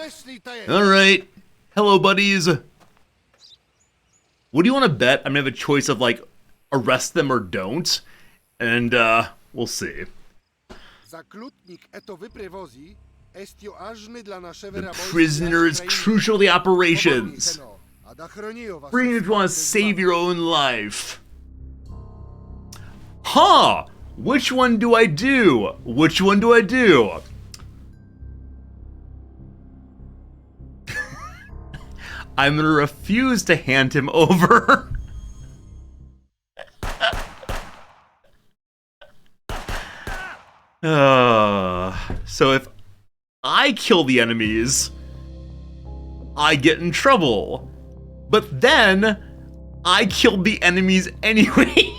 Alright. Hello, buddies. What do you want to bet? I'm going to have a choice of, like, arrest them or don't. And, we'll see. The prisoner is crucial to the operations. Bring if you want to save your own life. Huh! Which one do I do? Which one do I do? I'm gonna refuse to hand him over. So if I kill the enemies, I get in trouble. But then, I killed the enemies anyway.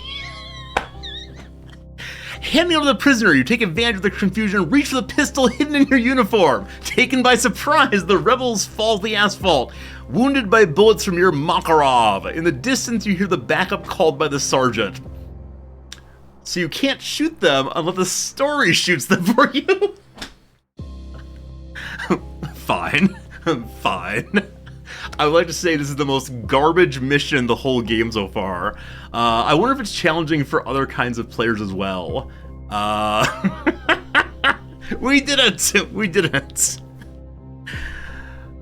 Handing over the prisoner, you take advantage of the confusion, reach for the pistol hidden in your uniform. Taken by surprise, the rebels fall to the asphalt, wounded by bullets from your Makarov. In the distance, you hear the backup called by the sergeant. So you can't shoot them unless the story shoots them for you. Fine. Fine. I would like to say this is the most garbage mission in the whole game so far. I wonder if it's challenging for other kinds of players as well. We did it! We did it!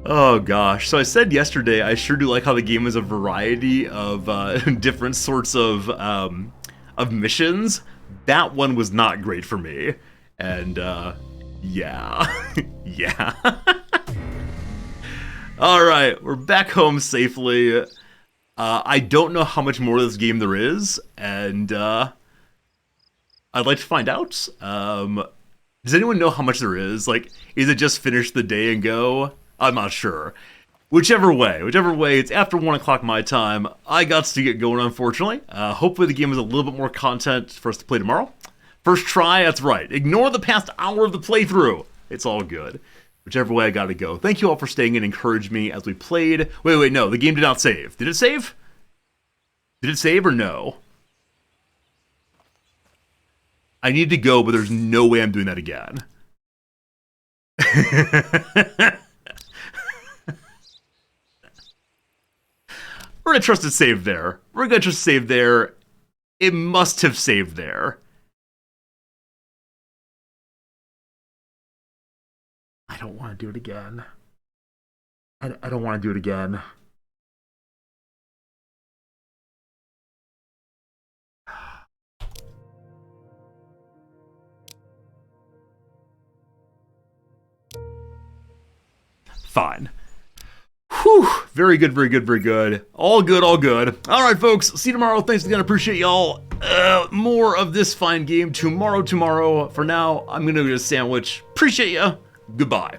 Oh gosh. So I said yesterday, I sure do like how the game is a variety of different sorts of missions. That one was not great for me. And yeah. Yeah. Alright, we're back home safely. I don't know how much more of this game there is, and I'd like to find out. Does anyone know how much there is? Like, is it just finish the day and go? I'm not sure. Whichever way, it's after 1 o'clock my time. I got to get going, unfortunately. Hopefully the game has a little bit more content for us to play tomorrow. First try, that's right. Ignore the past hour of the playthrough. It's all good. Whichever way I gotta go. Thank you all for staying and encouraged me as we played. Wait, no, the game did not save. Did it save? Did it save or no? I need to go, but there's no way I'm doing that again. We're gonna trust it saved there. We're gonna trust it saved there. It must have saved there. I don't want to do it again. I don't want to do it again. Fine. Whew. Very good, very good, very good. All good, all good. All right, folks. See you tomorrow. Thanks again. I appreciate y'all. More of this fine game tomorrow. For now, I'm going to get a sandwich. Appreciate ya. Goodbye.